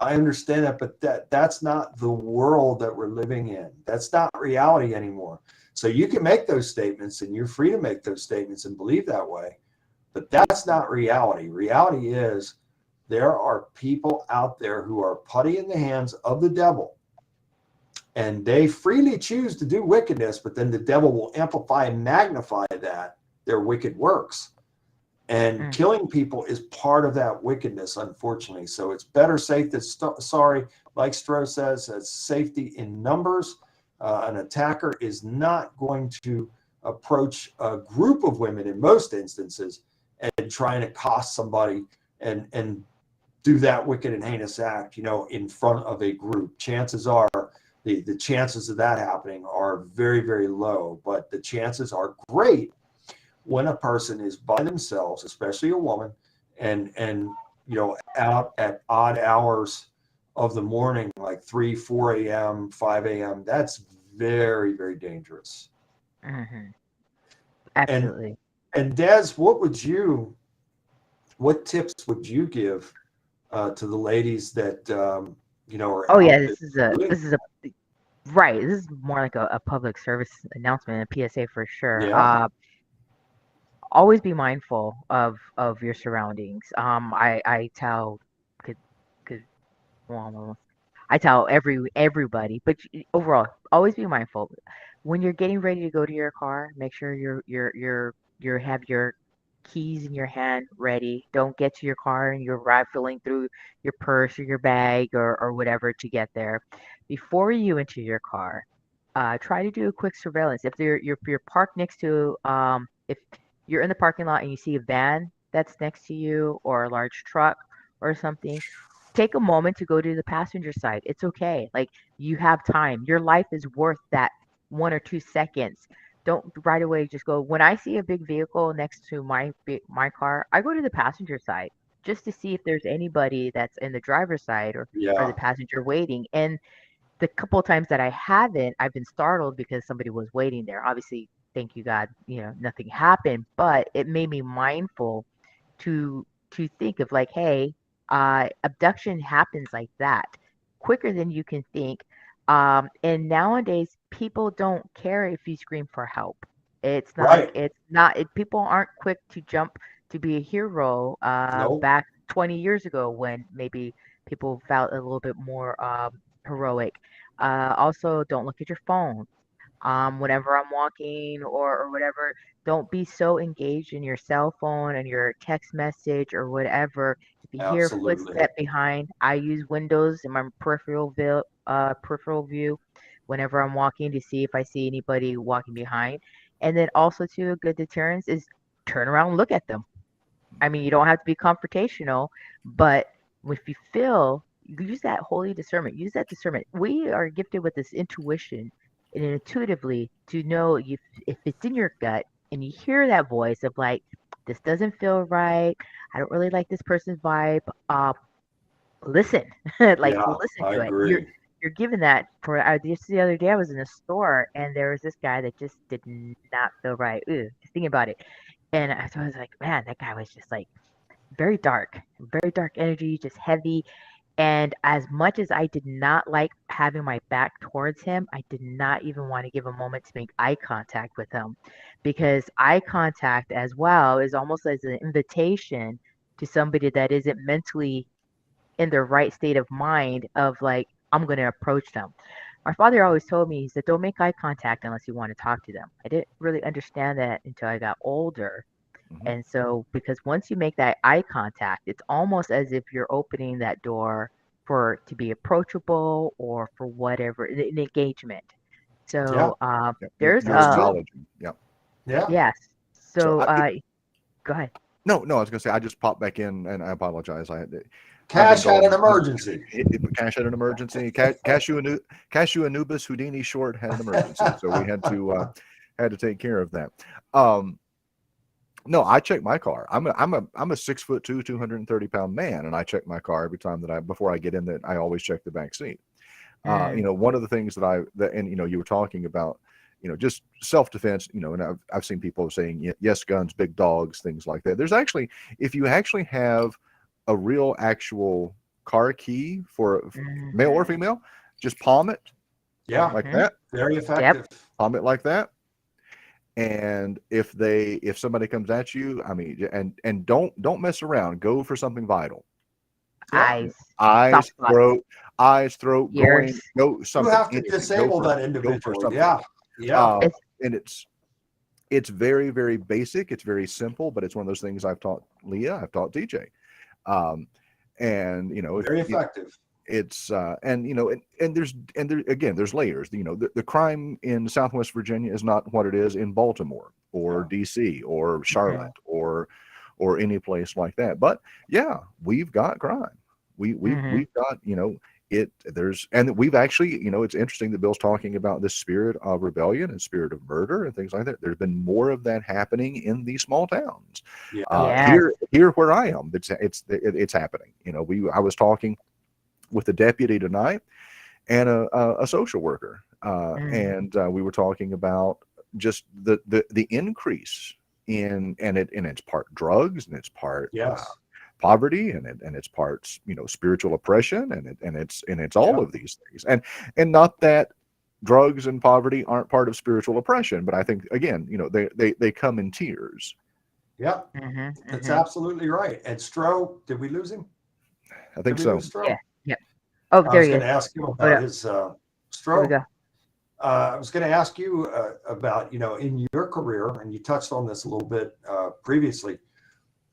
I understand that, but that's not the world that we're living in. That's not reality anymore. So you can make those statements and you're free to make those statements and believe that way, but that's not reality. Reality is there are people out there who are putty in the hands of the devil, and they freely choose to do wickedness, but then the devil will amplify and magnify that, their wicked works. And killing people is part of that wickedness, unfortunately. So it's better safe than sorry. Like Stroh says, it's safety in numbers. An attacker is not going to approach a group of women in most instances and try and accost somebody and do that wicked and heinous act, in front of a group. Chances are the chances of that happening are very, very low, but the chances are great when a person is by themselves, especially a woman, and out at odd hours of the morning, like 3, 4 a.m., 5 a.m. That's very, very dangerous.
Mm-hmm. Absolutely.
And Des, what tips would you give to the ladies that are
Oh
out
yeah,
there
this is a right. This is more like a public service announcement, a PSA for sure.
Yeah,
Always be mindful of your surroundings. I tell could could well, I tell everybody, but overall, always be mindful. When you're getting ready to go to your car, make sure you have your keys in your hand ready. Don't get to your car and you're rifling through your purse or your bag or whatever to get there. Before you enter your car, try to do a quick surveillance. If you're parked next to if you're in the parking lot and you see a van that's next to you or a large truck or something, take a moment to go to the passenger side. It's okay. Like you have time. Your life is worth that 1 or 2 seconds. Don't right away just go. When I see a big vehicle next to my car, I go to the passenger side just to see if there's anybody that's in the driver's side or the
yeah,
passenger waiting. And the couple of times that I haven't, I've been startled because somebody was waiting there. Obviously, thank you God, nothing happened, but it made me mindful to think of like, hey, abduction happens like that quicker than you can think. And nowadays, people don't care if you scream for help.
right.
It's not, people aren't quick to jump to be a hero.
Nope,
Back 20 years ago when maybe people felt a little bit more heroic. Also, don't look at your phone. Whenever I'm walking or whatever, don't be so engaged in your cell phone and your text message or whatever. If you hear a
absolutely.
footstep behind, I use windows in my peripheral view whenever I'm walking to see if I see anybody walking behind. And then also too, a good deterrence is turn around and look at them. I mean, you don't have to be confrontational, but if you feel, use that holy discernment, use that discernment. We are gifted with this intuition and intuitively to know if it's in your gut and you hear that voice of like, this doesn't feel right. I don't really like this person's vibe. Listen, like
Yeah,
listen
I
to it.
agree.
You're given that for just the other day I was in a store and there was this guy that just did not feel right. Ooh, just thinking about it. And so I was like, man, that guy was just like very dark energy, just heavy. And as much as I did not like having my back towards him, I did not even want to give a moment to make eye contact with him because eye contact as well is almost as an invitation to somebody that isn't mentally in their right state of mind of like, I'm going to approach them. My father always told me, he said, don't make eye contact unless you want to talk to them. I didn't really understand that until I got older.
Mhm.
And so, because once you make that eye contact, it's almost as if you're opening that door for to be approachable or for whatever an engagement.
Yeah,
So,
Yep.
there's
You're
that's good.
acknowledging. Yeah.
Yeah,
yes.
So
So,
I,
go ahead.
no, I was gonna say I just popped back in and I apologize. I've been
Cash had an
gone.
emergency.
Cash had an emergency. Cashew Anubis Houdini short had an emergency, so we had to take care of that. No, I check my car. I'm a 6'2", 230-pound man, and I check my car every time before I get in there. I always check the back seat. You know, one of the things and you know, you were talking about, you know, just self-defense, you know, and I've seen people saying, yes, guns, big dogs, things like that. There's actually, if you actually have a real actual car key for male or female, just palm it.
Yeah.
Like that.
Very effective.
Palm it like that. And if somebody comes at you, I mean, and don't mess around. Go for something vital.
Eyes,
throat,
ears.
go something.
You have to
anything.
disable that individual. Yeah. Yeah.
And it's very, very basic. It's very simple, but it's one of those things I've taught Leah, I've taught DJ. And you know,
very effective.
It's and you know, and there's layers. You know, the crime in Southwest Virginia is not what it is in Baltimore or DC or Charlotte or any place like that. But yeah, we've got crime. We've got, you know, and we've actually, you know, it's interesting that Bill's talking about this spirit of rebellion and spirit of murder and things like that. There's been more of that happening in these small towns. Here where I am, it's happening. You know, I was talking with a deputy tonight and a social worker, and we were talking about just the increase in, and it's part drugs, and it's part poverty, and it's parts, you know, spiritual oppression, and it's all of these things, and not that drugs and poverty aren't part of spiritual oppression, but I think, again, you know, they come in tiers.
Yep. That's absolutely right. And Stro, did we lose him?
I think so.
Yeah. Oh, there he is.
I was going to ask him about his Stro. I was going to ask you about, you know, in your career, and you touched on this a little bit previously,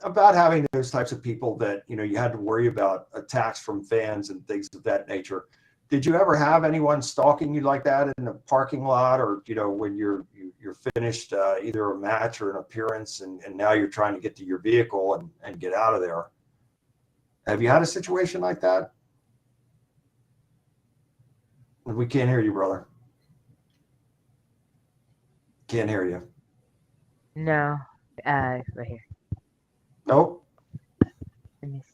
about having those types of people that, you know, you had to worry about attacks from fans and things of that nature. Did you ever have anyone stalking you like that in a parking lot, or, you know, when you're finished either a match or an appearance, and now you're trying to get to your vehicle and get out of there? Have you had a situation like that? We can't hear you, brother. Can't hear you.
No. Right here.
Nope.
Let me see.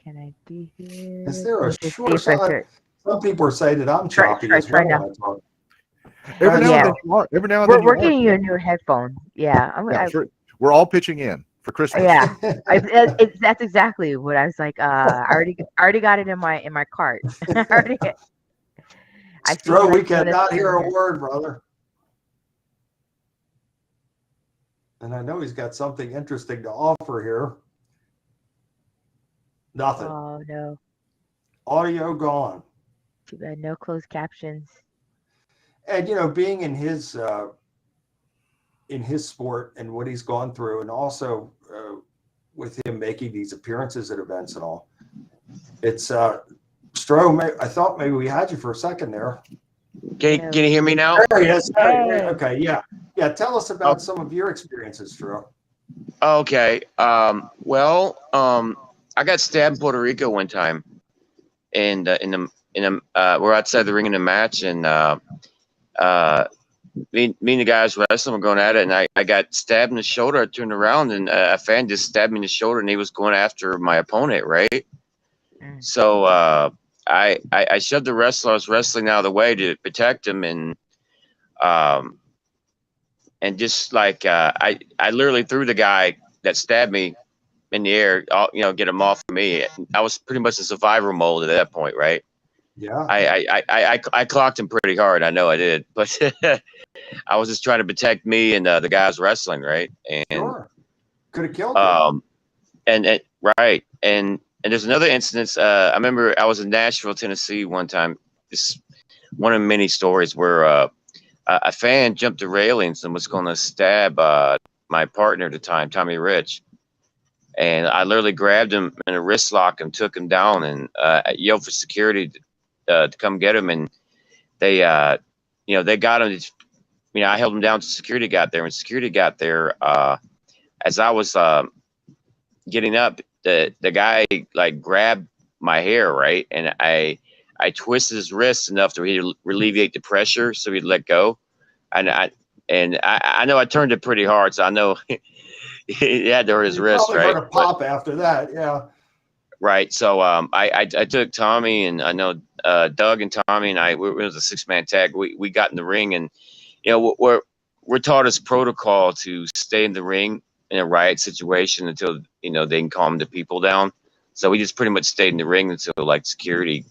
Can I do here?
Is there a
Let's just
short
see if I
side?
could-
Some people are saying that I'm choppy as
try
well
now.
when I talk.
Every now
Yeah.
and then you are. Every now and then
We're
you are.
getting you a new headphone. Yeah.
We're all pitching in for Christmas.
Yeah. That's exactly what I was like. I already got it in my cart.
Stro, we cannot hear a word, brother. And I know he's got something interesting to offer here. Nothing.
Oh no.
Audio gone.
Too bad. No closed captions.
And, you know, being in his sport and what he's gone through, and also with him making these appearances at events and all, it's Stro, I thought maybe we had you for a second there.
Can you hear me now?
There he is.
Hey.
Okay, yeah. Tell us about some of your experiences, Stro.
Okay. Well, I got stabbed in Puerto Rico one time, and we're outside the ring in a match, and me and the guys wrestling were going at it, and I got stabbed in the shoulder. I turned around, and a fan just stabbed me in the shoulder, and he was going after my opponent, right? So I shoved the wrestler I was wrestling out of the way to protect him, and just like I literally threw the guy that stabbed me in the air, you know, get him off of me. I was pretty much in survivor mode at that point, right?
Yeah.
I clocked him pretty hard. I know I did, but I was just trying to protect me and the guys wrestling, right? And
Sure. Could have killed him.
Right. And there's another instance. I remember I was in Nashville, Tennessee one time. This is one of many stories where a fan jumped the railings and was going to stab my partner at the time, Tommy Rich. And I literally grabbed him in a wrist lock and took him down, and I yelled for security to come get him. And they, you know, they got him. You know, I held him down till security got there. When security got there, as I was getting up, the guy like grabbed my hair, right, and I twisted his wrist enough to really alleviate the pressure, so he'd let go. And and I know I turned it pretty hard, so I know he had to hurt his
You
wrist,
probably
right?
heard a pop after that. Yeah.
Right. So I took Tommy, and I know Doug and Tommy and it was a 6-man tag. We got in the ring, and we're taught as protocol to stay in the ring in a riot situation until they can calm the people down. So we just pretty much stayed in the ring until like security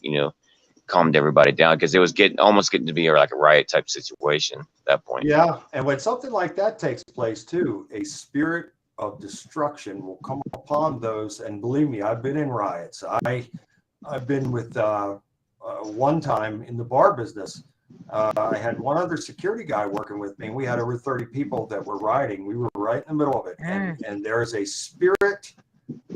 calmed everybody down, because it was almost getting to be like a riot type situation at that point.
Yeah, and when something like that takes place too, a spirit of destruction will come upon those. And believe me, I've been in riots. I've been with one time in the bar business. I had one other security guy working with me, and we had over 30 people that were rioting. We were right in the middle of it, and there is a spirit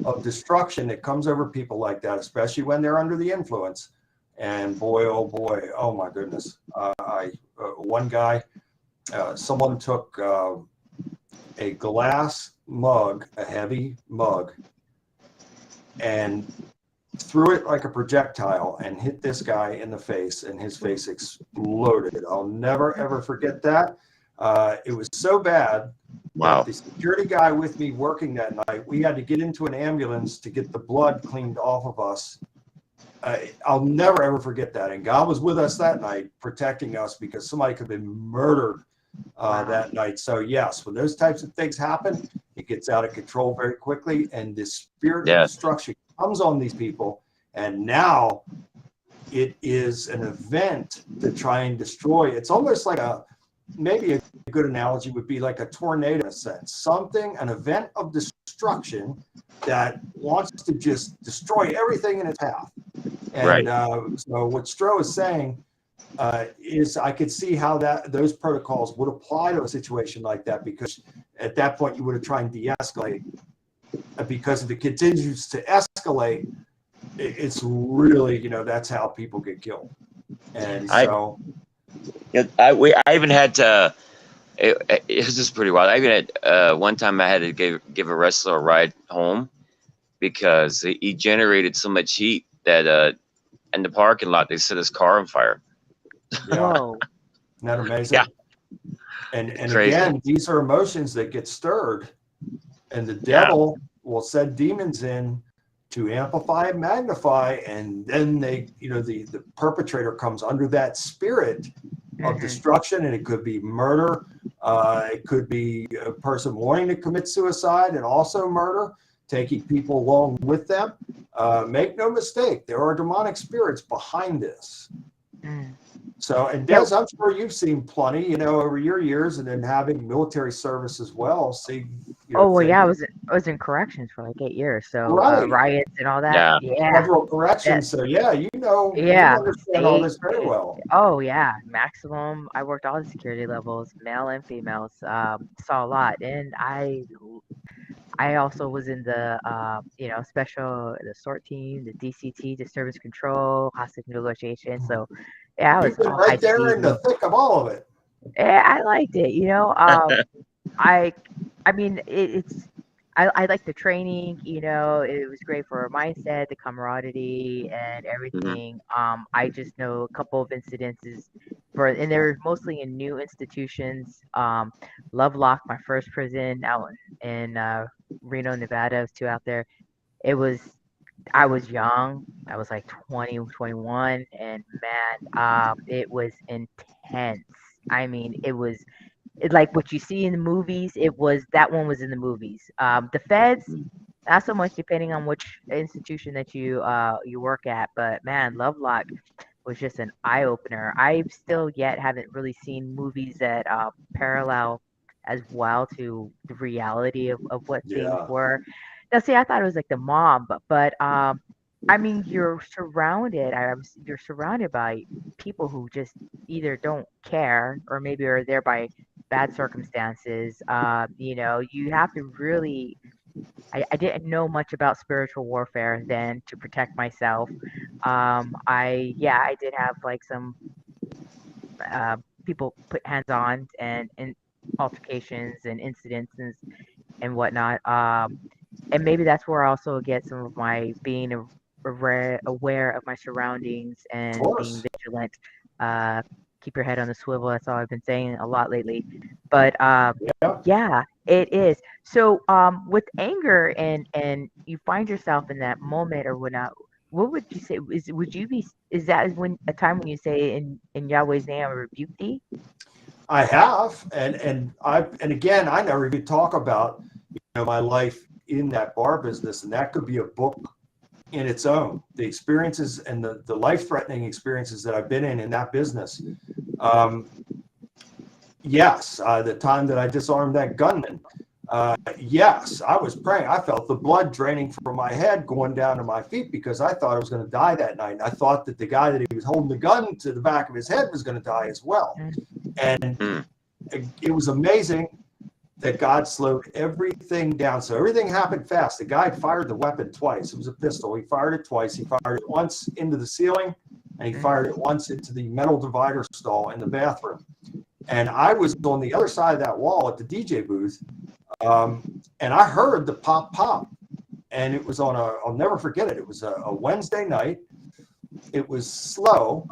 of destruction that comes over people like that, especially when they're under the influence. And boy, oh my goodness. One guy, someone took a glass mug, a heavy mug, and threw it like a projectile and hit this guy in the face, and his face exploded. I'll never, ever forget that. It was so bad
Wow.
that the security guy with me working that night, we had to get into an ambulance to get the blood cleaned off of us. I'll never, ever forget that. And God was with us that night, protecting us, because somebody could have been murdered that night. So yes, when those types of things happen, it gets out of control very quickly, and this spirit of destruction comes on these people. And now it is an event to try and destroy. It's almost like maybe a good analogy would be like a tornado in a sense, an event of destruction that wants to just destroy everything in its path. And so what Stro is saying is, I could see how those protocols would apply to a situation like that, because at that point you would have tried and de-escalate. Because if it continues to escalate, it's really, that's how people get killed. And so
I even had to. It was just pretty wild. I even had one time I had to give a wrestler a ride home because he generated so much heat that in the parking lot they set his car on fire.
Whoa.
Isn't that amazing?
Yeah.
And
Crazy.
again, these are emotions that get stirred, and the devil will send demons in to amplify and magnify, and then the perpetrator comes under that spirit of destruction, and it could be murder. It could be a person wanting to commit suicide and also murder, taking people along with them. Make no mistake, there are demonic spirits behind this. So, and Des, I'm sure you've seen plenty, over your years, and then having military service as well.
I was in corrections for like 8 years, so riots and all that. Yeah.
Federal corrections. So you understand all this very well.
Oh yeah, maximum. I worked all the security levels, male and females. Saw a lot, and I also was in the the SORT team, the DCT, disturbance control, hostage negotiation. So yeah, I was
right there in the thick of all of it.
Yeah, I liked it. I mean, I like the training. It was great for our mindset, the camaraderie, and everything. I just know a couple of incidences and they're mostly in new institutions. Lovelock, my first prison out in Reno, Nevada. I was two out there. I was young. I was like 20, 21, and man, it was intense. I mean, like what you see in the movies. That one was in the movies. The feds, not so much, depending on which institution that you work at. But man, Lovelock was just an eye opener. I still yet haven't really seen movies that parallel as well to the reality of what things were. Now, see, I thought it was like the mob, but I mean, you're surrounded by people who just either don't care or maybe are there by bad circumstances. You have to really. I didn't know much about spiritual warfare then to protect myself. I did have like some people put hands on and altercations and incidents and whatnot. And maybe that's where I also get some of my being aware of my surroundings and being vigilant. keep your head on the swivel. That's all I've been saying a lot lately. But
Yeah.
yeah, it is. So with anger and you find yourself in that moment or whatnot, what would you say is that when a time when you say in Yahweh's name I rebuke thee?
I have, and again, I never even talk about my life in that bar business, and that could be a book in its own. The experiences and the life-threatening experiences that I've been in that business. Yes, the time that I disarmed that gunman. Yes, I was praying. I felt the blood draining from my head going down to my feet because I thought I was going to die that night. And I thought that the guy that he was holding the gun to the back of his head was going to die as well. And it was amazing that God slowed everything down. So everything happened fast. The guy fired the weapon twice. It was a pistol. He fired it twice. He fired it once into the ceiling, and he fired it once into the metal divider stall in the bathroom. And I was on the other side of that wall at the DJ booth, and I heard the pop. And it was on I'll never forget it. It was a Wednesday night. It was slow,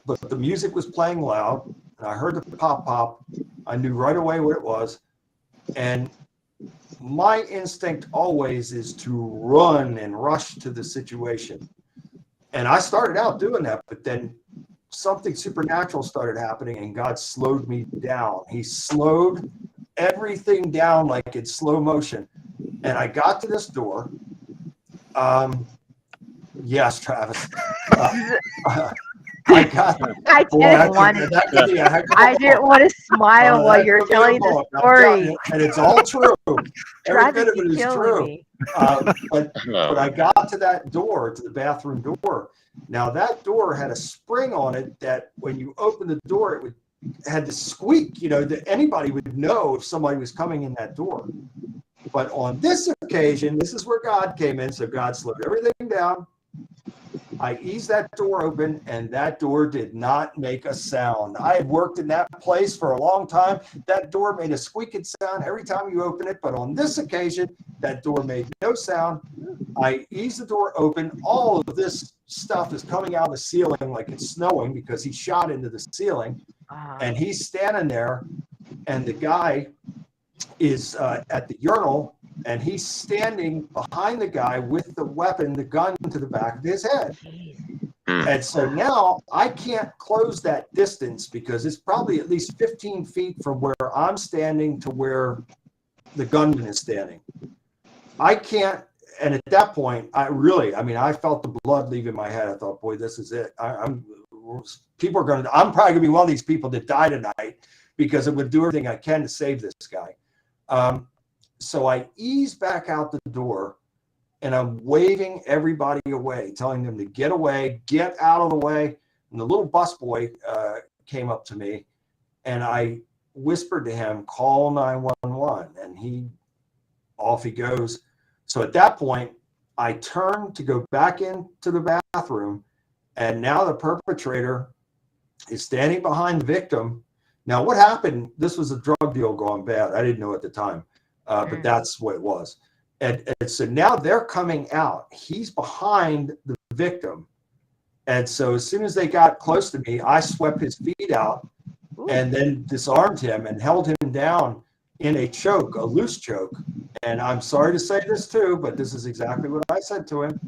but the music was playing loud. And I heard the pop. I knew right away what it was. And my instinct always is to run and rush to the situation. And I started out doing that, but then something supernatural started happening and God slowed me down. He slowed everything down like in slow motion. And I got to this door. Yes, Travis. I
didn't want to smile while you're telling the story.
And it's all true. Every bit of it is true.
Me.
But I got to that door, to the bathroom door. Now that door had a spring on it that when you open the door, it had to squeak, that anybody would know if somebody was coming in that door. But on this occasion, this is where God came in. So God slowed everything down. I eased that door open, and that door did not make a sound. I had worked in that place for a long time. That door made a squeaking sound every time you open it, but on this occasion, that door made no sound. I eased the door open. All of this stuff is coming out of the ceiling like it's snowing because he shot into the ceiling, and he's standing there, and the guy is at the urinal, and he's standing behind the guy with the weapon, the gun to the back of his head. And so now I can't close that distance because it's probably at least 15 feet from where I'm standing to where the gunman is standing. I can't, and at that point, I felt the blood leaving my head. I thought, boy, this is it. I'm probably gonna be one of these people that die tonight because I'm gonna do everything I can to save this guy. So I ease back out the door, and I'm waving everybody away, telling them to get away, get out of the way. And the little busboy came up to me, and I whispered to him, call 911, and off he goes. So at that point, I turned to go back into the bathroom, and now the perpetrator is standing behind the victim. Now, what happened? This was a drug deal gone bad. I didn't know at the time. But that's what it was. And so now they're coming out. He's behind the victim. And so as soon as they got close to me, I swept his feet out and then disarmed him and held him down in a choke, a loose choke. And I'm sorry to say this too, but this is exactly what I said to him.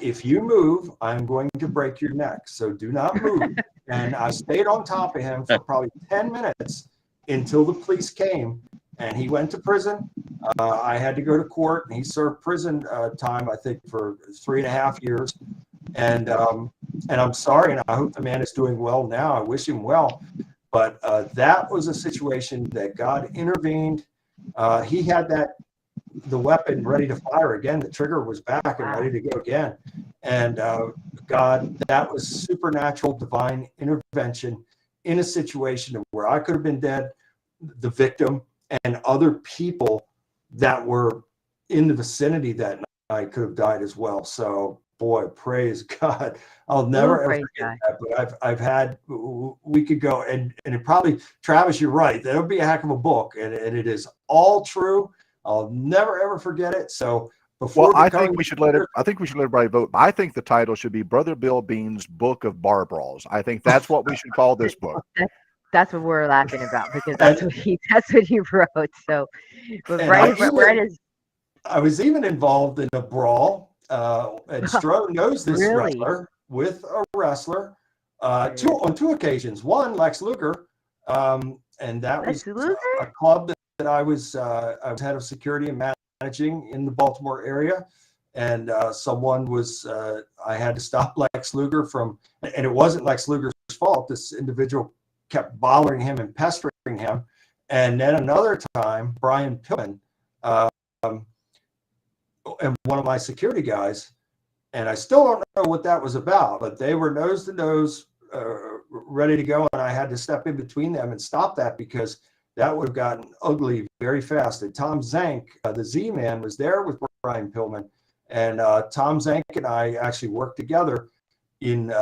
If you move, I'm going to break your neck. So do not move. And I stayed on top of him for probably 10 minutes until the police came. And he went to prison. I had to go to court, and he served prison time, I think, for 3.5 years. And I'm sorry, and I hope the man is doing well now. I wish him well. But that was a situation that God intervened. He had the weapon ready to fire again. The trigger was back and ready to go again. And God, that was supernatural, divine intervention in a situation where I could have been dead, the victim, and other people that were in the vicinity that night could have died as well. So, boy, praise God. I'll never ever forget that. But I've had, we could go, and it probably, Travis, you're right. That'll be a heck of a book, and it is all true. I'll never ever forget it. So, before
Well, I
becoming
think we should let it. I think we should let everybody vote. I think the title should be Brother Bill Bean's Book of Bar Brawls. I think that's what we should call this book.
That's what we're laughing about because
And-
that's what he wrote. So, but
And
right is
I was even involved in a brawl, and Stroh knows this
Really?
wrestler with a wrestler on two occasions. One, Lex Luger, and that
Lex
was
Luger?
a club that I was head of security and managing in the Baltimore area. And someone was, I had to stop Lex Luger from, and it wasn't Lex Luger's fault. This individual kept bothering him and pestering him. And then another time, Brian Pillman, and one of my security guys, and I still don't know what that was about, but they were nose to nose, ready to go, and I had to step in between them and stop that because that would have gotten ugly very fast. And Tom Zank, the Z-Man, was there with Brian Pillman, and Tom Zank and I actually worked together in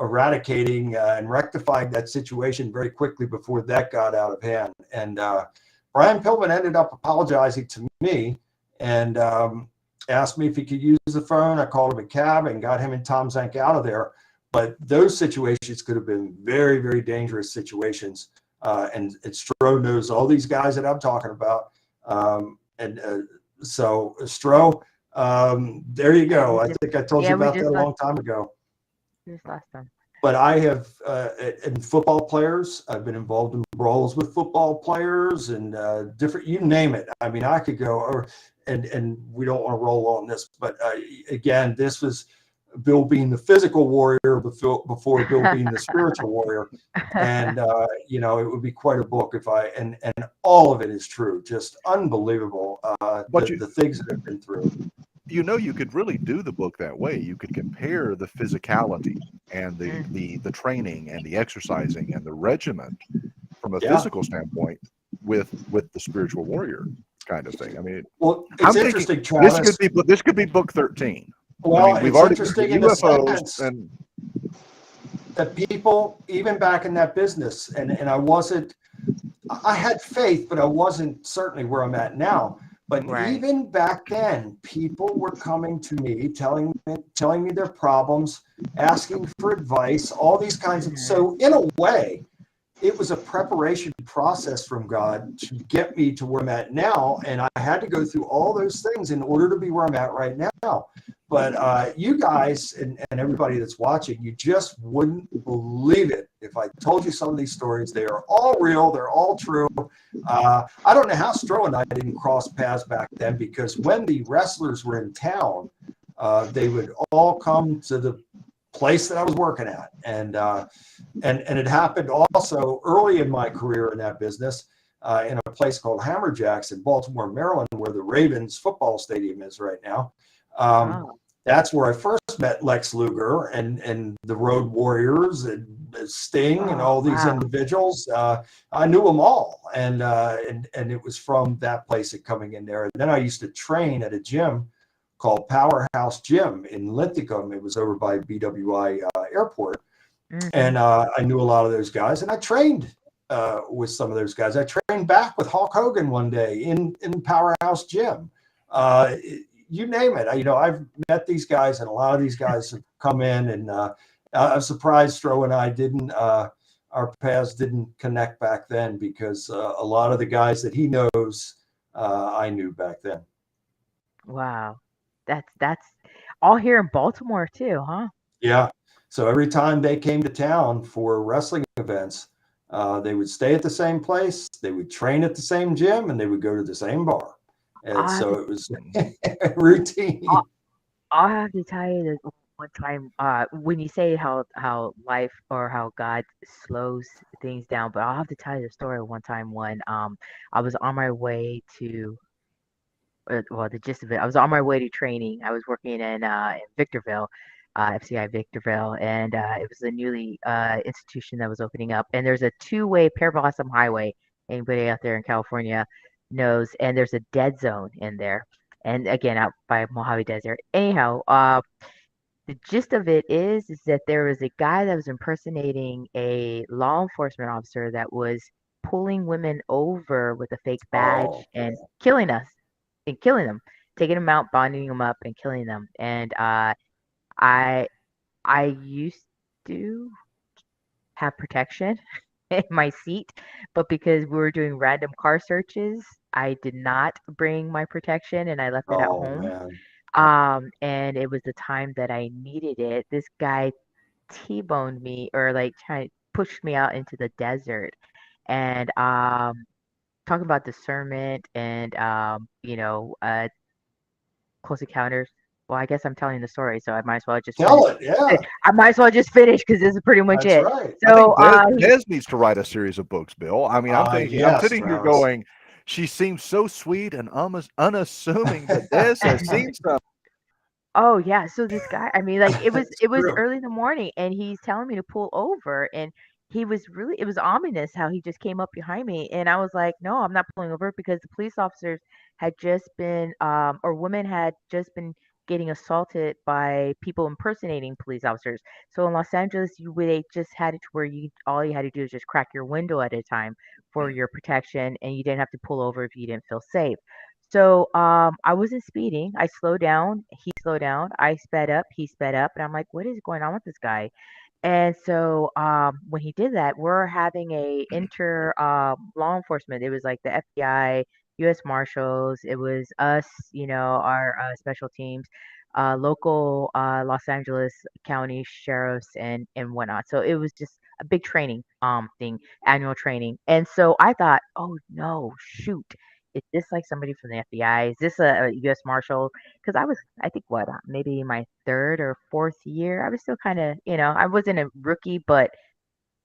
eradicating and rectifying that situation very quickly before that got out of hand. And Brian Pillman ended up apologizing to me and asked me if he could use the phone. I called him a cab and got him and Tom Zank out of there. But those situations could have been very, very dangerous situations. And Stroh knows all these guys that I'm talking about. So Stroh, there you go. I think I told you about that a long time ago.
Just last time.
But I have, in football players, I've been involved in brawls with football players and different, you name it. I mean, I could go, and we don't want to roll on this, but again, this was Bill being the physical warrior before Bill being the spiritual warrior. And, it would be quite a book if and all of it is true. Just unbelievable, the things that I've been through.
You could really do the book that way. You could compare the physicality and the training and the exercising and the regiment from a physical standpoint with the spiritual warrior kind of thing. I mean,
well, it's interesting, Travis.
This could be book 13.
Well,
I mean, we've
it's
already
interesting in
UFOs
the sense
and
that people, even back in that business, and I had faith, but I wasn't certainly where I'm at now. But even back then, people were coming to me, telling me their problems, asking for advice, all these kinds of. So in a way, it was a preparation process from God to get me to where I'm at now, and I had to go through all those things in order to be where I'm at right now. But you guys and everybody that's watching, you just wouldn't believe it if I told you some of these stories. They are all real. They're all true. I don't know how Stroh and I didn't cross paths back then, because when the wrestlers were in town, they would all come to the place that I was working at. And it happened also early in my career in that business, in a place called Hammerjacks in Baltimore, Maryland, where the Ravens football stadium is right now. That's where I first met Lex Luger and the Road Warriors and Sting and all these individuals. I knew them all, and it was from that place at coming in there. And then I used to train at a gym called Powerhouse Gym in Linthicum. It was over by BWI Airport, and I knew a lot of those guys, and I trained with some of those guys. I trained back with Hulk Hogan one day in Powerhouse Gym. You name it. I've met these guys, and a lot of these guys have come in, and I'm surprised Stroh and I didn't, our paths didn't connect back then, because a lot of the guys that he knows, I knew back then.
Wow. That's all here in Baltimore too, huh?
Yeah. So every time they came to town for wrestling events, they would stay at the same place, they would train at the same gym, and they would go to the same bar. And so it was routine.
I'll have to tell you that one time, when you say how life or how God slows things down, but I'll have to tell you the story of one time when I was on my way to, the gist of it, I was on my way to training. I was working in Victorville, FCI Victorville, and it was a newly institution that was opening up. And there's a two-way Pear Blossom Highway. Anybody out there in California knows, and there's a dead zone in there, and again out by Mojave Desert. Anyhow, the gist of it is that there was a guy that was impersonating a law enforcement officer that was pulling women over with a fake badge and killing them. taking them out, bonding them up, and killing them. And I I used to have protection in my seat, but because we were doing random car searches, I did not bring my protection and I left it at
Oh
home.
man.
And it was the time that I needed it. This guy T-boned me or like trying pushed me out into the desert. And talking about discernment and close encounters. Well, I guess I'm telling the story, so I might as well just
Tell
finish.
it. Yeah,
I might as well just finish because this is pretty much
that's
it.
right.
I think
So
Des needs to write a series of books, Bill. I mean, I'm thinking, I'm
Yes,
sitting here
Travis.
going, she seems so sweet and almost unassuming, but Des has seen stuff.
oh yeah, so this guy, I mean, like
It's
it was
true.
early in the morning, and he's telling me to pull over, and it was ominous how he just came up behind me, and I was like, no, I'm not pulling over because the police officers had just been, or women had just been getting assaulted by people impersonating police officers. So in Los Angeles, they just had it to where you all you had to do is just crack your window at a time for your protection, and you didn't have to pull over if you didn't feel safe. So I wasn't speeding. I slowed down. He slowed down. I sped up. He sped up. And I'm like, what is going on with this guy? And so when he did that, we're having a inter law enforcement. It was like the FBI, U.S. Marshals. It was us, our special teams, local Los Angeles County sheriffs and whatnot. So it was just a big training thing, annual training. And so I thought, oh no, shoot. Is this like somebody from the FBI? Is this a U.S. Marshal? Because I think, what, maybe my third or fourth year. I was still kind of, I wasn't a rookie, but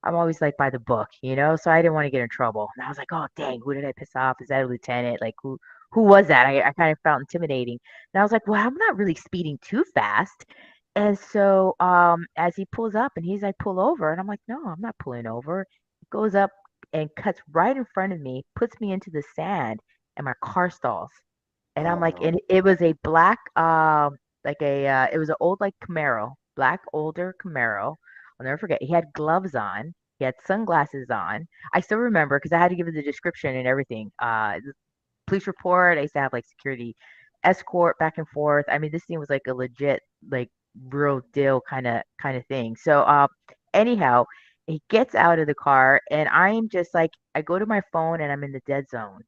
I'm always like by the book, so I didn't want to get in trouble. And I was like, oh, dang, who did I piss off? Is that a lieutenant? Like, who was that? I kind of felt intimidating. And I was like, well, I'm not really speeding too fast. And so as he pulls up and he's like, pull over. And I'm like, no, I'm not pulling over. He goes up and cuts right in front of me, puts me into the sand, and my car stalls. And I'm
Oh
like,
no.
and it was a black, it was an old like Camaro, black older Camaro. I'll never forget. He had gloves on. He had sunglasses on. I still remember because I had to give it the description and everything. The police report. I used to have like security escort back and forth. I mean, this thing was like a legit, like real deal kind of thing. So, anyhow, he gets out of the car, and I'm just like, I go to my phone, and I'm in the dead zone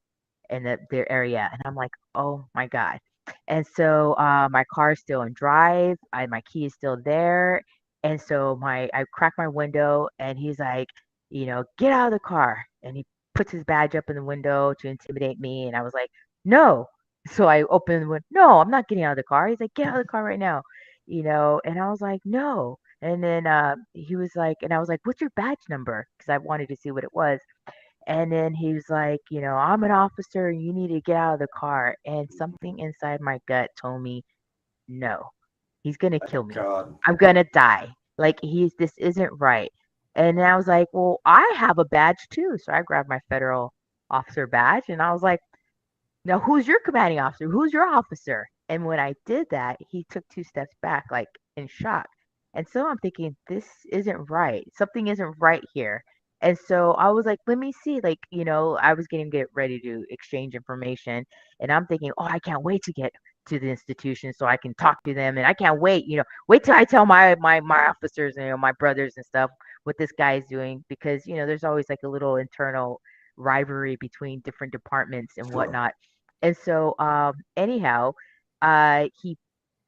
in their area, and I'm like, oh my god. And so my car is still in drive. My key is still there, and so I crack my window, and he's like, get out of the car, and he puts his badge up in the window to intimidate me, and I was like, no. So I open the window. No, I'm not getting out of the car. He's like, get out of the car right now, and I was like, no. And then he was like, and I was like, what's your badge number? Because I wanted to see what it was. And then he was like, I'm an officer. You need to get out of the car. And something inside my gut told me, no, he's going to kill
Thank
me.
God.
I'm going to die. Like, this isn't right. And I was like, well, I have a badge too. So I grabbed my federal officer badge and I was like, now who's your commanding officer? Who's your officer? And when I did that, he took 2 steps back, like in shock. And so I'm thinking, this isn't right. Something isn't right here. And so I was like, let me see. Like, I was getting get ready to exchange information. And I'm thinking, oh, I can't wait to get to the institution so I can talk to them. And I can't wait, wait till I tell my officers, my brothers and stuff what this guy is doing. Because, there's always like a little internal rivalry between different departments and
Sure.
whatnot. And so, anyhow, he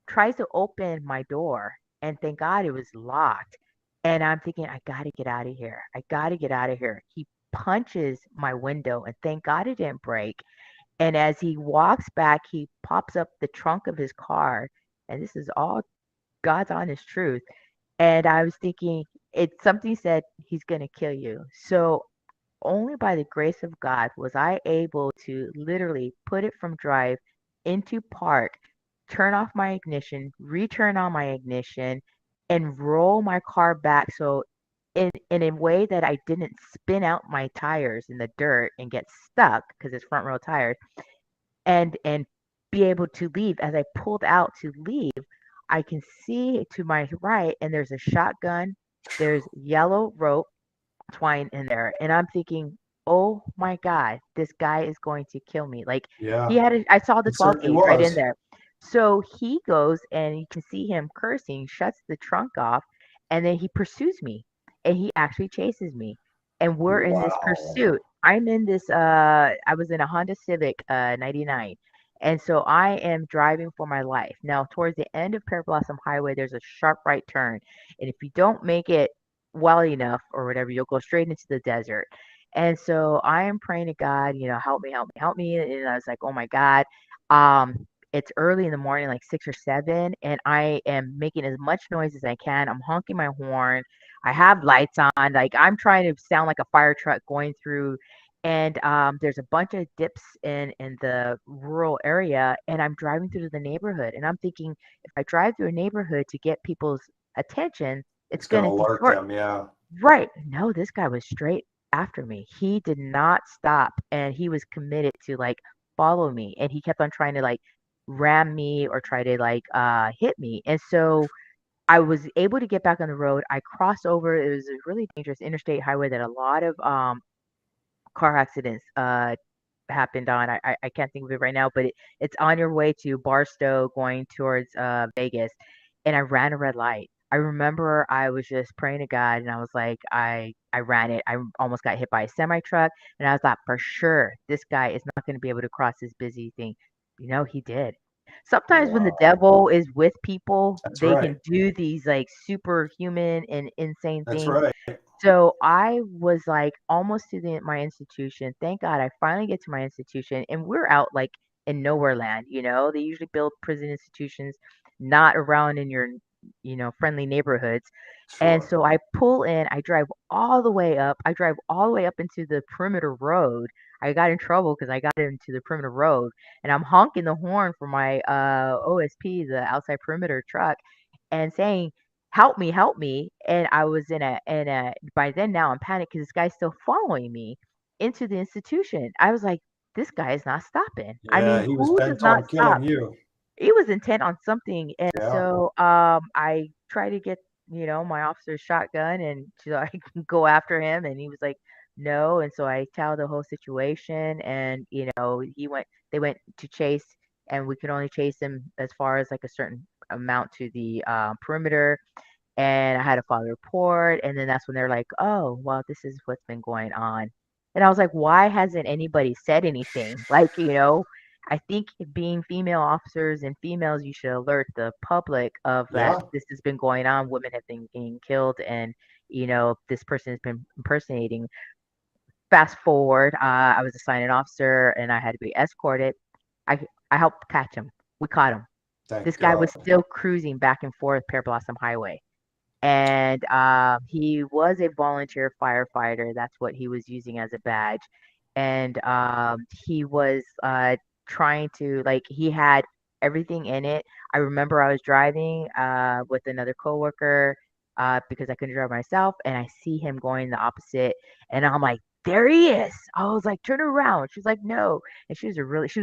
tries to open my door, and thank God it was locked. And I'm thinking, I got to get out of here. I got to get out of here. He punches my window, and thank God it didn't break. And as he walks back, he pops up the trunk of his car. And this is all God's honest truth. And I was thinking, something said, he's going to kill you. So only by the grace of God was I able to literally put it from drive into park, turn off my ignition, return on my ignition, and roll my car back. So in a way that I didn't spin out my tires in the dirt and get stuck because it's front row tires, and be able to leave. As I pulled out to leave, I can see to my right, and there's a shotgun, there's yellow rope twine in there, and I'm thinking, oh my god, this guy is going to kill me. Like,
Yeah.
I saw the
It
12
certainly
gauge right in
was.
there. So he goes and you can see him cursing, shuts the trunk off, and then he pursues me. And he actually chases me. And we're in this
Wow.
pursuit. I'm in this I was in a Honda Civic 99. And so I am driving for my life. Now, towards the end of Pear Blossom Highway, there's a sharp right turn. And if you don't make it well enough or whatever, you'll go straight into the desert. And so I am praying to God, help me, help me, help me. And I was like, oh my God. It's early in the morning, like 6 or 7, and I am making as much noise as I can. I'm honking my horn. I have lights on. Like I'm trying to sound like a fire truck going through. And there's a bunch of dips in the rural area, and I'm driving through the neighborhood, and I'm thinking if I drive through a neighborhood to get people's attention, it's
It's going
going
to
to be
alert
short.
them. Yeah.
Right. No, this guy was straight after me. He did not stop and he was committed to like follow me and he kept on trying to like ram me or try to like hit me. And so I was able to get back on the road. I crossed over. It was a really dangerous interstate highway that a lot of car accidents happened on. I can't think of it right now, but it's on your way to Barstow going towards Vegas, and I ran a red light. I remember I was just praying to God, and I was like, I ran it. I almost got hit by a semi truck, and I was like, for sure, this guy is not going to be able to cross this busy thing. He did. Sometimes when the
Wow.
devil is with people,
That's
they
right.
can do these like superhuman and insane
That's
things.
right.
So I was like almost to my institution. Thank God I finally get to my institution and we're out like in nowhere land, They usually build prison institutions not around in your, friendly neighborhoods. And
Sure.
so I pull in, I drive all the way up. I drive all the way up into the perimeter road. I got in trouble because I got into the perimeter road and I'm honking the horn for my OSP, the outside perimeter truck, and saying, help me. And I was by then now I'm panicked because this guy's still following me into the institution. I was like, this guy is not stopping. I
Yeah.
mean,
He was
who does
bent
not
on
stop?
killing you.
He was intent on something. And
Yeah.
so I tried to get, my officer's shotgun and so I can go after him. And he was like, no. And so I tell the whole situation and, they went to chase and we could only chase him as far as like a certain amount to the perimeter and I had to file a report. And then that's when they're like, oh, well, this is what's been going on. And I was like, why hasn't anybody said anything? Like, I think being female officers and females, you should alert the public of that
Yeah.
this has been going on. Women have been getting killed, and this person has been impersonating. Fast forward, I was assigned an officer, and I had to be escorted. I I helped catch him. We caught him.
Thank
This guy
God.
was still cruising back and forth Pear Blossom Highway and he was a volunteer firefighter. That's what he was using as a badge, and he was trying to like he had everything in it. I remember I was driving with another coworker because I couldn't drive myself, and I see him going the opposite, and I'm like. There he is. I was like, turn around. She's like, no. And she was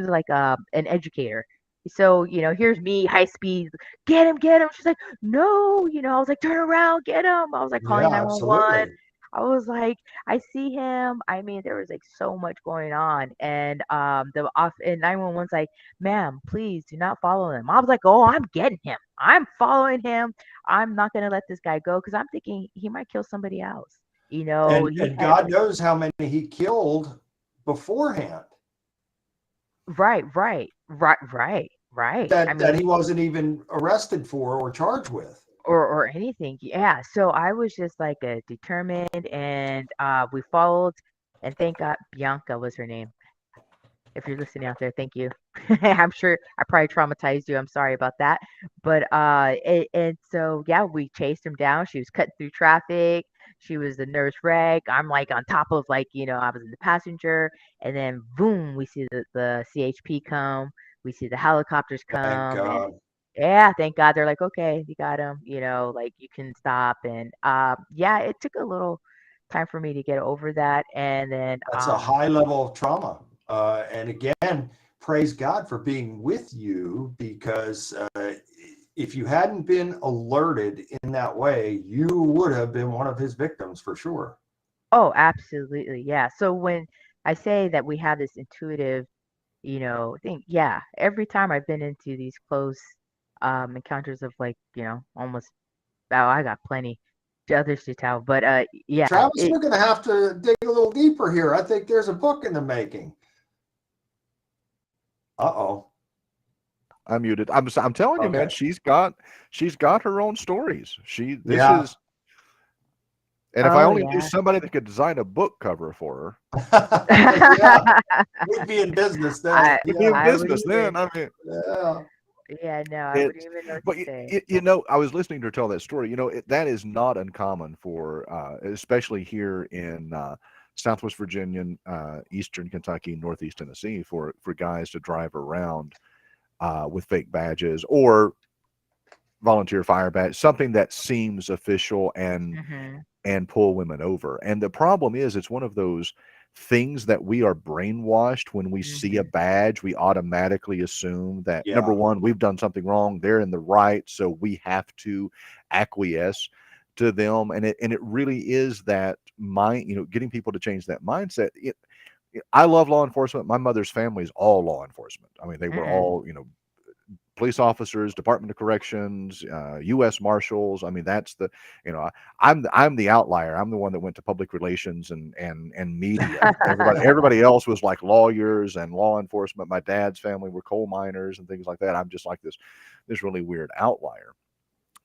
like an educator. So, here's me, high speed, get him. She's like, no, I was like, turn around, get him. I was like calling
Yeah.
911.
Absolutely.
I was like, I see him. I mean, there was like so much going on. And the off and 911's like, ma'am, please do not follow him. I was like, oh, I'm getting him. I'm following him. I'm not gonna let this guy go because I'm thinking he might kill somebody else. He
And
had
God knows how many he killed beforehand
right. I
that
mean,
he wasn't even arrested for or charged with.
or anything. Yeah. So I was just like determined and we followed and thank God Bianca was her name. If you're listening out there, thank you. I'm sure I probably traumatized you. I'm sorry about that. But and so yeah, we chased him down. She was cutting through traffic. She was the nurse wreck. I'm like on top of like, I was in the passenger and then boom, we see the CHP come. We see the helicopters
Thank
come and
God.
yeah, thank God. They're like, okay, you got him, like you can stop. And yeah, it took a little time for me to get over that. And then
That's a high level of trauma. And again, praise God for being with you because if you hadn't been alerted in that way, you would have been one of his victims for sure.
oh, absolutely. Yeah. So when I say that we have this intuitive think, yeah, every time I've been into these close encounters of like, almost, oh, I got plenty to others to tell, but yeah,
Travis, we're going to have to dig a little deeper here. I think there's a book in the making. Uh-oh.
I'm muted. I'm telling you, man,
Okay.
she's got her own stories. This
Yeah.
is, and if I
oh
only knew
yeah.
somebody that could design a book cover for her,
Yeah. We'd be in business then.
I
we'd be in
I would
business then.
even,
I mean,
Yeah.
yeah, no, I
it,
wouldn't even know what
but
to say.
I was listening to her tell that story. That is not uncommon for, especially here in Southwest Virginia, Eastern Kentucky, Northeast Tennessee, for guys to drive around with fake badges or volunteer fire badge, something that seems official and pull women over. And the problem is, it's one of those things that we are brainwashed. When we see a badge, we automatically assume that,
Yeah.
number one, we've done something wrong, they're in the right, so we have to acquiesce to them. And it really is that getting people to change that mindset. I love law enforcement. My mother's family is all law enforcement. I mean, they were all, police officers, Department of Corrections, U.S. Marshals. I mean, that's I'm the outlier. I'm the one that went to public relations and media. Everybody else was like lawyers and law enforcement. My dad's family were coal miners and things like that. I'm just like this really weird outlier.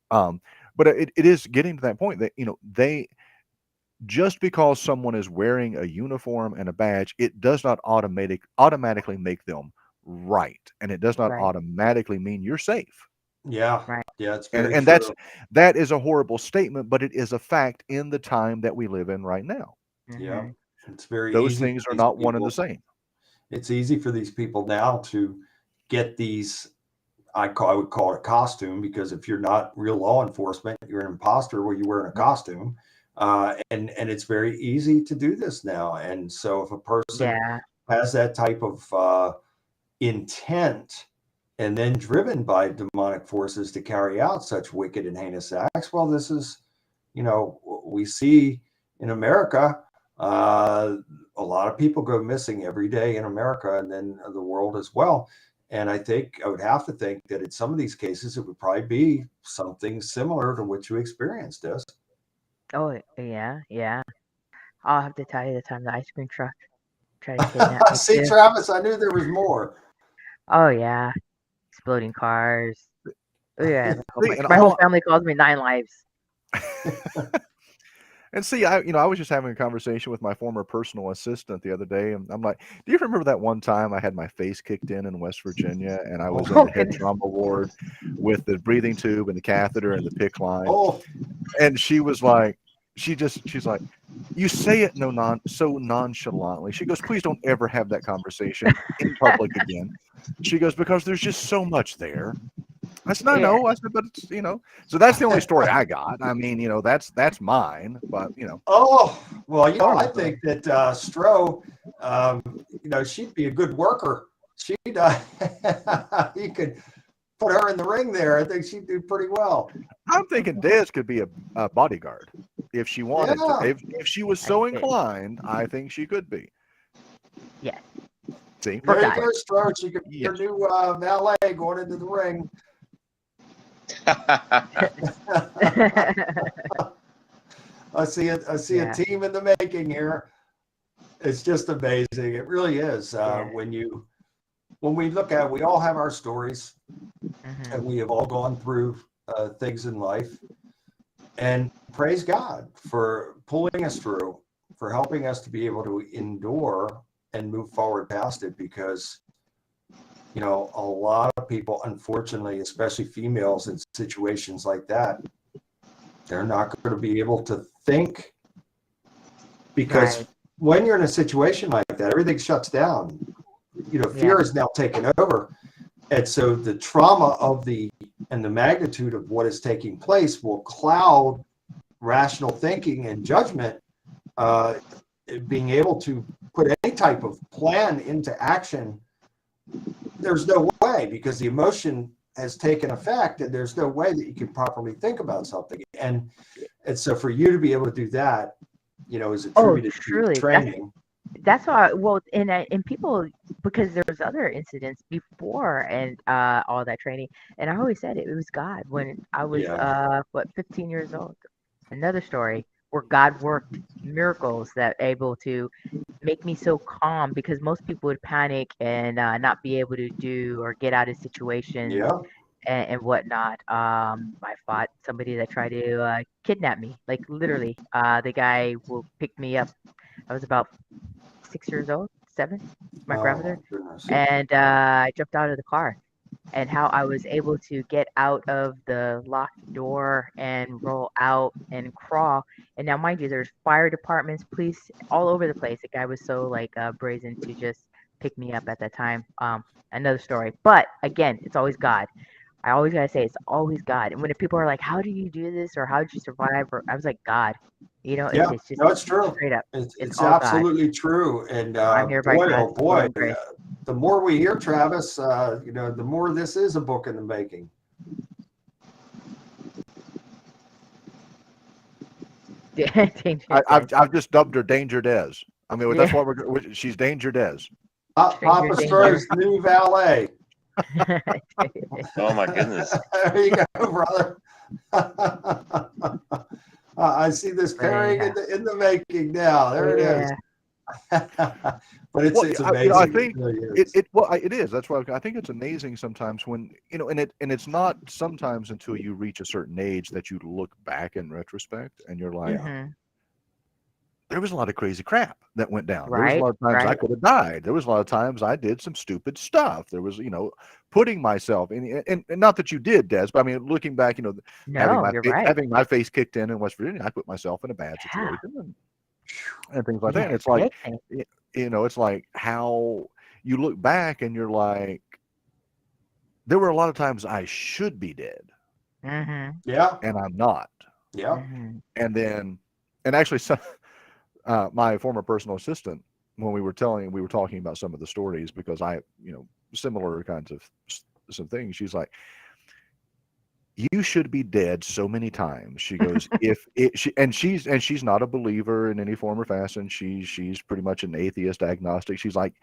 But it is getting to that point that they, just because someone is wearing a uniform and a badge, it does not automatically make them right, and it does not
Right,
automatically mean you're safe.
Yeah.
right.
Yeah, it's
And
very true.
that is a horrible statement, but it is a fact in the time that we live in right now.
Yeah.
Mm-hmm.
It's very
Those
easy
things
for
are
these
not one and the
people.
same.
It's easy for these people now to get these, I would call it a costume, because if you're not real law enforcement, you're an imposter where you're wearing a costume. And it's very easy to do this now. And so if a person
Yeah,
has that type of intent and then driven by demonic forces to carry out such wicked and heinous acts, well, this is, we see in America, a lot of people go missing every day in America and then the world as well. And I would have to think that in some of these cases, it would probably be something similar to what you experienced, Des.
oh yeah. I'll have to tell you the time the ice cream truck tried to kidnap me
See,
too.
Travis, I knew there was more.
Oh yeah, exploding cars. Oh yeah,
See, and
my whole family calls me Nine Lives.
And see, I was just having a conversation with my former personal assistant the other day, and I'm like, "Do you remember that one time I had my face kicked in West Virginia, and I was in
Oh
the head
goodness.
trauma ward with the breathing tube and the catheter and the PICC line?"
Oh,
And she was like, she's like, "You say it so nonchalantly." She goes, "Please don't ever have that conversation in public again." She goes, "Because there's just so much there." I said, "I
Yeah.
know." I said, "But it's, so that's the only story I got. I mean, that's mine, but
oh, well,
Oh,
I think that Stroh, she'd be a good worker. She'd, you could put her in the ring there. I think she'd do pretty well.
I'm thinking Des could be a bodyguard if she wanted
Yeah.
to. If she was so
I could.
inclined, I think she could be.
Yes.
See,
There you
Forgot.
go, Stroh. She could be your
Yes.
new valet going into the ring. I see it. I see
Yeah.
a team in the making here. It's just amazing. It really is.
Yeah.
When we look at it, we all have our stories,
Mhm.
and we have all gone through things in life. And praise God for pulling us through, for helping us to be able to endure and move forward past it, because a lot of people, unfortunately, especially females in situations like that, they're not going to be able to think, because
Right.
when you're in a situation like that, everything shuts down. Fear is now taken over. And so the trauma and the magnitude of what is taking place will cloud rational thinking and judgment, being able to put any type of plan into action. There's no way, because the emotion has taken effect, and there's no way that you can properly think about something. And so for you to be able to do that, is attributed to
truly.
training.
That's why. Well, and people because there was other incidents before and all that training, and I always said it was God when I was
Yeah.
15 years old. Another story where God worked miracles that able to make me so calm because most people would panic and not be able to do or get out of situations
Yeah.
and whatnot. I fought somebody that tried to kidnap me, like literally. The guy will pick me up. I was about 6 years old, seven, my
Oh
grandmother,
my goodness.
and I jumped out of the car. And how I was able to get out of the locked door and roll out and crawl. And now, mind you, there's fire departments, police all over the place. The guy was so like brazen to just pick me up at that time. Another story, but again, it's always God. I always gotta say it's always God. And when people are like, "How do you do this?" or "How did you survive?" or I was like, "God."
Yeah,
It's just
no, it's true.
straight up. It's
It's
all God.
absolutely true. And
I'm here by
boy, oh
God's will
boy,
and grace.
the more we hear, Travis, the more this is a book in the making.
I've just dubbed her Danger Des. I mean, that's
Yeah.
what she's Danger Des.
Papa
danger.
Stroh's new valet.
Oh my goodness.
There you go, brother. I see this pairing in the making now. There it is. But it's amazing.
I think
it really is.
it is. That's why I think it's amazing sometimes when and it's not sometimes until you reach a certain age that you look back in retrospect and you're like, there was a lot of crazy crap that went down. There was a lot of times I could have died. There was a lot of times I did some stupid stuff. There was, putting myself in, and not that you did, Des, but I mean, looking back, having my face kicked in West Virginia, I put myself in a bad situation and things like that. And it's like, it's like how you look back and you're like, there were a lot of times I should be dead.
Yeah.
And I'm not.
Yeah.
And actually, my former personal assistant, when we were talking about some of the stories, because I, similar kinds of some things, she's like, you should be dead so many times. She goes, she's not a believer in any form or fashion. She's pretty much an atheist, agnostic. She's like,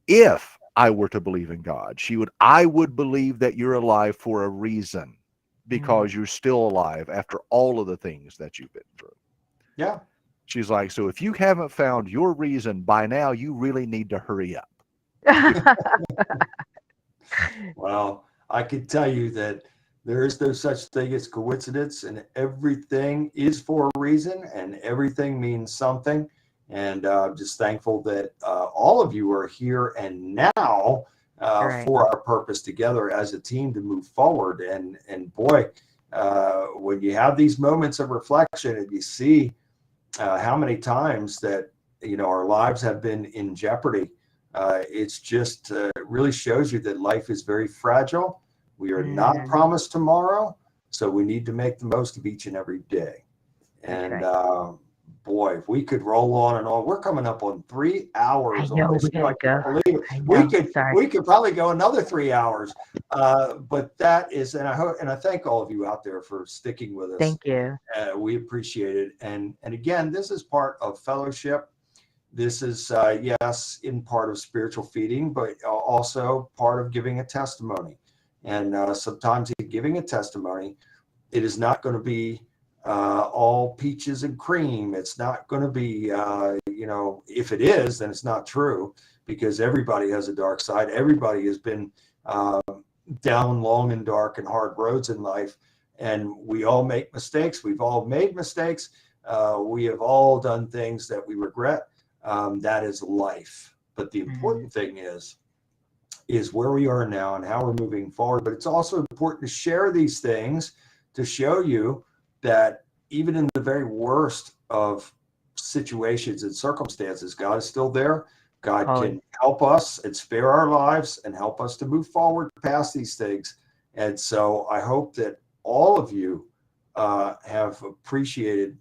if I were to believe in God, I would believe that you're alive for a reason, because you're still alive after all of the things that you've been through.
Yeah.
She's like, so if you haven't found your reason by now, you really need to hurry up.
Well, I can tell you that there is no such thing as coincidence, and everything is for a reason, and everything means something. And I'm just thankful that all of you are here and now for our purpose together as a team to move forward. And boy, when you have these moments of reflection and you see how many times that our lives have been in jeopardy, it's just really shows you that life is very fragile. We are not promised tomorrow, so we need to make the most of each and every day. And boy, if we could roll on and on. We're coming up on 3 hours.
I know,
on this.
we gotta go.
Believe it. We could probably go another 3 hours. But that is, and I thank all of you out there for sticking with us.
Thank you.
We appreciate it. And again, this is part of fellowship. This is yes, in part of spiritual feeding, but also part of giving a testimony. And sometimes in giving a testimony, it is not going to be all peaches and cream. It's not going to be, if it is, then it's not true, because everybody has a dark side. Everybody has been down long and dark and hard roads in life, and we all make mistakes. We've all made mistakes. We have all done things that we regret. That is life. But the important thing is where we are now and how we're moving forward. But it's also important to share these things to show you that even in the very worst of situations and circumstances, God is still there. God can help us and spare our lives and help us to move forward past these things. And so I hope that all of you have appreciated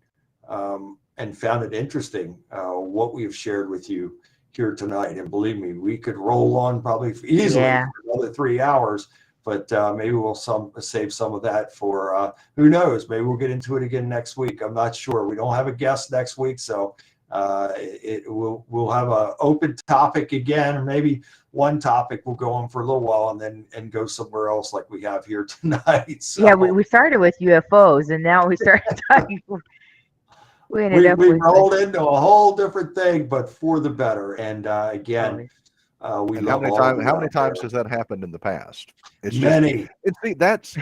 and found it interesting what we have shared with you here tonight. And believe me, we could roll on probably easily for another 3 hours, but maybe we'll save some of that for who knows, maybe we'll get into it again next week. I'm not sure. We don't have a guest next week, so We'll have a open topic again, or maybe one topic will go on for a little while and go somewhere else like we have here tonight. So
Yeah, we started with UFOs, and now we started talking. We ended up
we
with
rolled into a whole different thing, but for the better. And again,
always.
we
And
love all of you
how
out
many times
there.
has that happened in the past? It's just
Many.
see that's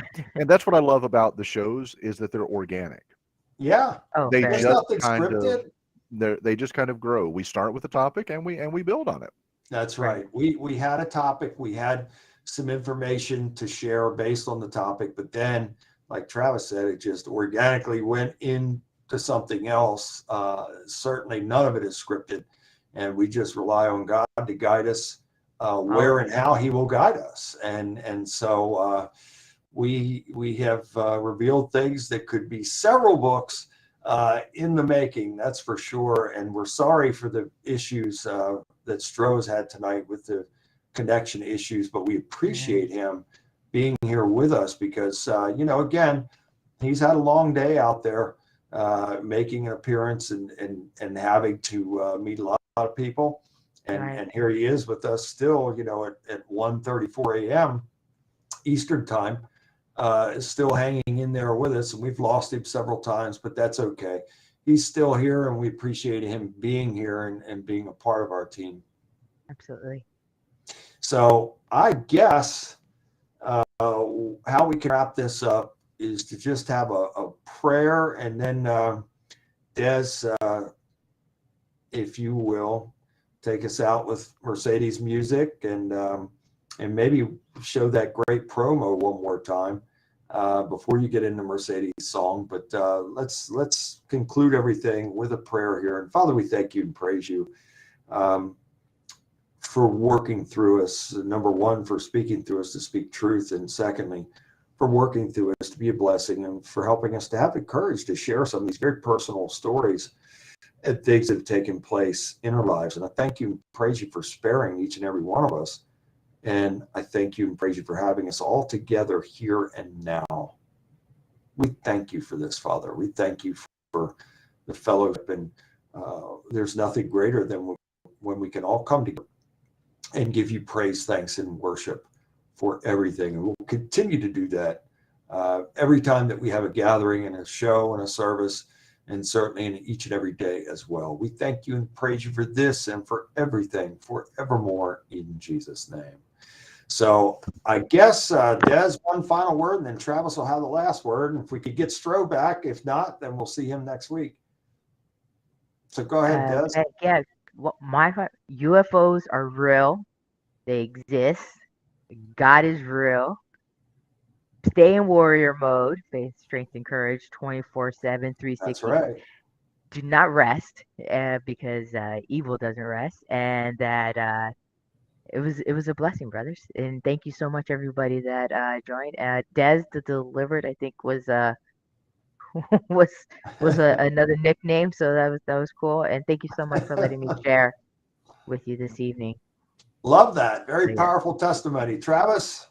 what I love about the shows is that they're organic.
Yeah.
Oh,
They
very.
There's
just
nothing
kind of
scripted.
they just kind of grow. We start with a topic and we build on it.
That's
Right.
right. We had a topic. We had some information to share based on the topic, but then, like Travis said, it just organically went into something else. Certainly, none of it is scripted, and we just rely on God to guide us where and how He will guide us. And so we have revealed things that could be several books in the making. That's for sure. And we're sorry for the issues that Stroh's had tonight with the connection issues, but we appreciate him being here with us because, again, he's had a long day out there making an appearance and having to meet a lot of people. And here he is with us still, at 1:34 a.m. Eastern time, still hanging in there with us. And we've lost him several times, but that's okay. He's still here, and we appreciate him being here and being a part of our team.
Absolutely.
So I guess how we can wrap this up is to just have a prayer, and then Des, if you will, take us out with Mercedes music and maybe show that great promo one more time before you get into Mercedes' song. But let's conclude everything with a prayer here. And Father, we thank you and praise you for working through us. Number one, for speaking through us to speak truth, and secondly, for working through us to be a blessing, and for helping us to have the courage to share some of these very personal stories and things that have taken place in our lives. And I thank you and praise you for sparing each and every one of us. And I thank you and praise you for having us all together here and now. We thank you for this, Father. We thank you for the fellowship. And there's nothing greater than when we can all come together and give you praise, thanks, and worship for everything. And we'll continue to do that every time that we have a gathering and a show and a service, and certainly in each and every day as well. We thank you and praise you for this and for everything forevermore in Jesus' name. So I guess, Des, one final word, and then Travis will have the last word. And if we could get Stroh back, if not, then we'll see him next week. So go ahead, Des.
Yeah, UFOs are real. They exist. God is real. Stay in warrior mode. Faith, strength, and courage 24/7, 360.
That's right.
Do not rest because evil doesn't rest. And that it was a blessing, brothers. And thank you so much, everybody that joined. Des the Delivered, I think, was another nickname, so that was cool. And thank you so much for letting me share with you this evening.
Love that. Very powerful testimony. Travis?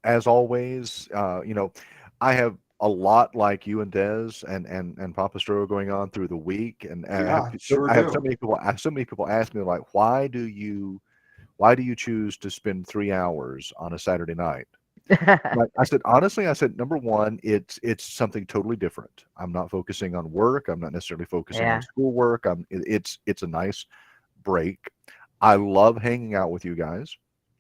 As always, I have a lot like you and Des and Papa Stroh going on through the week, and I have so many people ask me, like, why do you choose to spend 3 hours on a Saturday night? I said, honestly, number one, it's something totally different. I'm not focusing on work. I'm not necessarily focusing on schoolwork. It's a nice break. I love hanging out with you guys.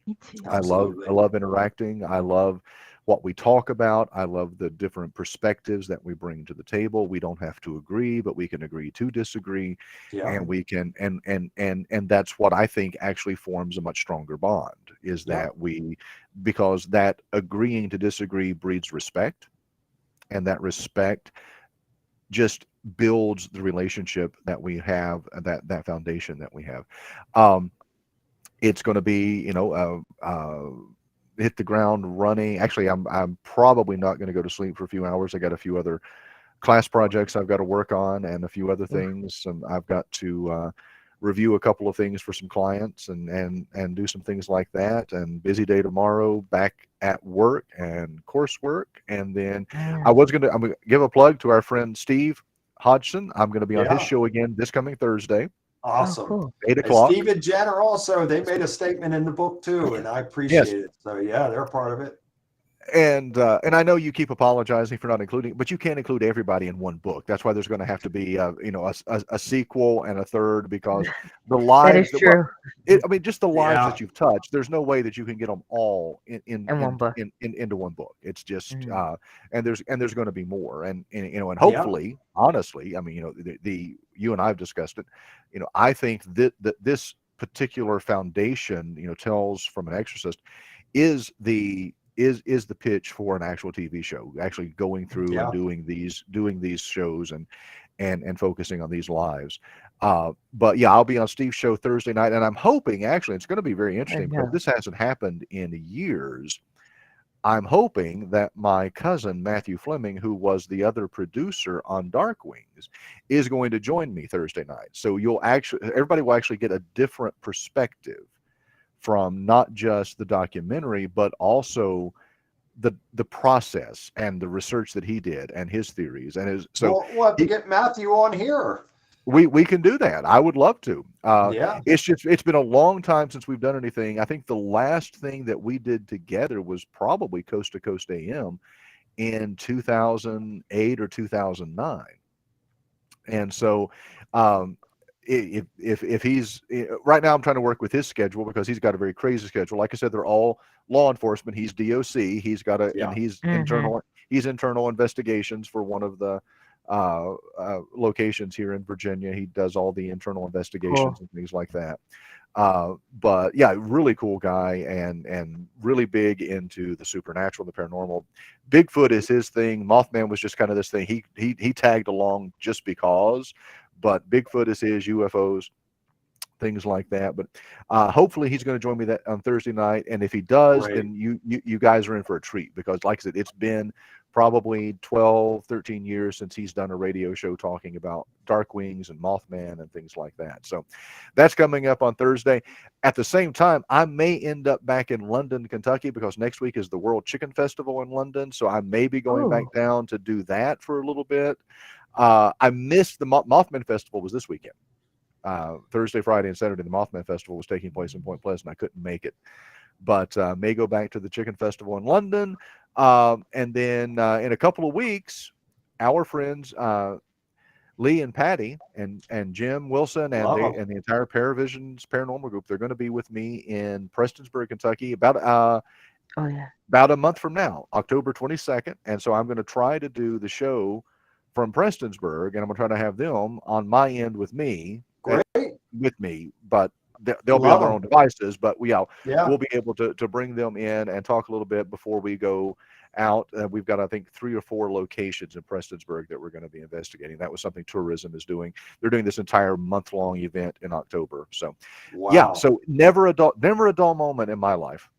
Me too.
I love interacting. I love what we talk about. I love the different perspectives that we bring to the table. We don't have to agree, but we can agree to disagree, and we can and that's what I think actually forms a much stronger bond, is that because that agreeing to disagree breeds respect, and that respect just builds the relationship that we have, that foundation that we have. It's going to be, hit the ground running. Actually, I'm probably not going to go to sleep for a few hours. I got a few other class projects I've got to work on, and a few other things, and I've got to review a couple of things for some clients and do some things like that. And busy day tomorrow, back at work and coursework. And then I'm going to give a plug to our friend Steve Hodgson. I'm going to be on his
Yeah.
show again this coming Thursday,
Awesome.
Oh, cool.
8
And
o'clock.
Steve and Jen are also, they made a statement in the book too, and I appreciate it. So yeah, they're part of it.
And I know you keep apologizing for not including, but you can't include everybody in one book. That's why there's going to have to be, a sequel and a third, because the
That
lives
is true.
just the lives
Yeah.
that you've touched. There's no way that you can get them all
In one book.
into one book. It's just,
Mhm.
and there's going to be more, and
Yeah.
hopefully, honestly, I mean, the you and I have discussed it. I think that this particular foundation, Tales from an Exorcist, is the pitch for an actual TV show, actually going through
Yeah.
and doing these shows and focusing on these lives. But yeah, I'll be on Steve's show Thursday night, and I'm hoping, actually, it's going to be very interesting because
Yeah.
this hasn't happened in years. I'm hoping that my cousin Matthew Fleming, who was the other producer on Dark Wings, is going to join me Thursday night. So everybody will actually get a different perspective from not just the documentary, but also the process and the research that he did and his theories and his. So
Well, we'll have to get Matthew on here.
we can do that. I would love to.
Yeah.
It's been a long time since we've done anything. I think the last thing that we did together was probably Coast to Coast AM in 2008 or 2009. And so, if he's right now, I'm trying to work with his schedule because he's got a very crazy schedule. Like I said, they're all law enforcement. He's DOC. He's got
Yeah.
and he's
Mhm.
internal investigations for one of the locations here in Virginia. He does all the internal investigations and things like that. But yeah, really cool guy and really big into the supernatural, the paranormal. Bigfoot is his thing. Mothman was just kind of this thing. He tagged along just because, but Bigfoot is his, UFOs, things like that. But hopefully he's going to join me that on Thursday night. And if he does,
Great.
then you guys are in for a treat, because like I said, it's been probably 12, 13 years since he's done a radio show talking about Dark Wings and Mothman and things like that. So that's coming up on Thursday. At the same time, I may end up back in London, Kentucky, because next week is the World Chicken Festival in London. So I may be going back down to do that for a little bit. I missed the Mothman Festival was this weekend. Thursday, Friday, and Saturday, the Mothman Festival was taking place in Point Pleasant. I couldn't make it, but may go back to the Chicken Festival in London. And then in a couple of weeks, our friends Lee and Patty and Jim Wilson and the entire Paravisions Paranormal Group, they're going to be with me in Prestonsburg, Kentucky, about a month from now, October 22nd. And so I'm going to try to do the show from Prestonsburg, and I'm going to try to have them on my end with me.
Great.
But they'll be on their own devices, but we'll be able to bring them in and talk a little bit before we go out. We've got, I think, 3 or 4 locations in Prestonsburg that we're going to be investigating. That was something tourism is doing. They're doing this entire month-long event in October. So so never a dull moment in my life.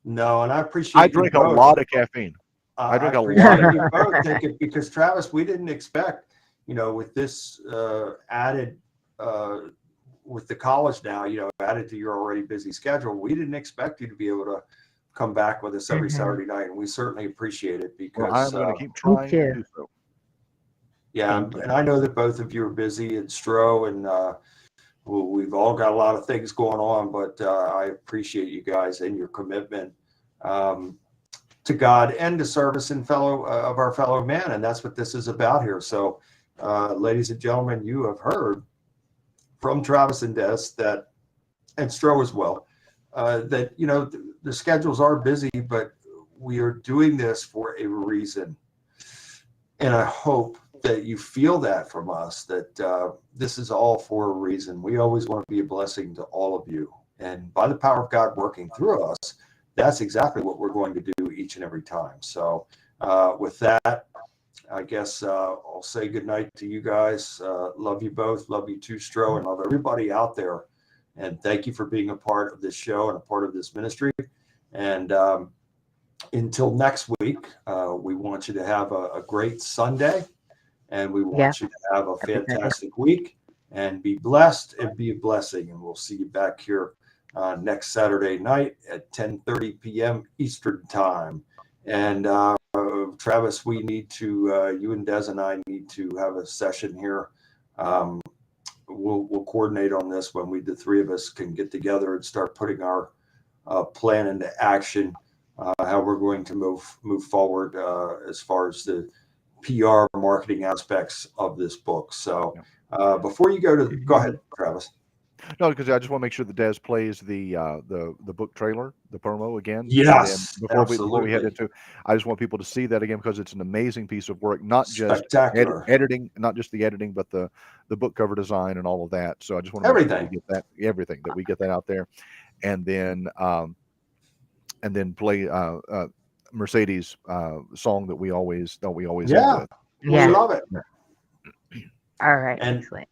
No, and I appreciate
I drink a lot of caffeine. I drink a lot of
you both take it, because Travis, we didn't expect, with this added with the college now, added to your already busy schedule, we didn't expect you to be able to come back with us every Saturday night, and we certainly appreciate it, because
I'm going to keep trying to do so.
Yeah, and I know that both of you are busy at Stro, and we've all got a lot of things going on, but I appreciate you guys and your commitment to God and to service and of our fellow man, and that's what this is about here. So, ladies and gentlemen, you have heard from Travis and Des and Stro as well, that the schedules are busy, but we are doing this for a reason, and I hope that you feel that from us, that this is all for a reason. We always want to be a blessing to all of you, and by the power of God working through us, that's exactly what we're going to do each and every time. So with that, I guess I'll say goodnight to you guys. Love you both. Love you too, Stro, and love everybody out there. And thank you for being a part of this show and a part of this ministry. And until next week, we want you to have a great Sunday, and we want you to have a fantastic week, and be blessed and be a blessing. And we'll see you back here next Saturday night at 10:30 p.m. Eastern time. And Travis, we need to, you and Des and I need to have a session here. We'll coordinate on this when the three of us can get together and start putting our plan into action. How we're going to move forward as far as the PR marketing aspects of this book. So before you go ahead, Travis.
No, because I just want to make sure that Des plays the book trailer, the promo again.
Yes,
before we head into, I just want people to see that again because it's an amazing piece of work, not just editing, not just the editing, but the book cover design and all of that. So I just want to make sure we get that we get that out there, and then play Mercedes song that we always end with.
We love it.
All right, excellent.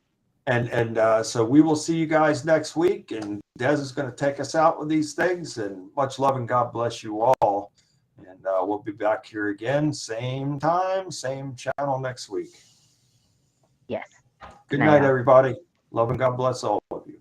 And so we will see you guys next week, and Des is going to take us out with these things, and much love and God bless you all. And we'll be back here again, same time, same channel next week.
Yes.
Good night, everybody. Love and God bless all of you.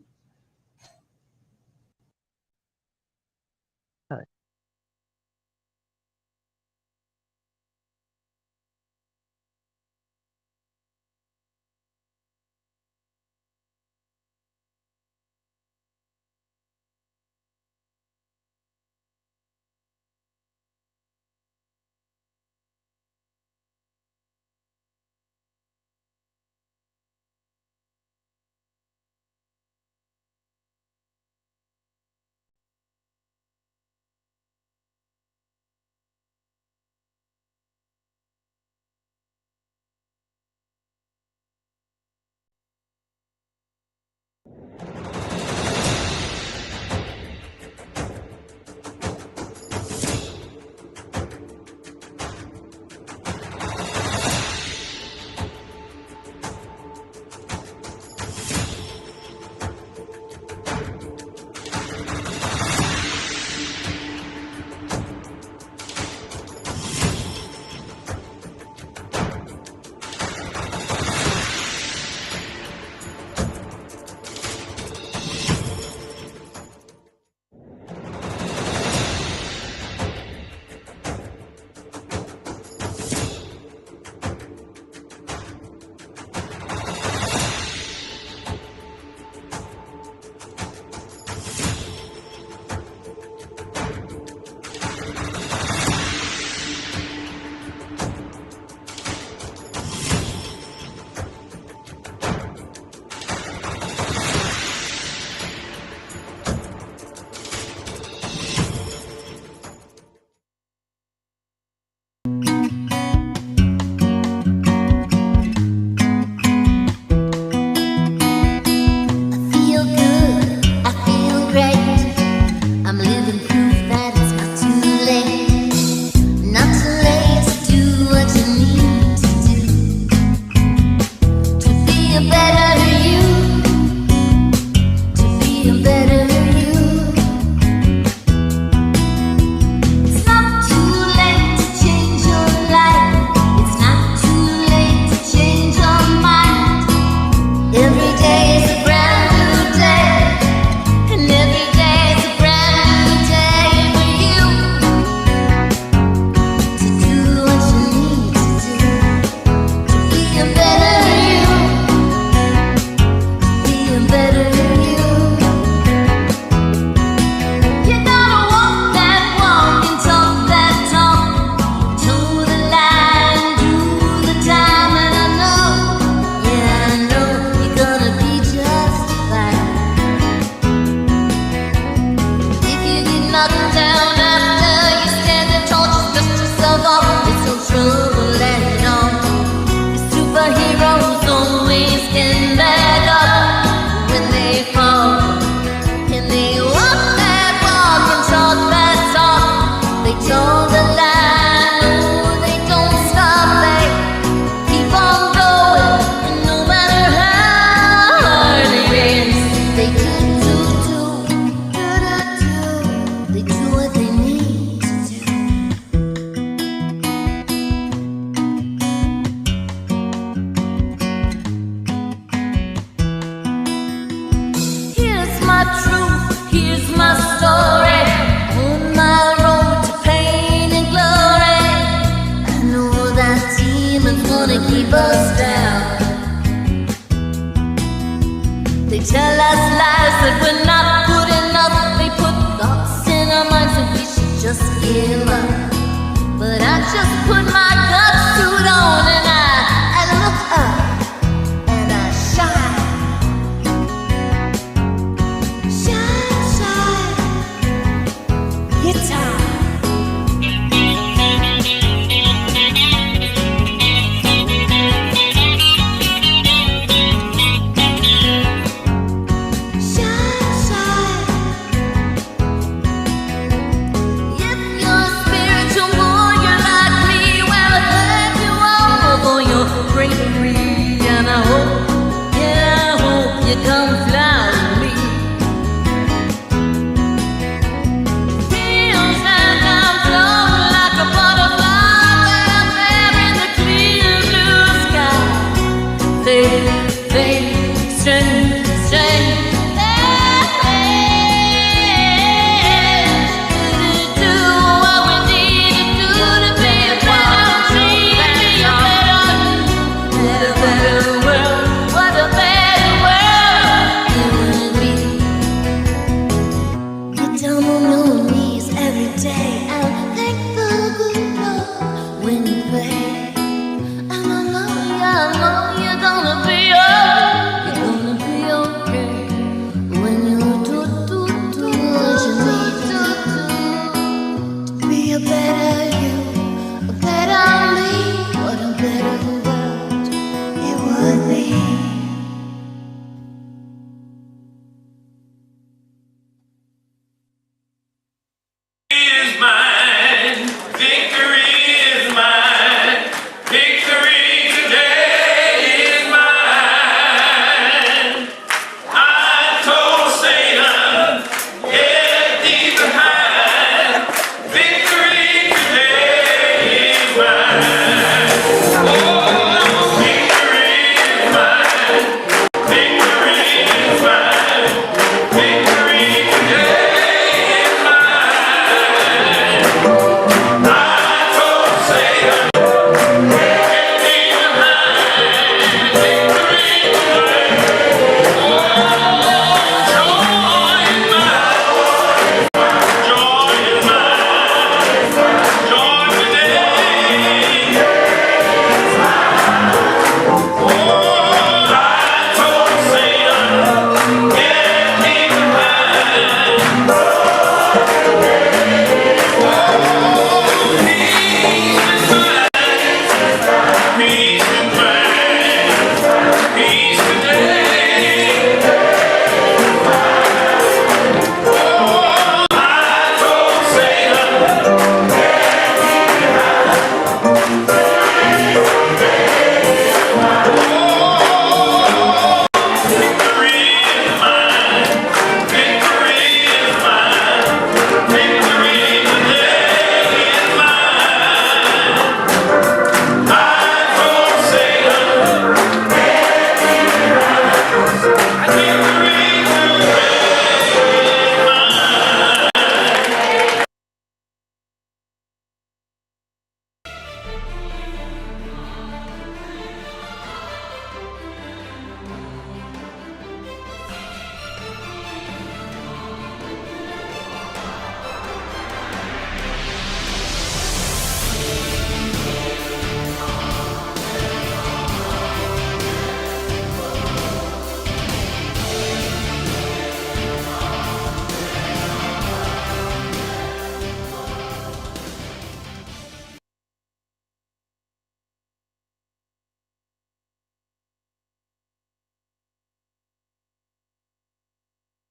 Be a better